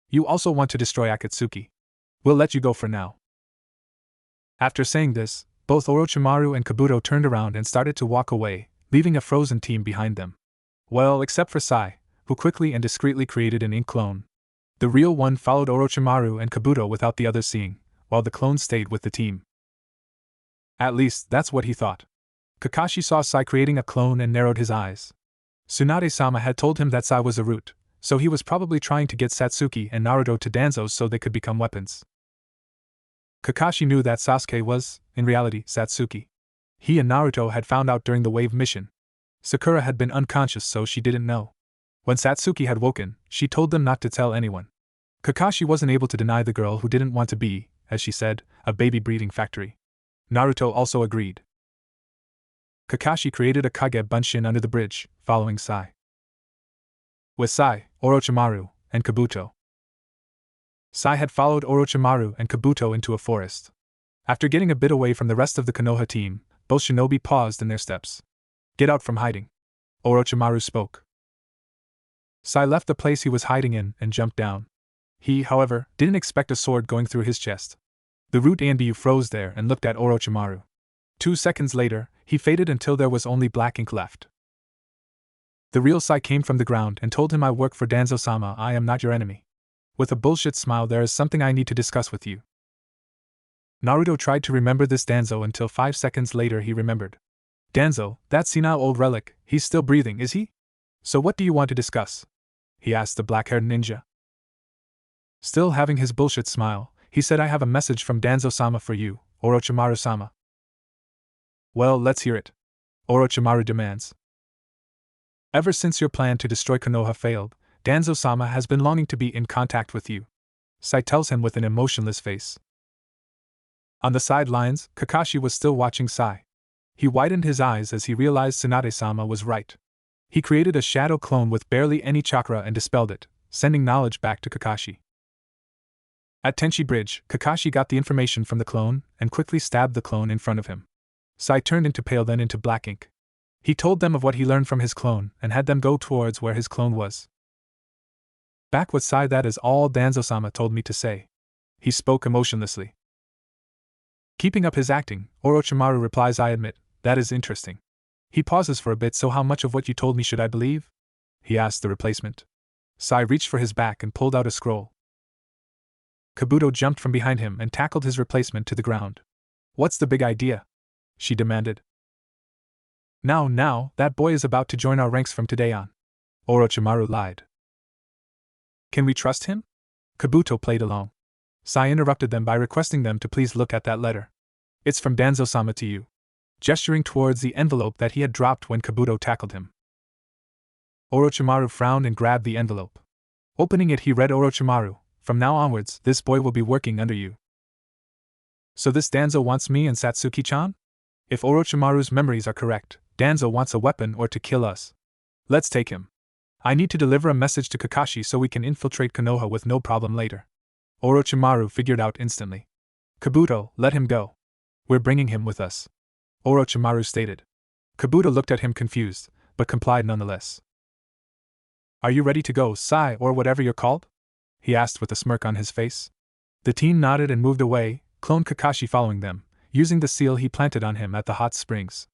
You also want to destroy Akatsuki. We'll let you go for now. After saying this, both Orochimaru and Kabuto turned around and started to walk away, leaving a frozen team behind them. Well, except for Sai, who quickly and discreetly created an ink clone. The real one followed Orochimaru and Kabuto without the others seeing, while the clone stayed with the team. At least, that's what he thought. Kakashi saw Sai creating a clone and narrowed his eyes. Tsunade-sama had told him that Sai was a root, so he was probably trying to get Satsuki and Naruto to Danzo so they could become weapons. Kakashi knew that Sasuke was, in reality, Satsuki. He and Naruto had found out during the wave mission. Sakura had been unconscious, so she didn't know. When Satsuki had woken, she told them not to tell anyone. Kakashi wasn't able to deny the girl who didn't want to be, as she said, a baby breeding factory. Naruto also agreed. Kakashi created a Kage Bunshin under the bridge, following Sai. With Sai, Orochimaru, and Kabuto. Sai had followed Orochimaru and Kabuto into a forest. After getting a bit away from the rest of the Konoha team, both shinobi paused in their steps. Get out from hiding. Orochimaru spoke. Sai left the place he was hiding in and jumped down. He, however, didn't expect a sword going through his chest. The root Anbu froze there and looked at Orochimaru. 2 seconds later, he faded until there was only black ink left. The real Sai came from the ground and told him, I work for Danzo-sama, I am not your enemy. With a bullshit smile, there is something I need to discuss with you. Naruto tried to remember this Danzo until 5 seconds later he remembered. Danzo, that senile old relic, he's still breathing, is he? So what do you want to discuss? He asked the black-haired ninja. Still having his bullshit smile, he said, I have a message from Danzo-sama for you, Orochimaru-sama. Well, let's hear it. Orochimaru demands. Ever since your plan to destroy Konoha failed, Danzo-sama has been longing to be in contact with you, Sai tells him with an emotionless face. On the sidelines, Kakashi was still watching Sai. He widened his eyes as he realized Tsunade-sama was right. He created a shadow clone with barely any chakra and dispelled it, sending knowledge back to Kakashi. At Tenchi Bridge, Kakashi got the information from the clone and quickly stabbed the clone in front of him. Sai turned into pale, then into black ink. He told them of what he learned from his clone and had them go towards where his clone was. Back with Sai, that is all Danzo-sama told me to say. He spoke emotionlessly. Keeping up his acting, Orochimaru replies, I admit, that is interesting. He pauses for a bit. So how much of what you told me should I believe? He asked the replacement. Sai reached for his back and pulled out a scroll. Kabuto jumped from behind him and tackled his replacement to the ground. What's the big idea? She demanded. Now, that boy is about to join our ranks from today on. Orochimaru lied. Can we trust him? Kabuto played along. Sai interrupted them by requesting them to please look at that letter. It's from Danzo-sama to you. Gesturing towards the envelope that he had dropped when Kabuto tackled him. Orochimaru frowned and grabbed the envelope. Opening it, he read, Orochimaru, from now onwards, this boy will be working under you. So this Danzo wants me and Satsuki-chan? If Orochimaru's memories are correct, Danzo wants a weapon or to kill us. Let's take him. I need to deliver a message to Kakashi so we can infiltrate Konoha with no problem later. Orochimaru figured out instantly. Kabuto, let him go. We're bringing him with us. Orochimaru stated. Kabuto looked at him confused, but complied nonetheless. Are you ready to go, Sai, or whatever you're called? He asked with a smirk on his face. The teen nodded and moved away, clone Kakashi following them, using the seal he planted on him at the hot springs.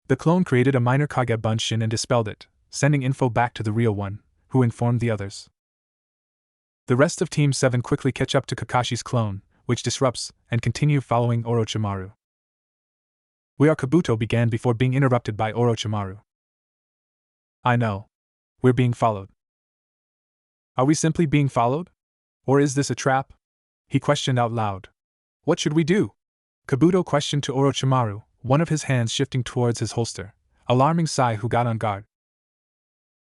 The clone created a minor Kage Bunshin and dispelled it, sending info back to the real one, who informed the others. The rest of Team 7 quickly catch up to Kakashi's clone, which disrupts, and continue following Orochimaru. We are Kabuto began before being interrupted by Orochimaru. I know. We're being followed. Are we simply being followed? Or is this a trap? He questioned out loud. What should we do? Kabuto questioned to Orochimaru, one of his hands shifting towards his holster, alarming Sai, who got on guard.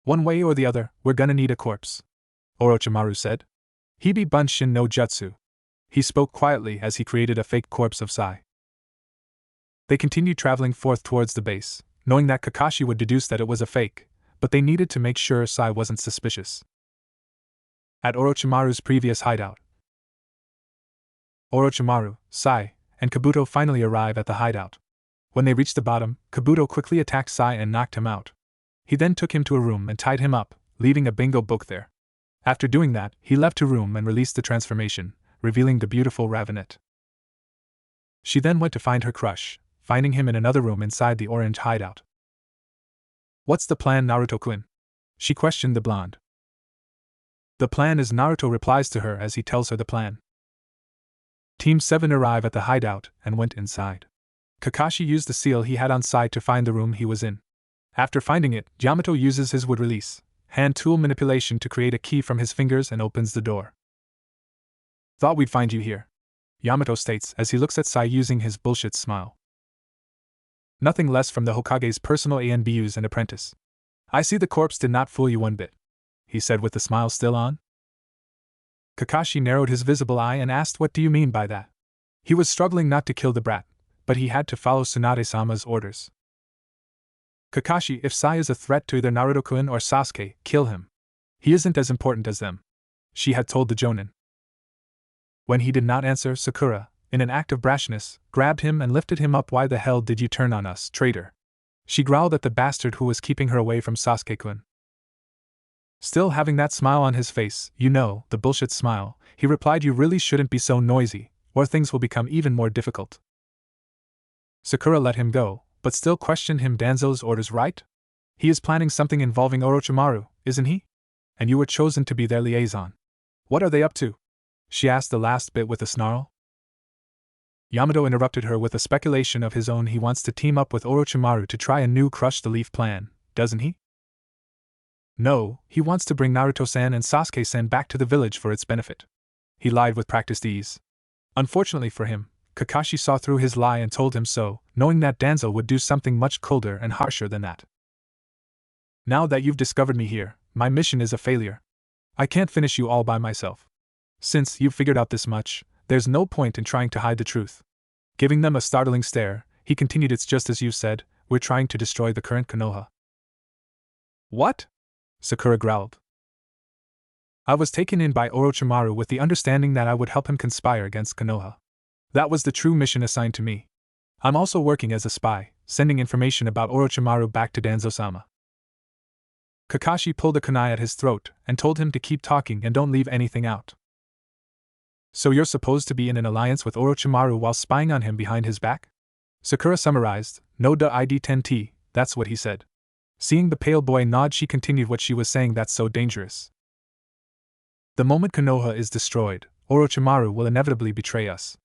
One way or the other, we're gonna need a corpse, Orochimaru said. Hibi Bunshin no Jutsu. He spoke quietly as he created a fake corpse of Sai. They continued traveling forth towards the base, knowing that Kakashi would deduce that it was a fake, but they needed to make sure Sai wasn't suspicious. At Orochimaru's previous hideout, Orochimaru, Sai, and Kabuto finally arrive at the hideout. When they reached the bottom, Kabuto quickly attacked Sai and knocked him out. He then took him to a room and tied him up, leaving a bingo book there. After doing that, he left her room and released the transformation, revealing the beautiful Ravenet. She then went to find her crush, finding him in another room inside the orange hideout. What's the plan, Naruto-kun? She questioned the blonde. The plan is, Naruto replies to her as he tells her the plan. Team 7 arrive at the hideout and went inside. Kakashi used the seal he had on Sai to find the room he was in. After finding it, Yamato uses his wood release hand tool manipulation to create a key from his fingers and opens the door. Thought we'd find you here, Yamato states as he looks at Sai using his bullshit smile. Nothing less from the Hokage's personal ANBUs and apprentice. I see the corpse did not fool you one bit, he said with the smile still on. Kakashi narrowed his visible eye and asked, what do you mean by that? He was struggling not to kill the brat, but he had to follow Tsunade-sama's orders. Kakashi, if Sai is a threat to either Naruto-kun or Sasuke, kill him. He isn't as important as them, she had told the Jonin. When he did not answer, Sakura, in an act of brashness, grabbed him and lifted him up. Why the hell did you turn on us, traitor? She growled at the bastard who was keeping her away from Sasuke-kun. Still having that smile on his face, you know, the bullshit smile, he replied, you really shouldn't be so noisy, or things will become even more difficult. Sakura let him go, but still questioned him. Danzo's orders, right? He is planning something involving Orochimaru, isn't he? And you were chosen to be their liaison. What are they up to? She asked the last bit with a snarl. Yamato interrupted her with a speculation of his own. He wants to team up with Orochimaru to try a new Crush the Leaf plan, doesn't he? No, he wants to bring Naruto-san and Sasuke-san back to the village for its benefit. He lied with practiced ease. Unfortunately for him, Kakashi saw through his lie and told him so, knowing that Danzo would do something much colder and harsher than that. Now that you've discovered me here, my mission is a failure. I can't finish you all by myself. Since you've figured out this much, there's no point in trying to hide the truth. Giving them a startling stare, he continued, it's just as you said, we're trying to destroy the current Konoha. What? Sakura growled. I was taken in by Orochimaru with the understanding that I would help him conspire against Konoha. That was the true mission assigned to me. I'm also working as a spy, sending information about Orochimaru back to Danzo-sama. Kakashi pulled a kunai at his throat and told him to keep talking and don't leave anything out. So you're supposed to be in an alliance with Orochimaru while spying on him behind his back? Sakura summarized, no duh ID 10T, that's what he said. Seeing the pale boy nod, she continued what she was saying, that's so dangerous. The moment Konoha is destroyed, Orochimaru will inevitably betray us.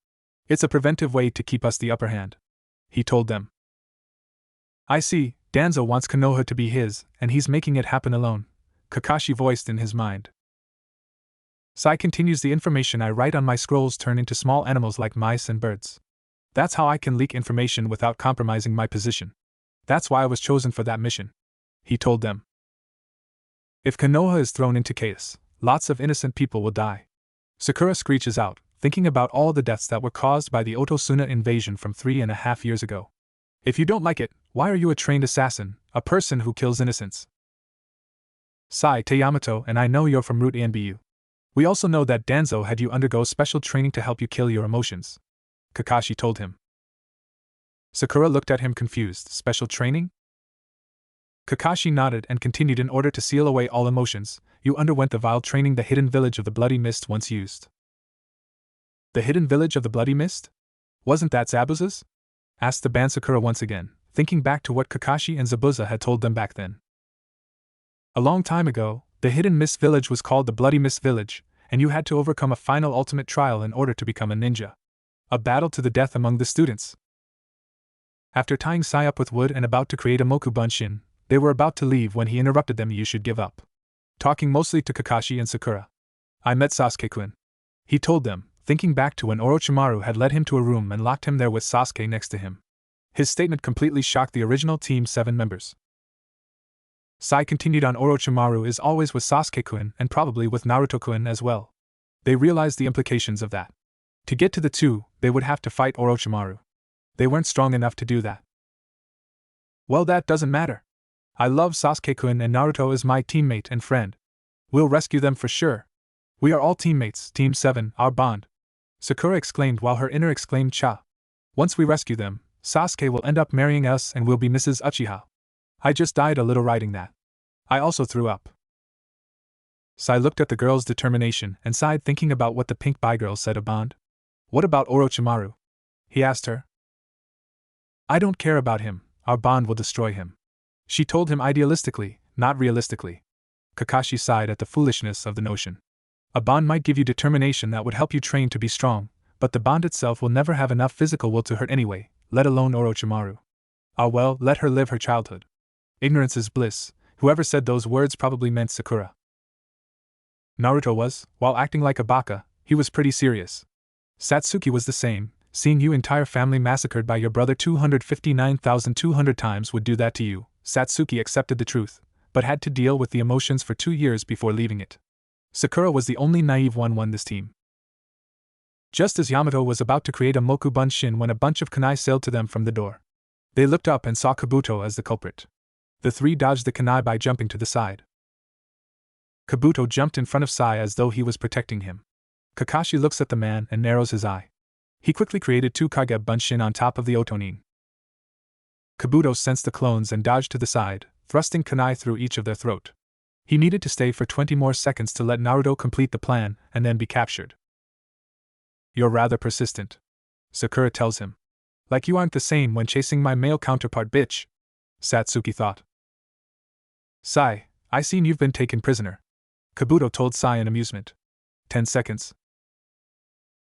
It's a preventive way to keep us the upper hand. He told them. I see, Danzo wants Konoha to be his, and he's making it happen alone, Kakashi voiced in his mind. Sai continues, the information I write on my scrolls turn into small animals like mice and birds. That's how I can leak information without compromising my position. That's why I was chosen for that mission. He told them. If Konoha is thrown into chaos, lots of innocent people will die. Sakura screeches out, thinking about all the deaths that were caused by the Otosuna invasion from 3.5 years ago. If you don't like it, why are you a trained assassin, a person who kills innocents? Sai te Yamato, and I know you're from Root Anbu. We also know that Danzo had you undergo special training to help you kill your emotions, Kakashi told him. Sakura looked at him confused. Special training? Kakashi nodded and continued, in order to seal away all emotions, you underwent the vile training the hidden village of the Bloody Mist once used. The hidden village of the Bloody Mist? Wasn't that Zabuza's? Asked the band Sakura once again, thinking back to what Kakashi and Zabuza had told them back then. A long time ago, the hidden mist village was called the Bloody Mist Village, and you had to overcome a final ultimate trial in order to become a ninja. A battle to the death among the students. After tying Sai up with wood and about to create a Moku Bunshin, they were about to leave when he interrupted them. You should give up. Talking mostly to Kakashi and Sakura. I met Sasuke-kun. He told them, thinking back to when Orochimaru had led him to a room and locked him there with Sasuke next to him. His statement completely shocked the original Team 7 members. Sai continued on, Orochimaru is always with Sasuke-kun and probably with Naruto-kun as well. They realized the implications of that. To get to the two, they would have to fight Orochimaru. They weren't strong enough to do that. Well, that doesn't matter. I love Sasuke-kun and Naruto is my teammate and friend. We'll rescue them for sure. We are all teammates, Team 7, our bond. Sakura exclaimed while her inner exclaimed cha. Once we rescue them, Sasuke will end up marrying us and we'll be Mrs. Uchiha. I just died a little writing that. I also threw up. Sai looked at the girl's determination and sighed, thinking about what the pink bi girl said of bond. What about Orochimaru? He asked her. I don't care about him, our bond will destroy him. She told him idealistically, not realistically. Kakashi sighed at the foolishness of the notion. A bond might give you determination that would help you train to be strong, but the bond itself will never have enough physical will to hurt anyway, let alone Orochimaru. Ah well, let her live her childhood. Ignorance is bliss. Whoever said those words probably meant Sakura. Naruto was, while acting like a baka, he was pretty serious. Satsuki was the same. Seeing you entire family massacred by your brother 259,200 times would do that to you. Satsuki accepted the truth, but had to deal with the emotions for 2 years before leaving it. Sakura was the only naive one on this team. Just as Yamato was about to create a Moku Bunshin when a bunch of kunai sailed to them from the door. They looked up and saw Kabuto as the culprit. The three dodged the kunai by jumping to the side. Kabuto jumped in front of Sai as though he was protecting him. Kakashi looks at the man and narrows his eye. He quickly created 2 Kage Bunshin on top of the Otonin. Kabuto sensed the clones and dodged to the side, thrusting kunai through each of their throat. He needed to stay for 20 more seconds to let Naruto complete the plan and then be captured. You're rather persistent, Sakura tells him. Like you aren't the same when chasing my male counterpart, bitch, Satsuki thought. Sai, I seen you've been taken prisoner, Kabuto told Sai in amusement. 10 seconds.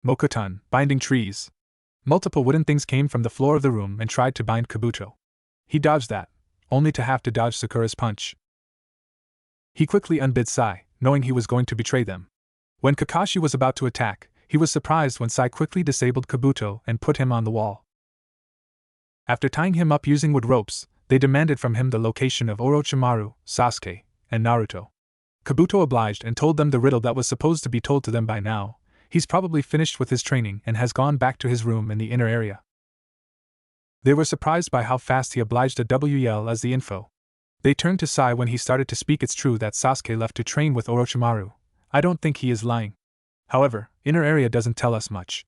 Mokutan, binding trees. Multiple wooden things came from the floor of the room and tried to bind Kabuto. He dodged that, only to have to dodge Sakura's punch. He quickly unbid Sai, knowing he was going to betray them. When Kakashi was about to attack, He was surprised when Sai quickly disabled Kabuto and put him on the wall. After tying him up using wood ropes, they demanded from him the location of Orochimaru, Sasuke, and Naruto. Kabuto obliged and told them the riddle that was supposed to be told to them by now. He's probably finished with his training and has gone back to his room in the inner area. They were surprised by how fast he obliged a WL as the info. They turned to Sai when he started to speak. It's true that Sasuke left to train with Orochimaru. I don't think he is lying. However, inner area doesn't tell us much.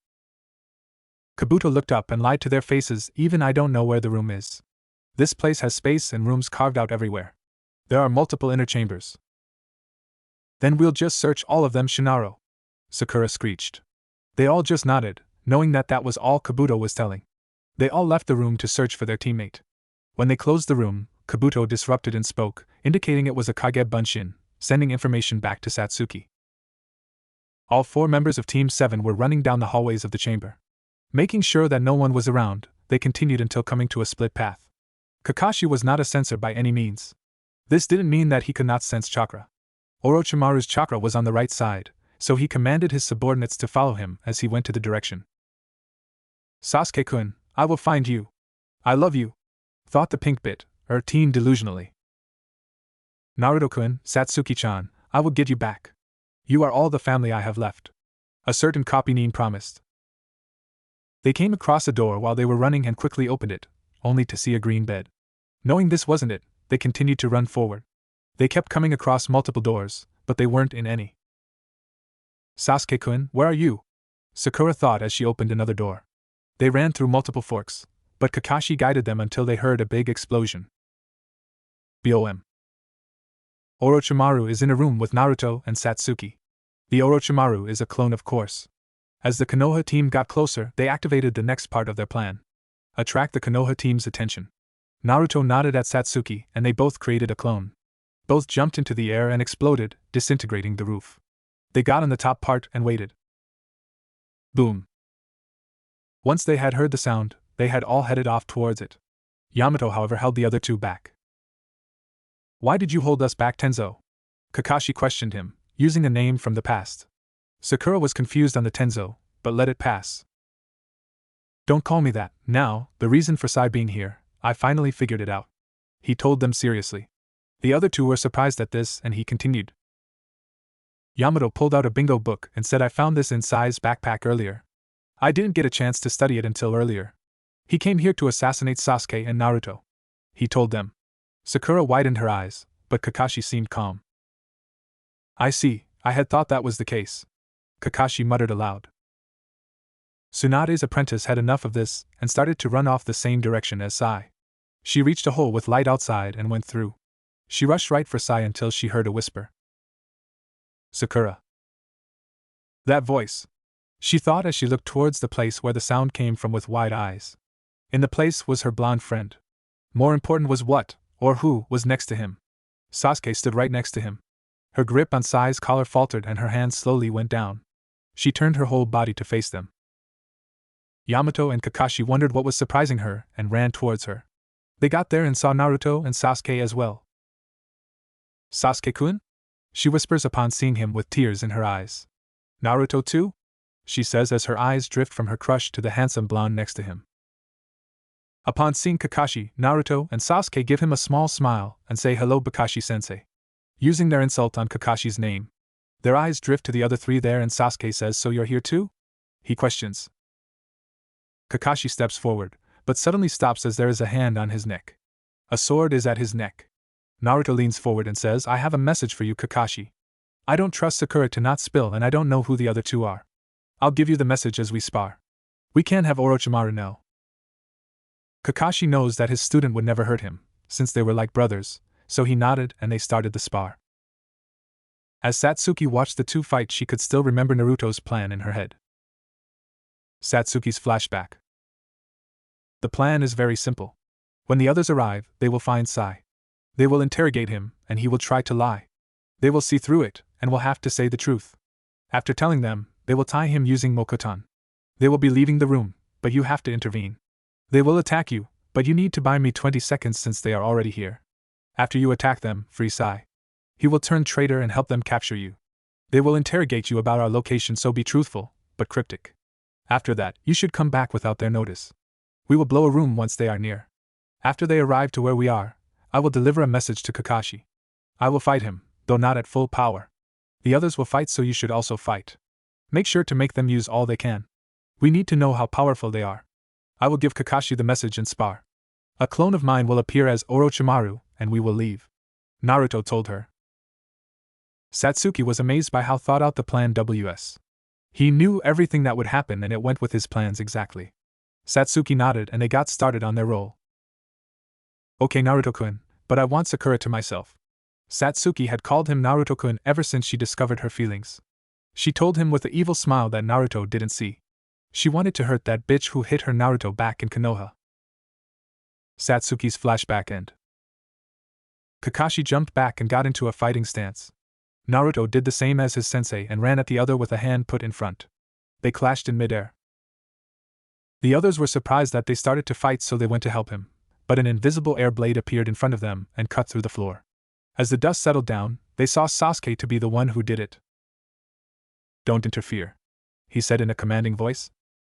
Kabuto looked up and lied to their faces. Even I don't know where the room is. This place has space and rooms carved out everywhere. There are multiple inner chambers. Then we'll just search all of them, Shinaro, Sakura screeched. They all just nodded, knowing that that was all Kabuto was telling. They all left the room to search for their teammate. When they closed the room, Kabuto disrupted and spoke, indicating it was a Kage Bunshin, sending information back to Satsuki. All 4 members of Team 7 were running down the hallways of the chamber. Making sure that no one was around, they continued until coming to a split path. Kakashi was not a sensor by any means. This didn't mean that he could not sense chakra. Orochimaru's chakra was on the right side, so he commanded his subordinates to follow him as he went to the direction. Sasuke-kun, I will find you. I love you, thought the pink bit, teen delusionally. Naruto-kun, Satsuki-chan, I will get you back. You are all the family I have left. A certain copy-nin promised. They came across a door while they were running and quickly opened it, only to see a green bed. Knowing this wasn't it, they continued to run forward. They kept coming across multiple doors, but they weren't in any. Sasuke-kun, where are you? Sakura thought as she opened another door. They ran through multiple forks, but Kakashi guided them until they heard a big explosion. BOM. Orochimaru is in a room with Naruto and Satsuki. The Orochimaru is a clone, of course. As the Konoha team got closer, they activated the next part of their plan. Attract the Konoha team's attention. Naruto nodded at Satsuki and they both created a clone. Both jumped into the air and exploded, disintegrating the roof. They got on the top part and waited. Boom. Once they had heard the sound, they had all headed off towards it. Yamato, however, held the other 2 back. Why did you hold us back, Tenzo? Kakashi questioned him, using a name from the past. Sakura was confused on the Tenzo, but let it pass. Don't call me that. Now, the reason for Sai being here, I finally figured it out. He told them seriously. The other 2 were surprised at this and he continued. Yamato pulled out a bingo book and said I found this in Sai's backpack earlier. I didn't get a chance to study it until earlier. He came here to assassinate Sasuke and Naruto. He told them. Sakura widened her eyes, but Kakashi seemed calm. I see, I had thought that was the case. Kakashi muttered aloud. Tsunade's apprentice had enough of this and started to run off the same direction as Sai. She reached a hole with light outside and went through. She rushed right for Sai until she heard a whisper. Sakura. That voice. She thought as she looked towards the place where the sound came from with wide eyes. In the place was her blonde friend. More important was what, or who, was next to him. Sasuke stood right next to him. Her grip on Sai's collar faltered and her hand slowly went down. She turned her whole body to face them. Yamato and Kakashi wondered what was surprising her and ran towards her. They got there and saw Naruto and Sasuke as well. Sasuke-kun? She whispers upon seeing him with tears in her eyes. Naruto too? She says as her eyes drift from her crush to the handsome blonde next to him. Upon seeing Kakashi, Naruto and Sasuke give him a small smile and say hello Kakashi-sensei. Using their insult on Kakashi's name. Their eyes drift to the other 3 there and Sasuke says, so you're here too? He questions. Kakashi steps forward, but suddenly stops as there is a hand on his neck. A sword is at his neck. Naruto leans forward and says, I have a message for you, Kakashi. I don't trust Sakura to not spill and I don't know who the other 2 are. I'll give you the message as we spar. We can't have Orochimaru know. Kakashi knows that his student would never hurt him, since they were like brothers, so he nodded and they started the spar. As Satsuki watched the 2 fight, she could still remember Naruto's plan in her head. Satsuki's flashback. The plan is very simple. When the others arrive, they will find Sai. They will interrogate him, and he will try to lie. They will see through it, and will have to say the truth. After telling them, they will tie him using Mokotan. They will be leaving the room, but you have to intervene. They will attack you, but you need to buy me 20 seconds since they are already here. After you attack them, free Sai. He will turn traitor and help them capture you. They will interrogate you about our location, so be truthful, but cryptic. After that, you should come back without their notice. We will blow a room once they are near. After they arrive to where we are, I will deliver a message to Kakashi. I will fight him, though not at full power. The others will fight, so you should also fight. Make sure to make them use all they can. We need to know how powerful they are. I will give Kakashi the message and spar. A clone of mine will appear as Orochimaru, and we will leave. Naruto told her. Satsuki was amazed by how thought out the plan was. He knew everything that would happen and it went with his plans exactly. Satsuki nodded and they got started on their roll. Okay, Naruto-kun, but I want Sakura to myself. Satsuki had called him Naruto-kun ever since she discovered her feelings. She told him with an evil smile that Naruto didn't see. She wanted to hurt that bitch who hit her Naruto back in Konoha. Satsuki's flashback end. Kakashi jumped back and got into a fighting stance. Naruto did the same as his sensei and ran at the other with a hand put in front. They clashed in midair. The others were surprised that they started to fight, so they went to help him, but an invisible air blade appeared in front of them and cut through the floor. As the dust settled down, they saw Sasuke to be the one who did it. Don't interfere, he said in a commanding voice.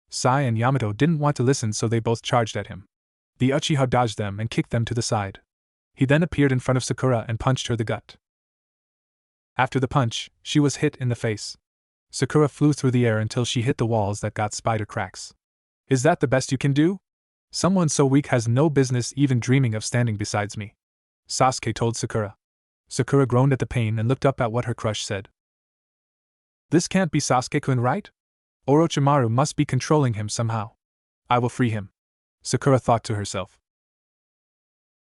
Sai and Yamato didn't want to listen, so they both charged at him. The Uchiha dodged them and kicked them to the side. He then appeared in front of Sakura and punched her the gut. After the punch, she was hit in the face. Sakura flew through the air until she hit the walls that got spider cracks. Is that the best you can do? Someone so weak has no business even dreaming of standing beside me, Sasuke told Sakura. Sakura groaned at the pain and looked up at what her crush said. This can't be Sasuke-kun, right? Orochimaru must be controlling him somehow. I will free him, Sakura thought to herself.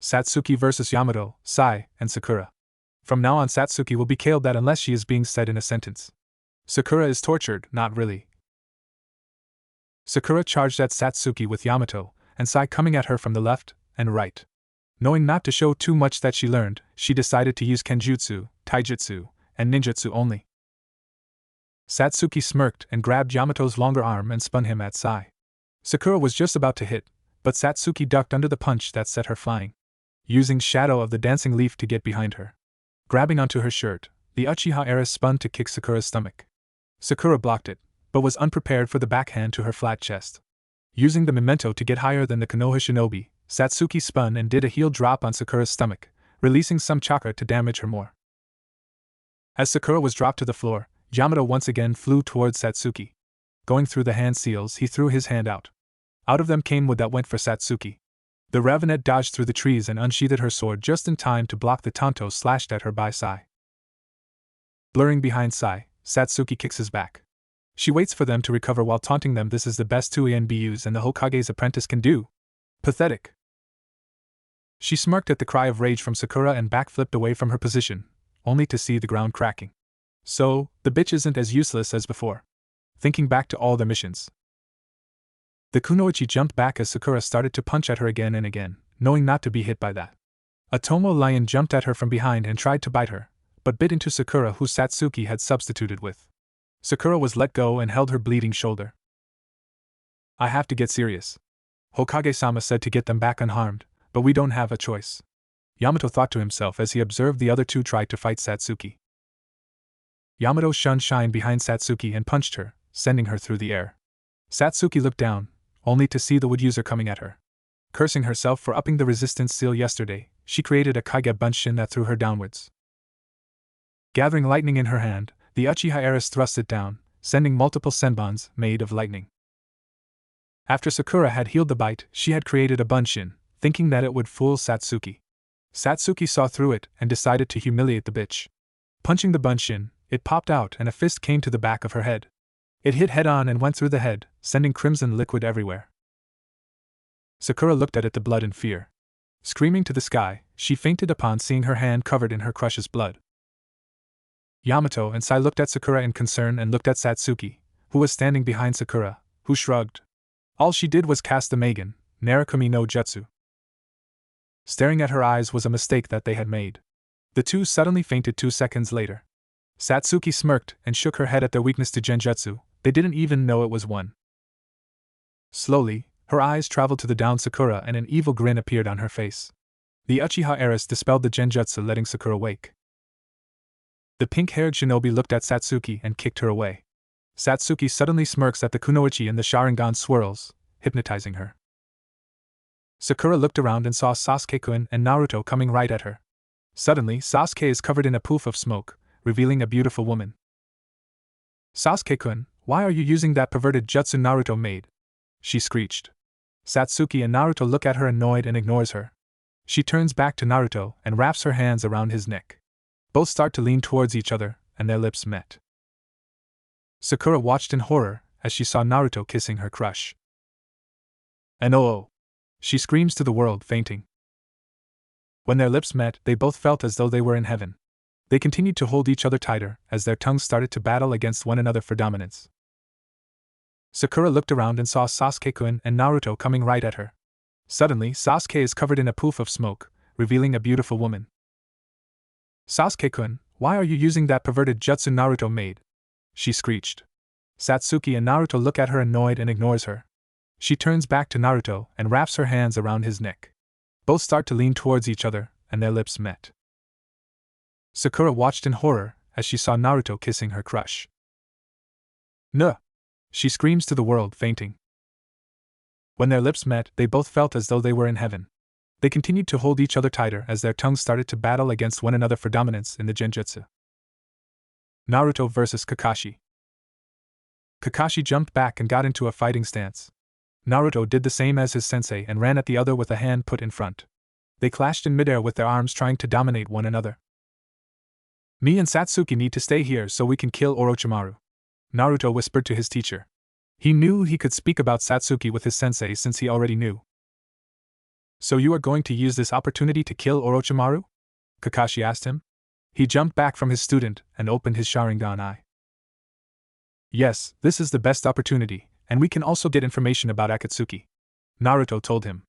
Satsuki versus Yamato, Sai, and Sakura. From now on, Satsuki will be killed that unless she is being said in a sentence. Sakura is tortured, not really. Sakura charged at Satsuki with Yamato, and Sai coming at her from the left and right. Knowing not to show too much that she learned, she decided to use Kenjutsu, Taijutsu, and Ninjutsu only. Satsuki smirked and grabbed Yamato's longer arm and spun him at Sai. Sakura was just about to hit, but Satsuki ducked under the punch that set her flying, using Shadow of the Dancing Leaf to get behind her. Grabbing onto her shirt, the Uchiha era spun to kick Sakura's stomach. Sakura blocked it, but was unprepared for the backhand to her flat chest. Using the memento to get higher than the Konoha shinobi, Satsuki spun and did a heel drop on Sakura's stomach, releasing some chakra to damage her more. As Sakura was dropped to the floor, Yamato once again flew towards Satsuki. Going through the hand seals, he threw his hand out. Out of them came wood that went for Satsuki. The Ravenet dodged through the trees and unsheathed her sword just in time to block the tanto slashed at her by Sai. Blurring behind Sai, Satsuki kicks his back. She waits for them to recover while taunting them. This is the best 2 ENBUs and the Hokage's apprentice can do. Pathetic. She smirked at the cry of rage from Sakura and backflipped away from her position, only to see the ground cracking. So, the bitch isn't as useless as before. Thinking back to all the missions, the Kunoichi jumped back as Sakura started to punch at her again and again, knowing not to be hit by that. A Tomo lion jumped at her from behind and tried to bite her, but bit into Sakura, who Satsuki had substituted with. Sakura was let go and held her bleeding shoulder. I have to get serious. Hokage-sama said to get them back unharmed, but we don't have a choice, Yamato thought to himself as he observed the other two try to fight Satsuki. Yamato shunned shine behind Satsuki and punched her, sending her through the air. Satsuki looked down, only to see the wood user coming at her. Cursing herself for upping the resistance seal yesterday, she created a Kage Bunshin that threw her downwards. Gathering lightning in her hand, the Uchiha heiress thrust it down, sending multiple senbons made of lightning. After Sakura had healed the bite, she had created a Bunshin, thinking that it would fool Satsuki. Satsuki saw through it and decided to humiliate the bitch. Punching the Bunshin, it popped out and a fist came to the back of her head. It hit head-on and went through the head, sending crimson liquid everywhere. Sakura looked at it, the blood in fear. Screaming to the sky, she fainted upon seeing her hand covered in her crush's blood. Yamato and Sai looked at Sakura in concern and looked at Satsuki, who was standing behind Sakura, who shrugged. All she did was cast the Magen, Narakumi no Jutsu. Staring at her eyes was a mistake that they had made. The two suddenly fainted 2 seconds later. Satsuki smirked and shook her head at their weakness to genjutsu. They didn't even know it was one. Slowly, her eyes traveled to the downed Sakura and an evil grin appeared on her face. The Uchiha heiress dispelled the genjutsu, letting Sakura wake. The pink-haired shinobi looked at Satsuki and kicked her away. Satsuki suddenly smirks at the kunoichi and the Sharingan swirls, hypnotizing her. Sakura looked around and saw Sasuke-kun and Naruto coming right at her. Suddenly, Sasuke is covered in a poof of smoke, revealing a beautiful woman. Sasuke-kun, why are you using that perverted jutsu Naruto made? She screeched. Satsuki and Naruto look at her annoyed and ignores her. She turns back to Naruto and wraps her hands around his neck. Both start to lean towards each other, and their lips met. Sakura watched in horror as she saw Naruto kissing her crush. And oh! She screams to the world, fainting. When their lips met, they both felt as though they were in heaven. They continued to hold each other tighter as their tongues started to battle against one another for dominance. Sakura looked around and saw Sasuke-kun and Naruto coming right at her. Suddenly, Sasuke is covered in a poof of smoke, revealing a beautiful woman. Sasuke-kun, why are you using that perverted jutsu Naruto made? She screeched. Satsuki and Naruto look at her annoyed and ignores her. She turns back to Naruto and wraps her hands around his neck. Both start to lean towards each other, and their lips met. Sakura watched in horror as she saw Naruto kissing her crush. Nuh! She screams to the world, fainting. When their lips met, they both felt as though they were in heaven. They continued to hold each other tighter as their tongues started to battle against one another for dominance in the genjutsu. Naruto vs. Kakashi. Kakashi jumped back and got into a fighting stance. Naruto did the same as his sensei and ran at the other with a hand put in front. They clashed in midair with their arms trying to dominate one another. Me and Satsuki need to stay here so we can kill Orochimaru, Naruto whispered to his teacher. He knew he could speak about Satsuki with his sensei since he already knew. So you are going to use this opportunity to kill Orochimaru? Kakashi asked him. He jumped back from his student and opened his Sharingan eye. Yes, this is the best opportunity, and we can also get information about Akatsuki, Naruto told him.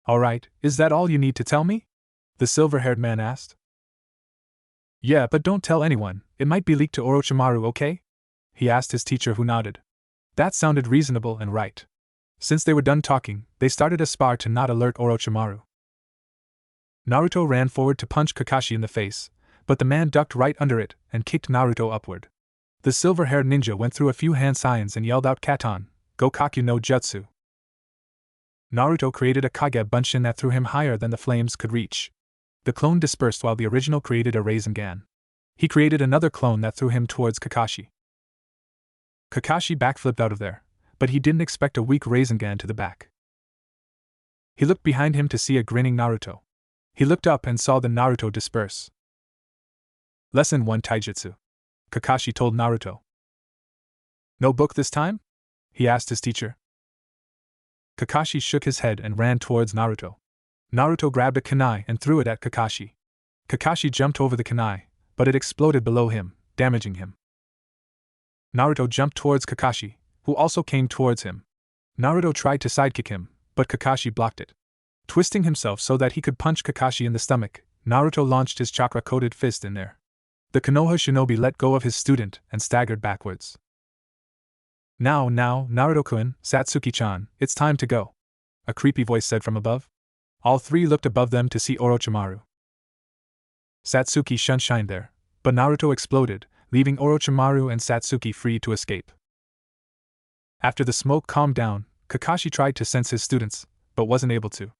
Alright, is that all you need to tell me? The silver-haired man asked. Yeah, but don't tell anyone, it might be leaked to Orochimaru, okay? He asked his teacher, who nodded. That sounded reasonable and right. Since they were done talking, they started a spar to not alert Orochimaru. Naruto ran forward to punch Kakashi in the face, but the man ducked right under it and kicked Naruto upward. The silver-haired ninja went through a few hand signs and yelled out Katon, Gokaku no Jutsu. Naruto created a Kage Bunshin that threw him higher than the flames could reach. The clone dispersed while the original created a Rasengan. He created another clone that threw him towards Kakashi. Kakashi backflipped out of there, but he didn't expect a weak Rasengan to the back. He looked behind him to see a grinning Naruto. He looked up and saw the Naruto disperse. Lesson 1 Taijutsu, Kakashi told Naruto. No book this time? He asked his teacher. Kakashi shook his head and ran towards Naruto. Naruto grabbed a kunai and threw it at Kakashi. Kakashi jumped over the kunai, but it exploded below him, damaging him. Naruto jumped towards Kakashi, who also came towards him. Naruto tried to sidekick him, but Kakashi blocked it. Twisting himself so that he could punch Kakashi in the stomach, Naruto launched his chakra-coated fist in there. The Konoha shinobi let go of his student and staggered backwards. Now, Naruto-kun, Satsuki-chan, it's time to go, a creepy voice said from above. All three looked above them to see Orochimaru. Satsuki shined there, but Naruto exploded, leaving Orochimaru and Satsuki free to escape. After the smoke calmed down, Kakashi tried to sense his students, but wasn't able to.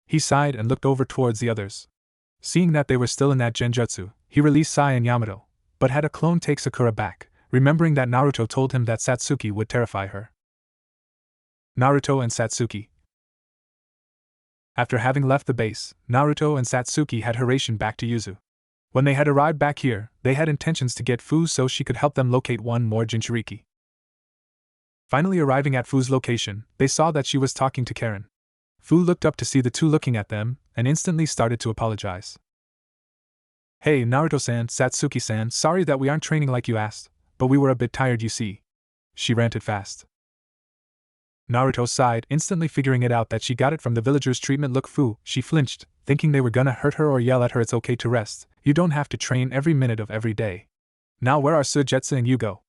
He sighed and looked over towards the others. Seeing that they were still in that genjutsu, he released Sai and Yamato, but had a clone take Sakura back, remembering that Naruto told him that Satsuki would terrify her. Naruto and Satsuki. After having left the base, Naruto and Satsuki had Hiraishin back to Yuzu. When they had arrived back here, they had intentions to get Fu so she could help them locate one more Jinchuriki. Finally arriving at Fu's location, they saw that she was talking to Karen. Fu looked up to see the two looking at them, and instantly started to apologize. Hey Naruto-san, Satsuki-san, sorry that we aren't training like you asked, but we were a bit tired you see. She ranted fast. Naruto sighed, instantly figuring it out that she got it from the villagers' treatment. Look Fu, she flinched, thinking they were gonna hurt her or yell at her. It's okay to rest, you don't have to train every minute of every day. Now where are Suigetsu and Yugo?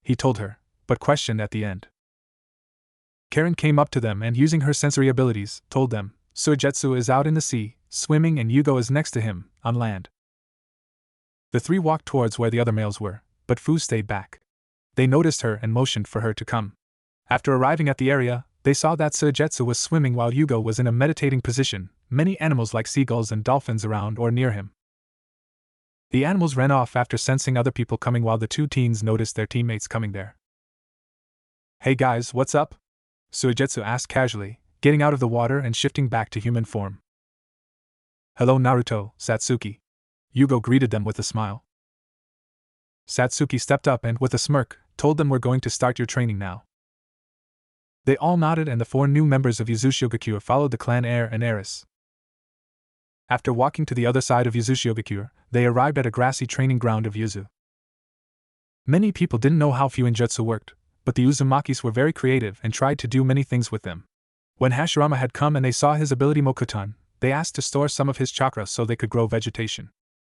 He told her, but questioned at the end. Karen came up to them and using her sensory abilities, told them, Suigetsu is out in the sea, swimming and Yugo is next to him, on land. The three walked towards where the other males were, but Fu stayed back. They noticed her and motioned for her to come. After arriving at the area, they saw that Suigetsu was swimming while Yugo was in a meditating position, many animals like seagulls and dolphins around or near him. The animals ran off after sensing other people coming while the two teens noticed their teammates coming there. "Hey guys, what's up?" Suigetsu asked casually, getting out of the water and shifting back to human form. "Hello Naruto, Satsuki." Yugo greeted them with a smile. Satsuki stepped up and, with a smirk, told them, "We're going to start your training now." They all nodded and the 4 new members of Yuzushiogakure followed the clan heir and heiress. After walking to the other side of Yuzushiogakure, they arrived at a grassy training ground of Yuzu. Many people didn't know how Fuinjutsu worked, but the Uzumakis were very creative and tried to do many things with them. When Hashirama had come and they saw his ability Mokutan, they asked to store some of his chakra so they could grow vegetation.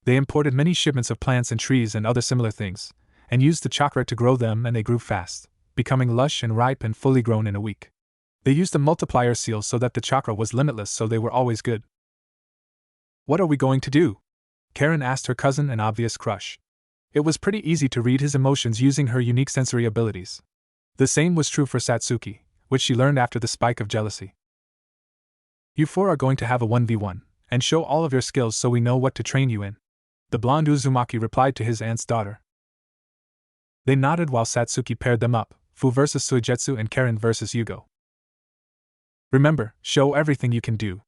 They imported many shipments of plants and trees and other similar things, and used the chakra to grow them, and they grew fast, becoming lush and ripe and fully grown in a week. They used a multiplier seal so that the chakra was limitless, so they were always good. "What are we going to do?" Karen asked her cousin, an obvious crush. It was pretty easy to read his emotions using her unique sensory abilities. The same was true for Satsuki, which she learned after the spike of jealousy. "You 4 are going to have a 1v1, and show all of your skills so we know what to train you in," the blonde Uzumaki replied to his aunt's daughter. They nodded while Satsuki paired them up, Fu versus Suigetsu and Karen versus Yugo. "Remember, show everything you can do.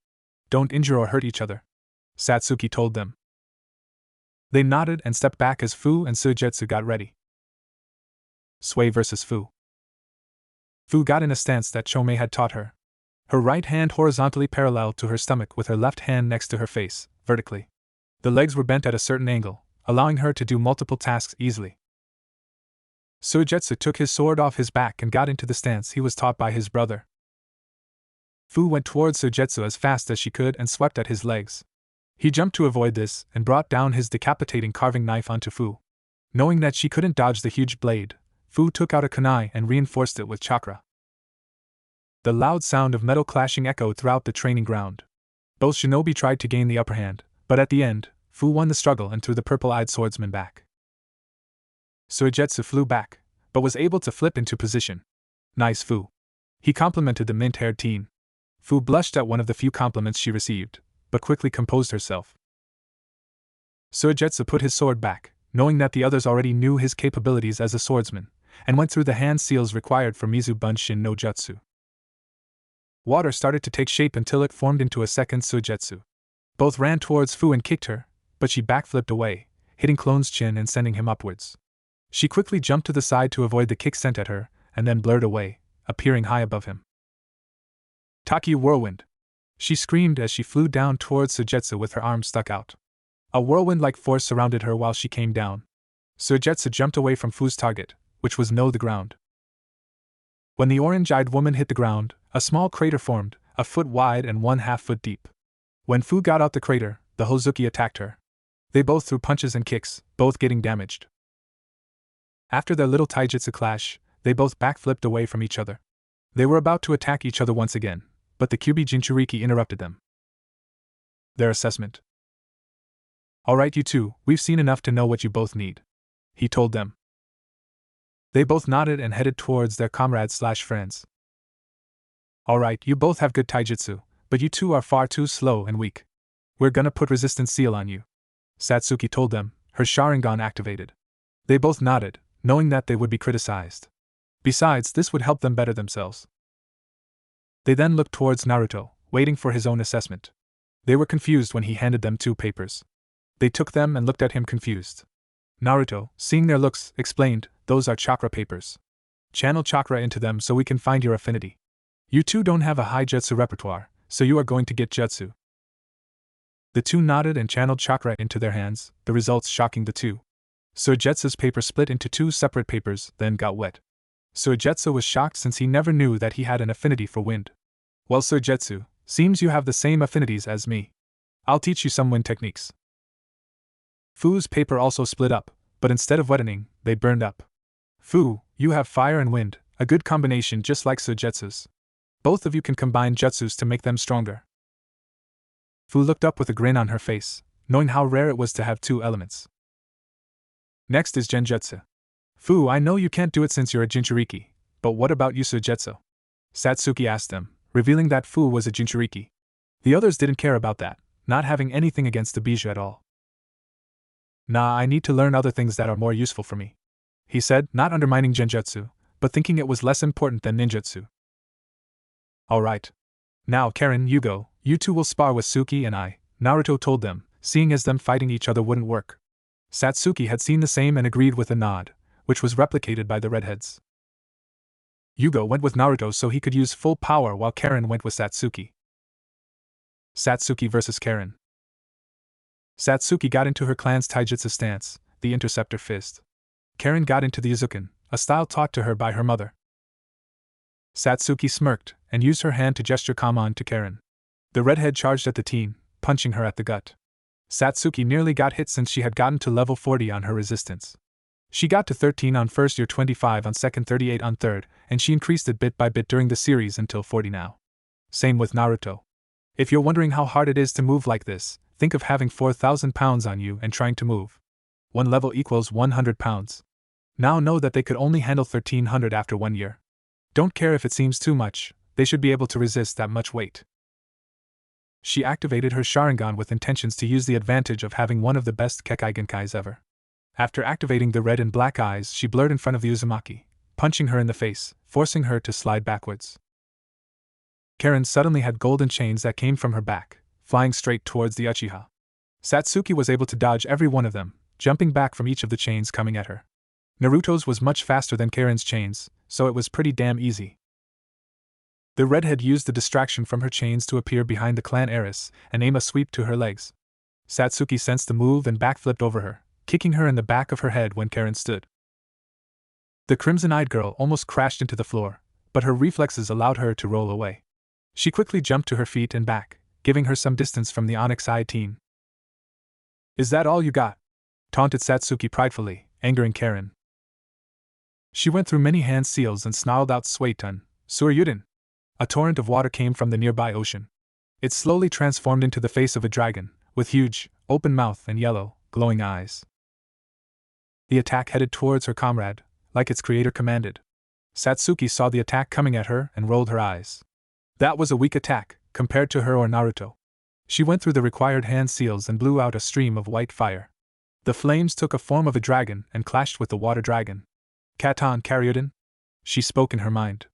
Don't injure or hurt each other," Satsuki told them. They nodded and stepped back as Fu and Suigetsu got ready. Sway versus Fu. Fu got in a stance that Chome had taught her. Her right hand horizontally parallel to her stomach with her left hand next to her face, vertically. The legs were bent at a certain angle, allowing her to do multiple tasks easily. Suigetsu took his sword off his back and got into the stance he was taught by his brother. Fu went towards Suigetsu as fast as she could and swept at his legs. He jumped to avoid this and brought down his decapitating carving knife onto Fu. Knowing that she couldn't dodge the huge blade, Fu took out a kunai and reinforced it with chakra. The loud sound of metal clashing echoed throughout the training ground. Both shinobi tried to gain the upper hand, but at the end, Fu won the struggle and threw the purple-eyed swordsman back. Suigetsu flew back, but was able to flip into position. "Nice, Fu." He complimented the mint-haired teen. Fu blushed at one of the few compliments she received, but quickly composed herself. Suigetsu put his sword back, knowing that the others already knew his capabilities as a swordsman, and went through the hand seals required for Mizu Bunshin no Jutsu. Water started to take shape until it formed into a second Suigetsu. Both ran towards Fu and kicked her, but she backflipped away, hitting Clone's chin and sending him upwards. She quickly jumped to the side to avoid the kick sent at her, and then blurred away, appearing high above him. "Taki Whirlwind!" She screamed as she flew down towards Suigetsu with her arms stuck out. A whirlwind-like force surrounded her while she came down. Suigetsu jumped away from Fu's target, which was the ground. When the orange-eyed woman hit the ground, a small crater formed, a foot wide and 1/2 foot deep. When Fu got out the crater, the Hozuki attacked her. They both threw punches and kicks, both getting damaged. After their little taijutsu clash, they both backflipped away from each other. They were about to attack each other once again, but the Kyubi Jinchuriki interrupted them. Their assessment. "Alright, you two, we've seen enough to know what you both need," he told them. They both nodded and headed towards their comrades/friends. "Alright, you both have good taijutsu, but you two are far too slow and weak. We're gonna put resistance seal on you," Satsuki told them, her Sharingan activated. They both nodded, knowing that they would be criticized. Besides, this would help them better themselves. They then looked towards Naruto, waiting for his own assessment. They were confused when he handed them 2 papers. They took them and looked at him confused. Naruto, seeing their looks, explained, "Those are chakra papers. Channel chakra into them so we can find your affinity. You two don't have a high jutsu repertoire, so you are going to get jutsu." The two nodded and channeled chakra into their hands, the results shocking the two. Suigetsu's paper split into 2 separate papers, then got wet. Suigetsu was shocked since he never knew that he had an affinity for wind. "Well, Suigetsu, seems you have the same affinities as me. I'll teach you some wind techniques." Fu's paper also split up, but instead of wetting, they burned up. "Fu, you have fire and wind, a good combination just like Suigetsu's. Both of you can combine jutsus to make them stronger." Fu looked up with a grin on her face, knowing how rare it was to have 2 elements. "Next is Genjutsu. Fu, I know you can't do it since you're a Jinchuriki, but what about Usujetsu? Satsuki asked them, revealing that Fu was a Jinchuriki. The others didn't care about that, not having anything against the Bijou at all. Nah, I need to learn other things that are more useful for me, he said, not undermining Genjutsu, but thinking it was less important than ninjutsu. Alright. Now, Karen, you go, you two will spar with Suki and I, Naruto told them, seeing as them fighting each other wouldn't work. Satsuki had seen the same and agreed with a nod, which was replicated by the redheads. Yugo went with Naruto so he could use full power while Karen went with Satsuki. Satsuki vs. Karen. Satsuki got into her clan's taijutsu stance, the interceptor fist. Karen got into the Uzuken, a style taught to her by her mother. Satsuki smirked and used her hand to gesture come on to Karen. The redhead charged at the teen, punching her at the gut. Satsuki nearly got hit since she had gotten to level 40 on her resistance. She got to 13 on first year, 25 on second, 38 on third, and she increased it bit by bit during the series until 40 now. Same with Naruto. If you're wondering how hard it is to move like this, think of having 4,000 pounds on you and trying to move. One level equals 100 pounds. Now know that they could only handle 1,300 after 1 year. Don't care if it seems too much, they should be able to resist that much weight. She activated her Sharingan with intentions to use the advantage of having one of the best Kekkaigenkais ever. After activating the red and black eyes, she blurred in front of the Uzumaki, punching her in the face, forcing her to slide backwards. Karen suddenly had golden chains that came from her back, flying straight towards the Uchiha. Satsuki was able to dodge every one of them, jumping back from each of the chains coming at her. Naruto's was much faster than Karen's chains, so it was pretty damn easy. The redhead used the distraction from her chains to appear behind the clan heiress and aim a sweep to her legs. Satsuki sensed the move and backflipped over her, kicking her in the back of her head when Karen stood. The crimson-eyed girl almost crashed into the floor, but her reflexes allowed her to roll away. She quickly jumped to her feet and back, giving her some distance from the onyx-eyed teen. Is that all you got? Taunted Satsuki pridefully, angering Karen. She went through many hand seals and snarled out Suiton, Suryuden. A torrent of water came from the nearby ocean. It slowly transformed into the face of a dragon, with huge, open mouth and yellow, glowing eyes. The attack headed towards her comrade, like its creator commanded. Satsuki saw the attack coming at her and rolled her eyes. That was a weak attack, compared to her or Naruto. She went through the required hand seals and blew out a stream of white fire. The flames took a form of a dragon and clashed with the water dragon. Katon Karyuden? She spoke in her mind.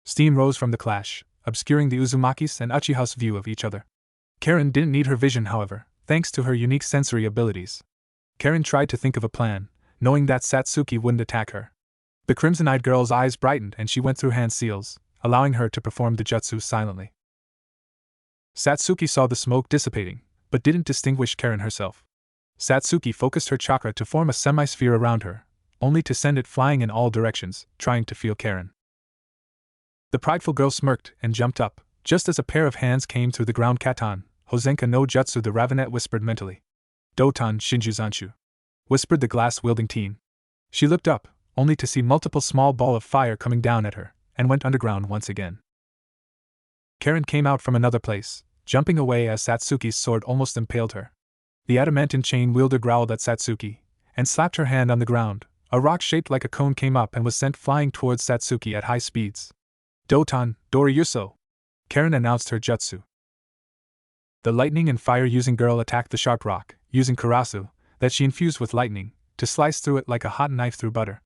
Steam rose from the clash, obscuring the Uzumaki's and Uchiha's view of each other. Karen didn't need her vision, however, thanks to her unique sensory abilities. Karen tried to think of a plan, knowing that Satsuki wouldn't attack her. The crimson-eyed girl's eyes brightened and she went through hand seals, allowing her to perform the jutsu silently. Satsuki saw the smoke dissipating, but didn't distinguish Karen herself. Satsuki focused her chakra to form a semi-sphere around her, only to send it flying in all directions, trying to feel Karen. The prideful girl smirked and jumped up, just as a pair of hands came through the ground. Katon, Hozenka no Jutsu, the Ravenet whispered mentally. Doton Shinjuzanshu, whispered the glass-wielding teen. She looked up, only to see multiple small balls of fire coming down at her, and went underground once again. Karen came out from another place, jumping away as Satsuki's sword almost impaled her. The adamantine chain wielder growled at Satsuki, and slapped her hand on the ground. A rock shaped like a cone came up and was sent flying towards Satsuki at high speeds. Doton, Doriyuso! Karen announced her jutsu. The lightning and fire-using girl attacked the sharp rock, using Karasu, that she infused with lightning, to slice through it like a hot knife through butter.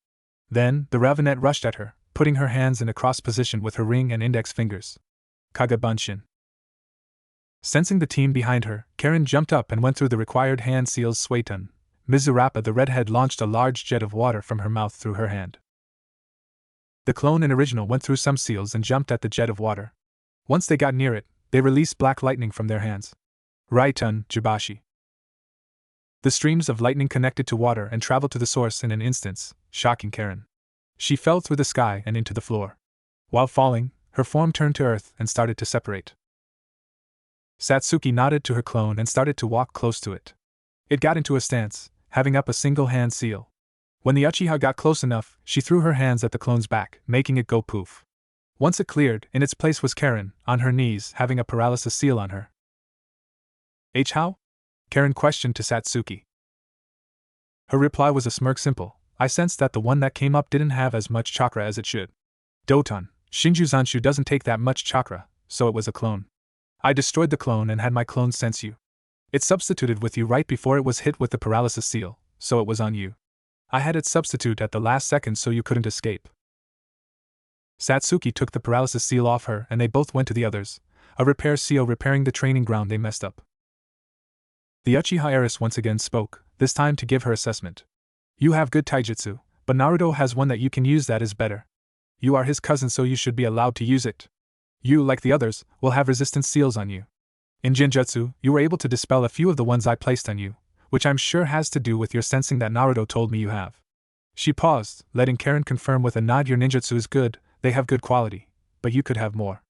Then, the Ravenet rushed at her, putting her hands in a cross position with her ring and index fingers. Kagabunshin. Sensing the team behind her, Karen jumped up and went through the required hand seals. Suiton, Mizurapa the redhead launched a large jet of water from her mouth through her hand. The clone and original went through some seals and jumped at the jet of water. Once they got near it, they released black lightning from their hands. Raitun, Jibashi. The streams of lightning connected to water and traveled to the source in an instant, shocking Karen. She fell through the sky and into the floor. While falling, her form turned to earth and started to separate. Satsuki nodded to her clone and started to walk close to it. It got into a stance, having up a single hand seal. When the Uchiha got close enough, she threw her hands at the clone's back, making it go poof. Once it cleared, in its place was Karen, on her knees, having a paralysis seal on her. How? Karen questioned to Satsuki. Her reply was a smirk, simple, I sensed that the one that came up didn't have as much chakra as it should. Doton, Shinju Zanshu doesn't take that much chakra, so it was a clone. I destroyed the clone and had my clone sense you. It substituted with you right before it was hit with the paralysis seal, so it was on you. I had it substitute at the last second so you couldn't escape. Satsuki took the paralysis seal off her and they both went to the others, a repair seal repairing the training ground they messed up. The Uchiha heiress once again spoke, this time to give her assessment. You have good taijutsu, but Naruto has one that you can use that is better. You are his cousin so you should be allowed to use it. You, like the others, will have resistance seals on you. In Genjutsu, you were able to dispel a few of the ones I placed on you, which I'm sure has to do with your sensing that Naruto told me you have. She paused, letting Karen confirm with a nod your ninjutsu is good, they have good quality, but you could have more.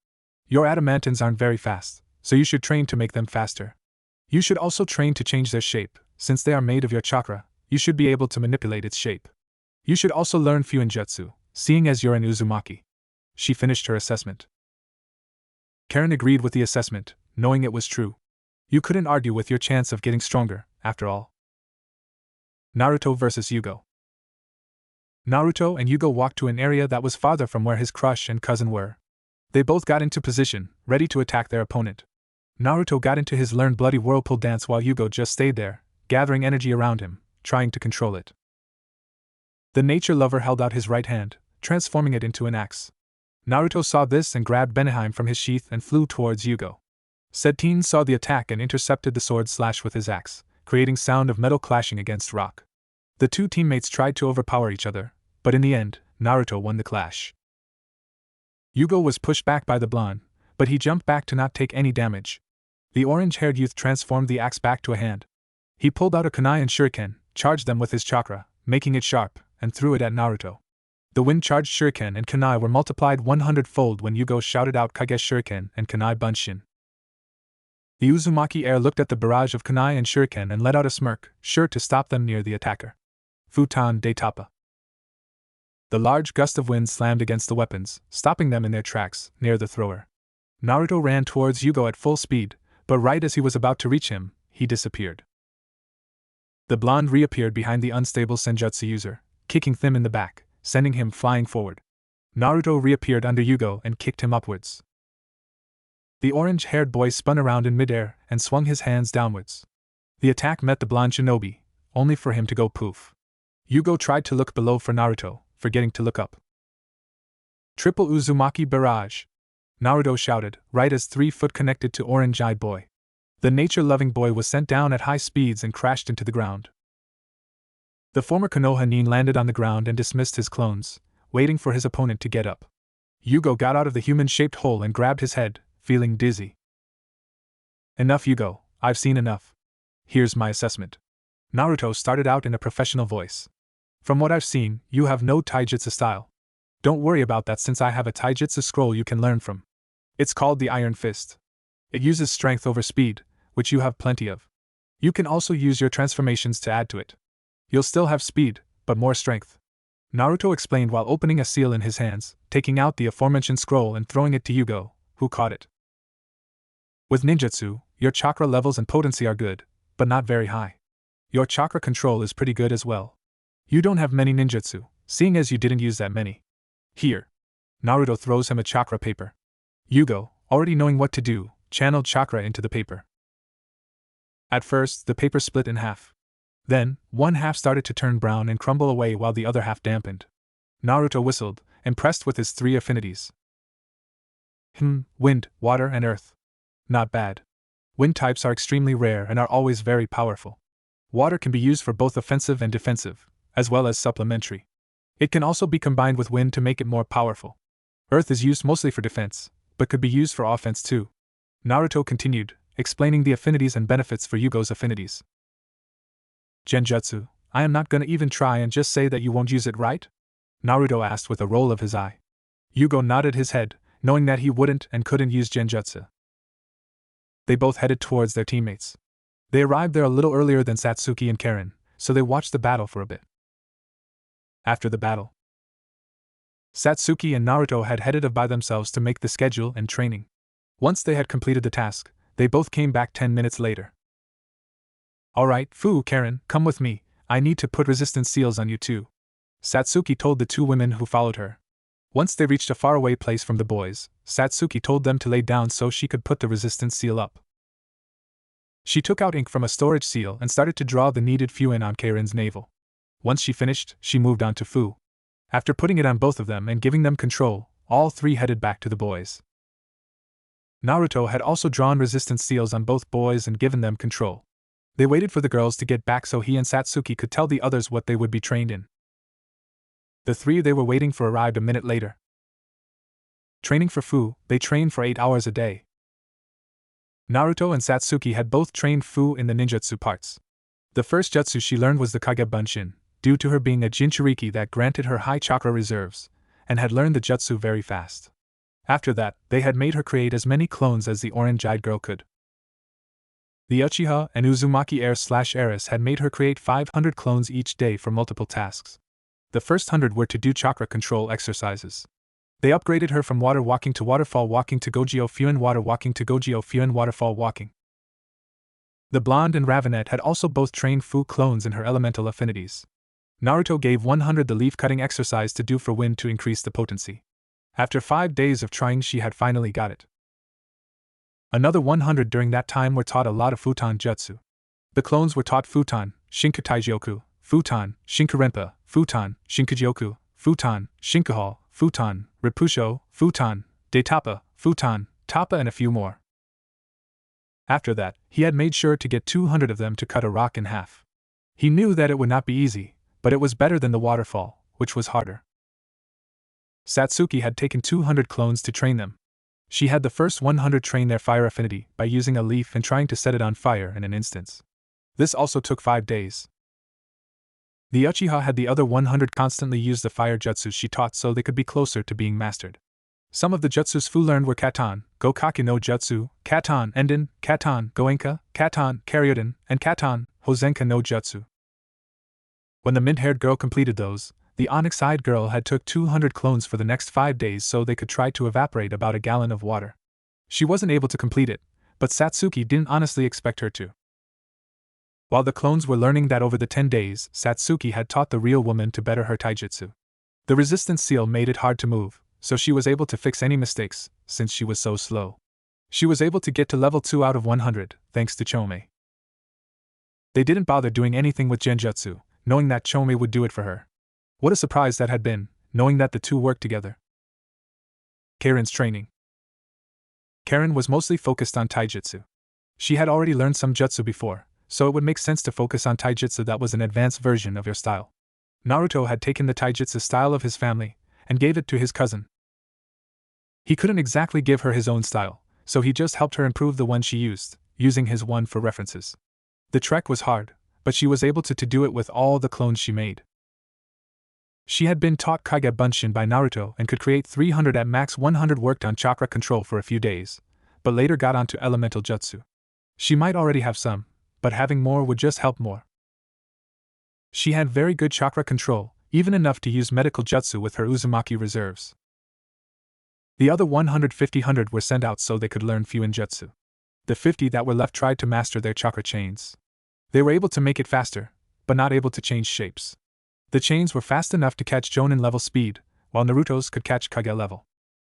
Your adamantins aren't very fast, so you should train to make them faster. You should also train to change their shape, since they are made of your chakra, you should be able to manipulate its shape. You should also learn Fuinjutsu, seeing as you're an Uzumaki. She finished her assessment. Karen agreed with the assessment, knowing it was true. You couldn't argue with your chance of getting stronger, after all. Naruto vs. Yugo. Naruto and Yugo walked to an area that was farther from where his crush and cousin were. They both got into position, ready to attack their opponent. Naruto got into his learned bloody whirlpool dance while Yugo just stayed there, gathering energy around him, trying to control it. The nature lover held out his right hand, transforming it into an axe. Naruto saw this and grabbed Beneheim from his sheath and flew towards Yugo. Setin saw the attack and intercepted the sword slash with his axe, creating sound of metal clashing against rock. The two teammates tried to overpower each other, but in the end, Naruto won the clash. Yugo was pushed back by the blonde, but he jumped back to not take any damage. The orange-haired youth transformed the axe back to a hand. He pulled out a kunai and shuriken, charged them with his chakra, making it sharp, and threw it at Naruto. The wind-charged shuriken and kunai were multiplied 100-fold when Yugo shouted out Kage shuriken and kunai bunshin. The Uzumaki heir looked at the barrage of kunai and shuriken and let out a smirk, sure to stop them near the attacker. Futon de Tapa. The large gust of wind slammed against the weapons, stopping them in their tracks, near the thrower. Naruto ran towards Yugo at full speed, but right as he was about to reach him, he disappeared. The blonde reappeared behind the unstable senjutsu user, kicking him in the back, sending him flying forward. Naruto reappeared under Yugo and kicked him upwards. The orange-haired boy spun around in midair and swung his hands downwards. The attack met the blonde shinobi, only for him to go poof. Yugo tried to look below for Naruto, forgetting to look up. Triple Uzumaki barrage! Naruto shouted, right as 3-foot connected to orange-eyed boy. The nature-loving boy was sent down at high speeds and crashed into the ground. The former Konoha nin landed on the ground and dismissed his clones, waiting for his opponent to get up. Yugo got out of the human-shaped hole and grabbed his head, feeling dizzy. Enough, Yugo, I've seen enough. Here's my assessment. Naruto started out in a professional voice. From what I've seen, you have no taijutsu style. Don't worry about that since I have a taijutsu scroll you can learn from. It's called the Iron Fist. It uses strength over speed, which you have plenty of. You can also use your transformations to add to it. You'll still have speed, but more strength. Naruto explained while opening a seal in his hands, taking out the aforementioned scroll and throwing it to Yugo, who caught it. With ninjutsu, your chakra levels and potency are good, but not very high. Your chakra control is pretty good as well. You don't have many ninjutsu, seeing as you didn't use that many. Here. Naruto throws him a chakra paper. Yugo, already knowing what to do, channeled chakra into the paper. At first, the paper split in half. Then, one half started to turn brown and crumble away while the other half dampened. Naruto whistled, impressed with his 3 affinities. Wind, water, and earth. Not bad. Wind types are extremely rare and are always very powerful. Water can be used for both offensive and defensive, as well as supplementary. It can also be combined with wind to make it more powerful. Earth is used mostly for defense, but could be used for offense too. Naruto continued, explaining the affinities and benefits for Yugo's affinities. Genjutsu, I am not gonna even try and just say that you won't use it, right? Naruto asked with a roll of his eye. Yugo nodded his head, knowing that he wouldn't and couldn't use Genjutsu. They both headed towards their teammates. They arrived there a little earlier than Satsuki and Karen, so they watched the battle for a bit. After the battle, Satsuki and Naruto had headed off by themselves to make the schedule and training. Once they had completed the task, they both came back 10 minutes later. Alright, Karen, come with me, I need to put resistance seals on you too. Satsuki told the two women who followed her. Once they reached a faraway place from the boys, Satsuki told them to lay down so she could put the resistance seal up. She took out ink from a storage seal and started to draw the needed Fuin on Karen's navel. Once she finished, she moved on to Fu. After putting it on both of them and giving them control, all three headed back to the boys. Naruto had also drawn resistance seals on both boys and given them control. They waited for the girls to get back so he and Satsuki could tell the others what they would be trained in. The three they were waiting for arrived a minute later. Training for Fu, they trained for 8 hours a day. Naruto and Satsuki had both trained Fu in the ninjutsu parts. The first jutsu she learned was the Kage Bunshin, due to her being a Jinchuriki that granted her high chakra reserves, and had learned the jutsu very fast. After that, they had made her create as many clones as the orange-eyed girl could. The Uchiha and Uzumaki heir/heiress had made her create 500 clones each day for multiple tasks. The first 100 were to do chakra control exercises. They upgraded her from water walking to waterfall walking to Gojio Fuin water walking to Gojio Fuin waterfall walking. The blonde and Ravenet had also both trained Fu clones in her elemental affinities. Naruto gave 100 the leaf-cutting exercise to do for wind to increase the potency. After 5 days of trying she had finally got it. Another 100 during that time were taught a lot of Futon Jutsu. The clones were taught Futon, Shinkutaijioku, Futon, Shinkurenpa, Futon, Shinkujioku, Futon, Shinkuhal, Futon, Ripusho, Futon, Daitapa, Futon, Tapa and a few more. After that, he had made sure to get 200 of them to cut a rock in half. He knew that it would not be easy, but it was better than the waterfall, which was harder. Satsuki had taken 200 clones to train them. She had the first 100 train their fire affinity by using a leaf and trying to set it on fire in an instant. This also took 5 days. The Uchiha had the other 100 constantly use the fire jutsus she taught so they could be closer to being mastered. Some of the jutsus Fu learned were Katan, Gokaki no Jutsu, Katan Enden, Katan Goenka, Katan Karyuden, and Katan Hozenka no Jutsu. When the mint-haired girl completed those, the onyx-eyed girl had took 200 clones for the next 5 days so they could try to evaporate about a gallon of water. She wasn't able to complete it, but Satsuki didn't honestly expect her to. While the clones were learning that over the 10 days, Satsuki had taught the real woman to better her taijutsu. The resistance seal made it hard to move, so she was able to fix any mistakes, since she was so slow. She was able to get to level 2 out of 100, thanks to Chome. They didn't bother doing anything with genjutsu, knowing that Chome would do it for her. What a surprise that had been, knowing that the two worked together. Karen's training. Karen was mostly focused on taijutsu. She had already learned some jutsu before, so it would make sense to focus on taijutsu that was an advanced version of your style. Naruto had taken the taijutsu style of his family and gave it to his cousin. He couldn't exactly give her his own style, so he just helped her improve the one she used, using his one for references. The trek was hard, but she was able to do it with all the clones she made. She had been taught Kage Bunshin by Naruto and could create 300 at max 100 worked on chakra control for a few days, but later got onto elemental jutsu. She might already have some, but having more would just help more. She had very good chakra control, even enough to use medical jutsu with her Uzumaki reserves. The other 150 were sent out so they could learn Fuin jutsu. The 50 that were left tried to master their chakra chains. They were able to make it faster, but not able to change shapes. The chains were fast enough to catch Jonin level speed, while Naruto's could catch Kage level.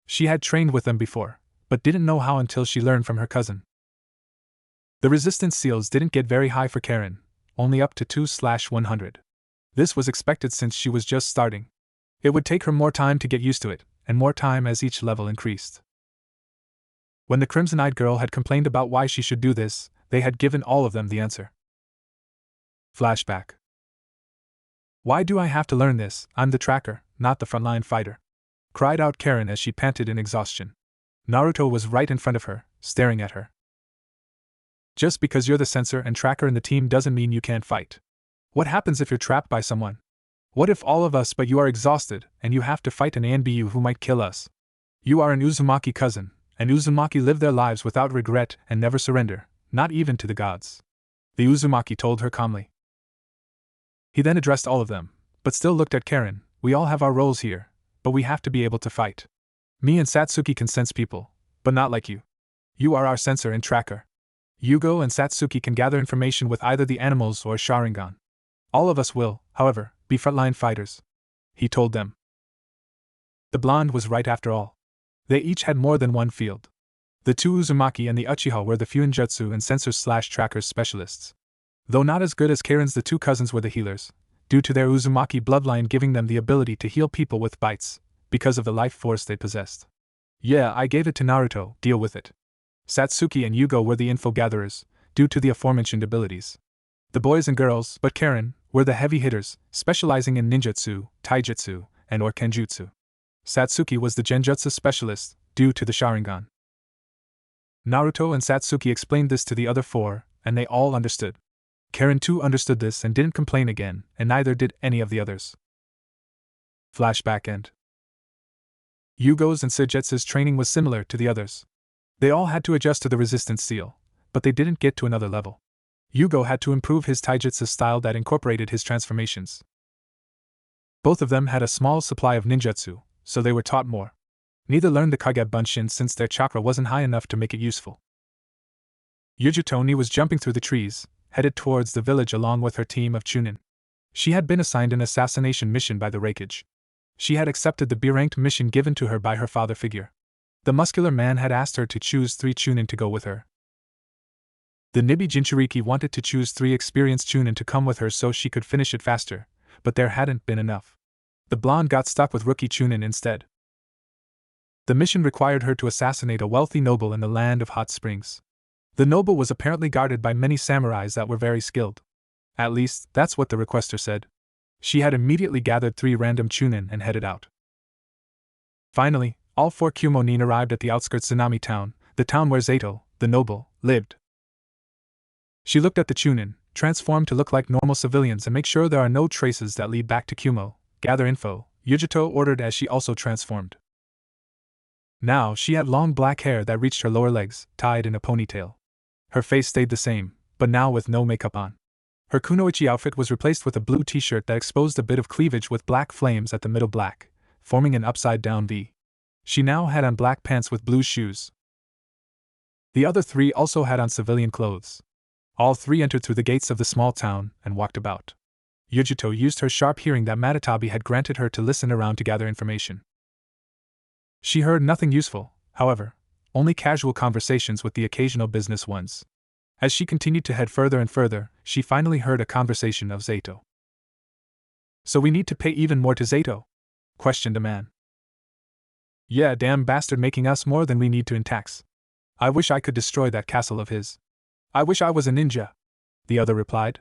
She had trained with them before, but didn't know how until she learned from her cousin. The resistance seals didn't get very high for Karen, only up to 2/100. This was expected since she was just starting. It would take her more time to get used to it, and more time as each level increased. When the crimson-eyed girl had complained about why she should do this, they had given all of them the answer. Flashback. Why do I have to learn this? I'm the tracker, not the frontline fighter, cried out Karen as she panted in exhaustion. Naruto was right in front of her, staring at her. Just because you're the sensor and tracker in the team doesn't mean you can't fight. What happens if you're trapped by someone? What if all of us but you are exhausted, and you have to fight an ANBU who might kill us? You are an Uzumaki cousin, and Uzumaki live their lives without regret and never surrender, not even to the gods. The Uzumaki told her calmly. He then addressed all of them, but still looked at Karen. We all have our roles here, but we have to be able to fight. Me and Satsuki can sense people, but not like you. You are our sensor and tracker. Yugo and Satsuki can gather information with either the animals or Sharingan. All of us will, however, be frontline fighters. he told them. The blonde was right after all. They each had more than one field. The two Uzumaki and the Uchiha were the Fuinjutsu and sensors/trackers specialists. Though not as good as Karen's, the two cousins were the healers, due to their Uzumaki bloodline giving them the ability to heal people with bites, because of the life force they possessed. Yeah, I gave it to Naruto, deal with it. Satsuki and Yugo were the info gatherers, due to the aforementioned abilities. The boys and girls, but Karen, were the heavy hitters, specializing in ninjutsu, taijutsu, and or kenjutsu. Satsuki was the genjutsu specialist, due to the Sharingan. Naruto and Satsuki explained this to the other four, and they all understood. Karen too understood this and didn't complain again, and neither did any of the others. Flashback end. Yugo's and Seigetsu's training was similar to the others. They all had to adjust to the resistance seal, but they didn't get to another level. Yugo had to improve his taijutsu style that incorporated his transformations. Both of them had a small supply of ninjutsu, so they were taught more. Neither learned the Kage Bunshin since their chakra wasn't high enough to make it useful. Yujutoni was jumping through the trees, headed towards the village along with her team of Chunin. She had been assigned an assassination mission by the Reikage. She had accepted the B-ranked mission given to her by her father figure. The muscular man had asked her to choose 3 Chunin to go with her. The Nibi Jinchuriki wanted to choose 3 experienced Chunin to come with her so she could finish it faster, but there hadn't been enough. The blonde got stuck with rookie Chunin instead. The mission required her to assassinate a wealthy noble in the land of hot springs. The noble was apparently guarded by many samurais that were very skilled. At least, that's what the requester said. She had immediately gathered 3 random Chunin and headed out. Finally, all 4 Kumonin arrived at the outskirts Tsunami Town, the town where Zato, the noble, lived. She looked at the Chunin, transformed to look like normal civilians and make sure there are no traces that lead back to Kumo. Gather info, Yujuto ordered as she also transformed. Now she had long black hair that reached her lower legs, tied in a ponytail. Her face stayed the same, but now with no makeup on. Her kunoichi outfit was replaced with a blue t-shirt that exposed a bit of cleavage with black flames at the middle black, forming an upside-down V. She now had on black pants with blue shoes. The other 3 also had on civilian clothes. All 3 entered through the gates of the small town and walked about. Yujuto used her sharp hearing that Matatabi had granted her to listen around to gather information. She heard nothing useful, however, only casual conversations with the occasional business ones. As she continued to head further and further, she finally heard a conversation of Zato. "So we need to pay even more to Zato?" questioned a man. "Yeah, damn bastard making us more than we need to in tax. I wish I could destroy that castle of his. I wish I was a ninja," the other replied.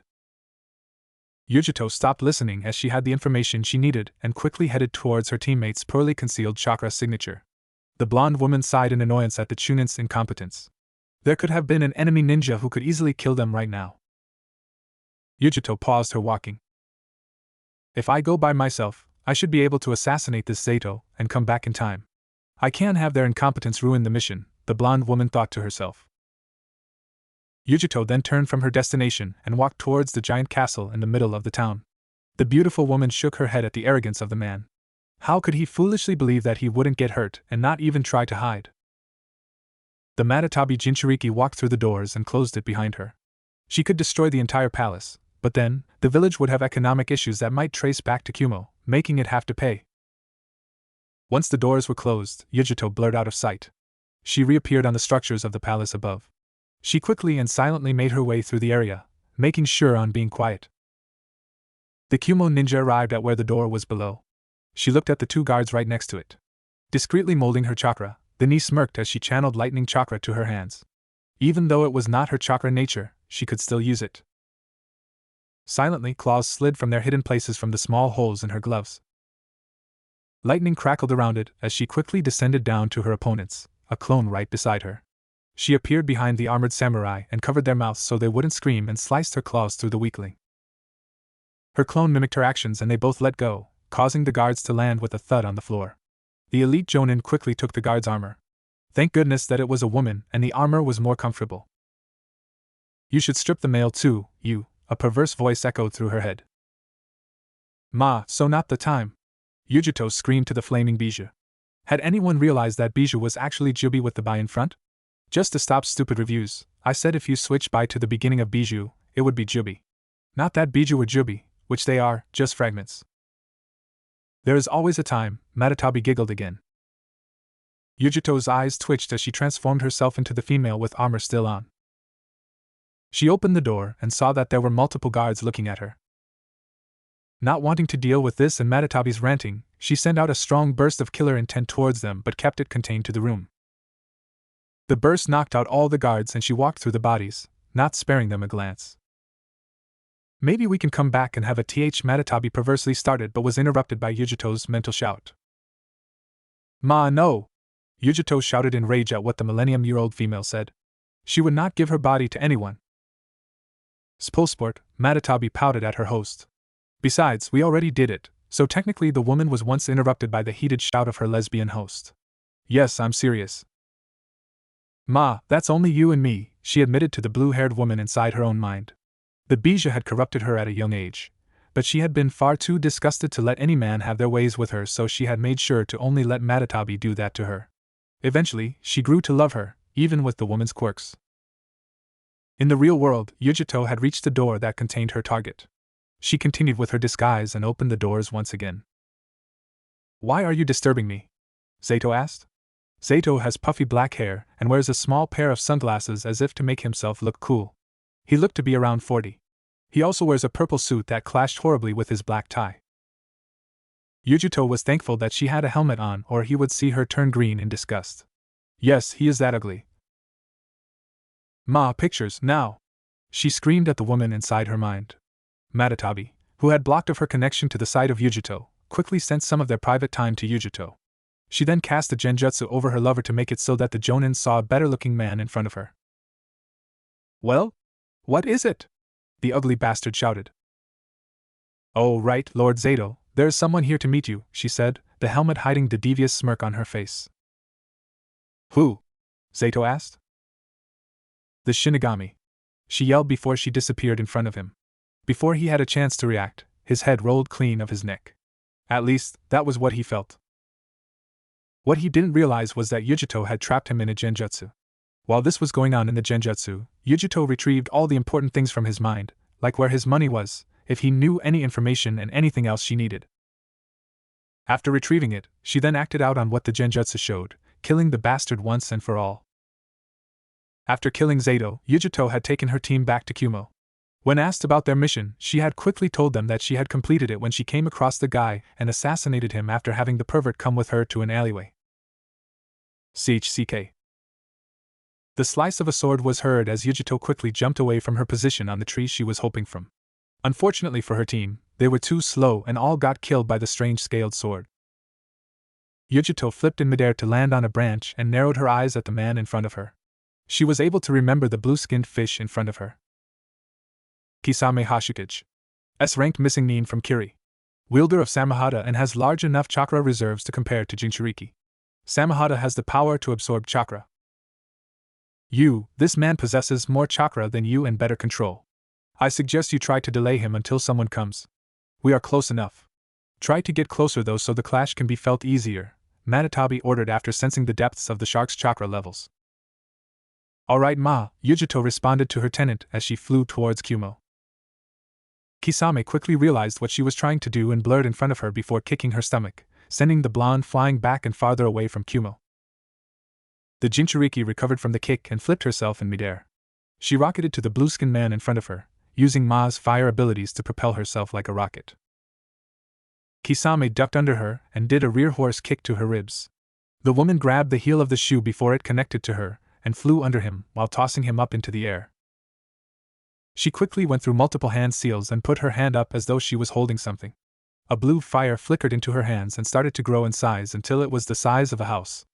Yujuto stopped listening as she had the information she needed and quickly headed towards her teammate's poorly concealed chakra signature. The blonde woman sighed in annoyance at the Chunin's incompetence. There could have been an enemy ninja who could easily kill them right now. Yujuto paused her walking. "If I go by myself, I should be able to assassinate this Zato and come back in time. I can't have their incompetence ruin the mission," the blonde woman thought to herself. Yujuto then turned from her destination and walked towards the giant castle in the middle of the town. The beautiful woman shook her head at the arrogance of the man. How could he foolishly believe that he wouldn't get hurt and not even try to hide? The Matatabi Jinchuriki walked through the doors and closed it behind her. She could destroy the entire palace, but then, the village would have economic issues that might trace back to Kumo, making it have to pay. Once the doors were closed, Yujuto blurred out of sight. She reappeared on the structures of the palace above. She quickly and silently made her way through the area, making sure on being quiet. The Kumo ninja arrived at where the door was below. She looked at the 2 guards right next to it. Discreetly molding her chakra, the knee smirked as she channeled lightning chakra to her hands. Even though it was not her chakra nature, she could still use it. Silently, claws slid from their hidden places from the small holes in her gloves. Lightning crackled around it as she quickly descended down to her opponents, a clone right beside her. She appeared behind the armored samurai and covered their mouths so they wouldn't scream and sliced her claws through the weakling. Her clone mimicked her actions and they both let go, causing the guards to land with a thud on the floor. The elite Jonin quickly took the guard's armor. Thank goodness that it was a woman and the armor was more comfortable. "You should strip the male too, you," a perverse voice echoed through her head. "Ma, so not the time," Yujuto screamed to the flaming Bijou. Had anyone realized that Bijou was actually Jubi with the bi in front? Just to stop stupid reviews, I said if you switch by to the beginning of Bijou, it would be Jubi. Not that Bijou were Jubi, which they are, just fragments. There is always a time, Matatabi giggled again. Yujito's eyes twitched as she transformed herself into the female with armor still on. She opened the door and saw that there were multiple guards looking at her. Not wanting to deal with this and Matatabi's ranting, she sent out a strong burst of killer intent towards them but kept it contained to the room. The burst knocked out all the guards and she walked through the bodies, not sparing them a glance. Maybe we can come back and have a th Matatabi perversely started but was interrupted by Yujito's mental shout. Ma, no! Yujito shouted in rage at what the millennium-year-old female said. She would not give her body to anyone. Spolsport, Matatabi pouted at her host. Besides, we already did it, so technically the woman was once interrupted by the heated shout of her lesbian host. Yes, I'm serious. Ma, that's only you and me, she admitted to the blue-haired woman inside her own mind. The Bija had corrupted her at a young age, but she had been far too disgusted to let any man have their ways with her, so she had made sure to only let Matatabi do that to her. Eventually, she grew to love her, even with the woman's quirks. In the real world, Yujito had reached the door that contained her target. She continued with her disguise and opened the doors once again. Why are you disturbing me? Zato asked. Zato has puffy black hair and wears a small pair of sunglasses as if to make himself look cool. He looked to be around 40. He also wears a purple suit that clashed horribly with his black tie. Yujito was thankful that she had a helmet on or he would see her turn green in disgust. Yes, he is that ugly. Ma, pictures, now! She screamed at the woman inside her mind. Matatabi, who had blocked off her connection to the side of Yujito, quickly sent some of their private time to Yujito. She then cast a genjutsu over her lover to make it so that the Jonin saw a better-looking man in front of her. Well? What is it? The ugly bastard shouted. Oh, right, Lord Zato, there is someone here to meet you, she said, the helmet hiding the devious smirk on her face. Who? Zato asked. The Shinigami. She yelled before she disappeared in front of him. Before he had a chance to react, his head rolled clean of his neck. At least, that was what he felt. What he didn't realize was that Yujito had trapped him in a genjutsu. While this was going on in the genjutsu, Yujito retrieved all the important things from his mind, like where his money was, if he knew any information and anything else she needed. After retrieving it, she then acted out on what the genjutsu showed, killing the bastard once and for all. After killing Zato, Yujito had taken her team back to Kumo. When asked about their mission, she had quickly told them that she had completed it when she came across the guy and assassinated him after having the pervert come with her to an alleyway. CHCK. The slice of a sword was heard as Yujito quickly jumped away from her position on the tree she was hoping from. Unfortunately for her team, they were too slow and all got killed by the strange scaled sword. Yujito flipped in midair to land on a branch and narrowed her eyes at the man in front of her. She was able to remember the blue-skinned fish in front of her. Kisame Hashukage. S-ranked missing nin from Kiri. Wielder of Samahata and has large enough chakra reserves to compare to Jinchuriki. Samahata has the power to absorb chakra. This man possesses more chakra than you and better control. I suggest you try to delay him until someone comes. We are close enough. Try to get closer though so the clash can be felt easier, Matatabi ordered after sensing the depths of the shark's chakra levels. Alright ma, Yujito responded to her tenant as she flew towards Kumo. Kisame quickly realized what she was trying to do and blurred in front of her before kicking her stomach, sending the blonde flying back and farther away from Kumo. The Jinchuriki recovered from the kick and flipped herself in midair. She rocketed to the blue-skinned man in front of her, using Ma's fire abilities to propel herself like a rocket. Kisame ducked under her and did a rear horse kick to her ribs. The woman grabbed the heel of the shoe before it connected to her, and flew under him while tossing him up into the air. She quickly went through multiple hand seals and put her hand up as though she was holding something. A blue fire flickered into her hands and started to grow in size until it was the size of a house.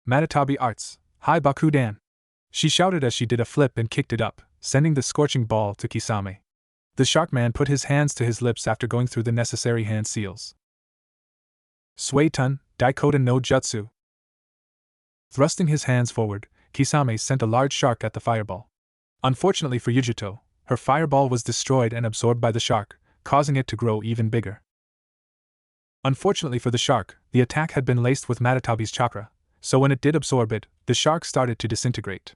Matatabi Arts, Hi Bakudan! She shouted as she did a flip and kicked it up, sending the scorching ball to Kisame. The shark man put his hands to his lips after going through the necessary hand seals. Suetun, Daikoden no Jutsu. Thrusting his hands forward, Kisame sent a large shark at the fireball. Unfortunately for Yujito, her fireball was destroyed and absorbed by the shark, causing it to grow even bigger. Unfortunately for the shark, the attack had been laced with Matatabi's chakra, so when it did absorb it, the shark started to disintegrate.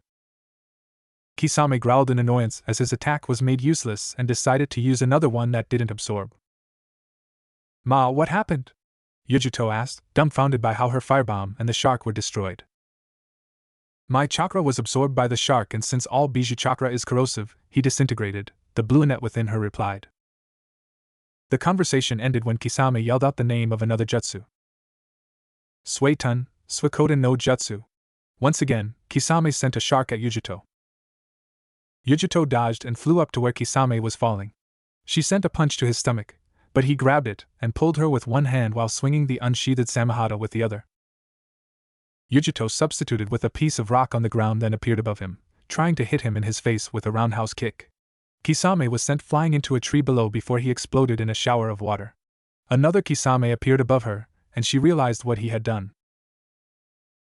Kisame growled in annoyance as his attack was made useless and decided to use another one that didn't absorb. Ma, what happened? Yujito asked, dumbfounded by how her firebomb and the shark were destroyed. My chakra was absorbed by the shark, and since all Bijou chakra is corrosive, he disintegrated, the brunette within her replied. The conversation ended when Kisame yelled out the name of another jutsu. Suetun, Suikoden no Jutsu. Once again, Kisame sent a shark at Yujito. Yujito dodged and flew up to where Kisame was falling. She sent a punch to his stomach, but he grabbed it and pulled her with one hand while swinging the unsheathed Samehada with the other. Yujito substituted with a piece of rock on the ground then appeared above him, trying to hit him in his face with a roundhouse kick. Kisame was sent flying into a tree below before he exploded in a shower of water. Another Kisame appeared above her, and she realized what he had done.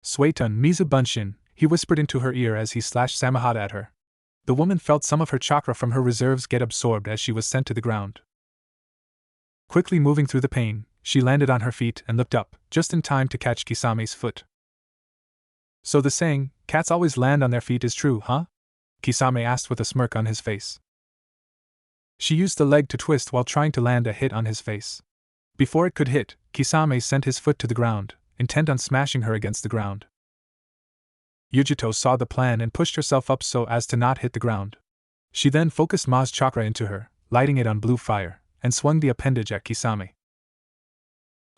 Suetun Mizu Bunshin, he whispered into her ear as he slashed Samehada at her. The woman felt some of her chakra from her reserves get absorbed as she was sent to the ground. Quickly moving through the pain, she landed on her feet and looked up, just in time to catch Kisame's foot. So the saying, cats always land on their feet is true, huh? Kisame asked with a smirk on his face. She used the leg to twist while trying to land a hit on his face. Before it could hit, Kisame sent his foot to the ground, intent on smashing her against the ground. Yujito saw the plan and pushed herself up so as to not hit the ground. She then focused Ma's chakra into her, lighting it on blue fire, and swung the appendage at Kisame.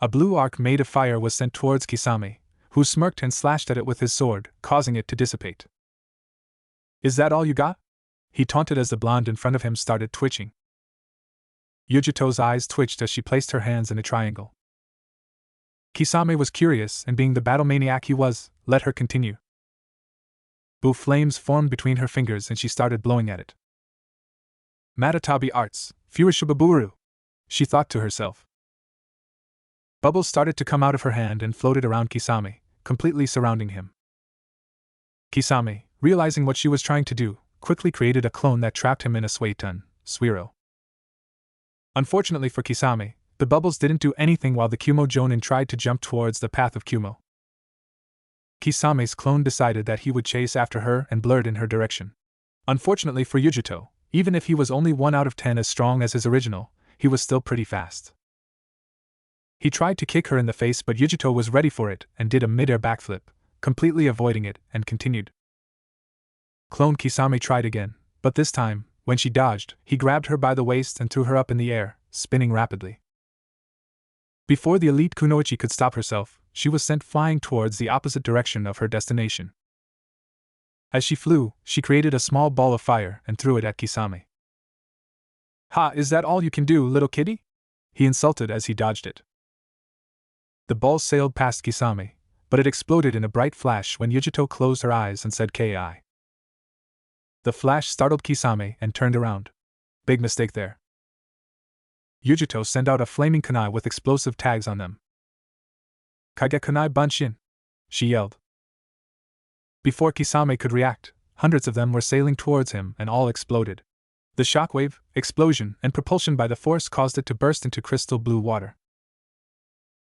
A blue arc made of fire was sent towards Kisame, who smirked and slashed at it with his sword, causing it to dissipate. Is that all you got? He taunted as the blonde in front of him started twitching. Yujito's eyes twitched as she placed her hands in a triangle. Kisame was curious, and being the battle maniac he was, let her continue. Blue flames formed between her fingers and she started blowing at it. Matatabi arts, Furishababuru, she thought to herself. Bubbles started to come out of her hand and floated around Kisame, completely surrounding him. Kisame, realizing what she was trying to do, quickly created a clone that trapped him in a Suetun, Suiro. Unfortunately for Kisame, the bubbles didn't do anything while the Kumo Jonin tried to jump towards the path of Kumo. Kisame's clone decided that he would chase after her and blurred in her direction. Unfortunately for Yujito, even if he was only 1 out of 10 as strong as his original, he was still pretty fast. He tried to kick her in the face, but Yujito was ready for it and did a mid-air backflip, completely avoiding it, and continued. Clone Kisame tried again, but this time, when she dodged, he grabbed her by the waist and threw her up in the air, spinning rapidly. Before the elite Kunoichi could stop herself, she was sent flying towards the opposite direction of her destination. As she flew, she created a small ball of fire and threw it at Kisame. Ha, is that all you can do, little kitty? He insulted as he dodged it. The ball sailed past Kisame, but it exploded in a bright flash when Yujito closed her eyes and said Ki. The flash startled Kisame and turned around. Big mistake there. Yujito sent out a flaming kunai with explosive tags on them. Kage kunai bunshin! She yelled. Before Kisame could react, hundreds of them were sailing towards him and all exploded. The shockwave, explosion, and propulsion by the force caused it to burst into crystal blue water.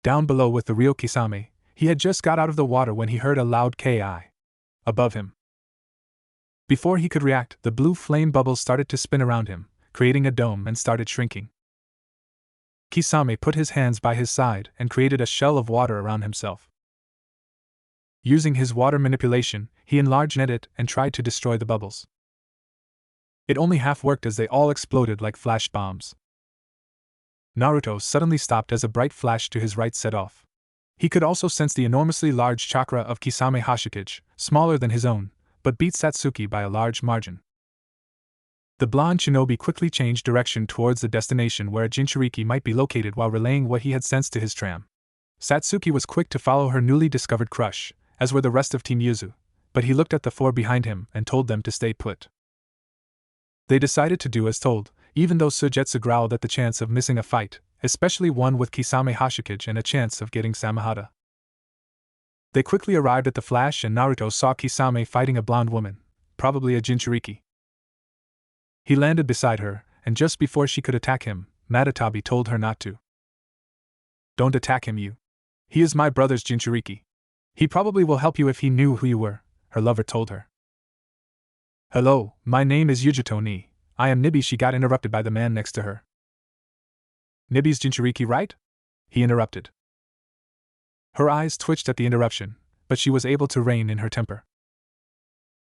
Down below with the real Kisame, he had just got out of the water when he heard a loud Ki. Above him. Before he could react, the blue flame bubbles started to spin around him, creating a dome and started shrinking. Kisame put his hands by his side and created a shell of water around himself. Using his water manipulation, he enlarged it and tried to destroy the bubbles. It only half worked as they all exploded like flash bombs. Naruto suddenly stopped as a bright flash to his right set off. He could also sense the enormously large chakra of Kisame Hashikage, smaller than his own, but beat Satsuki by a large margin. The blonde shinobi quickly changed direction towards the destination where a Jinchuriki might be located while relaying what he had sensed to his tram. Satsuki was quick to follow her newly discovered crush, as were the rest of Team Yuzu, but he looked at the 4 behind him and told them to stay put. They decided to do as told, even though Sujetsu growled at the chance of missing a fight, especially one with Kisame Hashikage and a chance of getting Samehada. They quickly arrived at the flash and Naruto saw Kisame fighting a blonde woman, probably a Jinchuriki. He landed beside her, and just before she could attack him, Matatabi told her not to. Don't attack him, you. He is my brother's Jinchuriki. He probably will help you if he knew who you were, her lover told her. Hello, my name is Yujito ni. I am Nibi. She got interrupted by the man next to her. Nibi's Jinchuriki, right? he interrupted. Her eyes twitched at the interruption, but she was able to rein in her temper.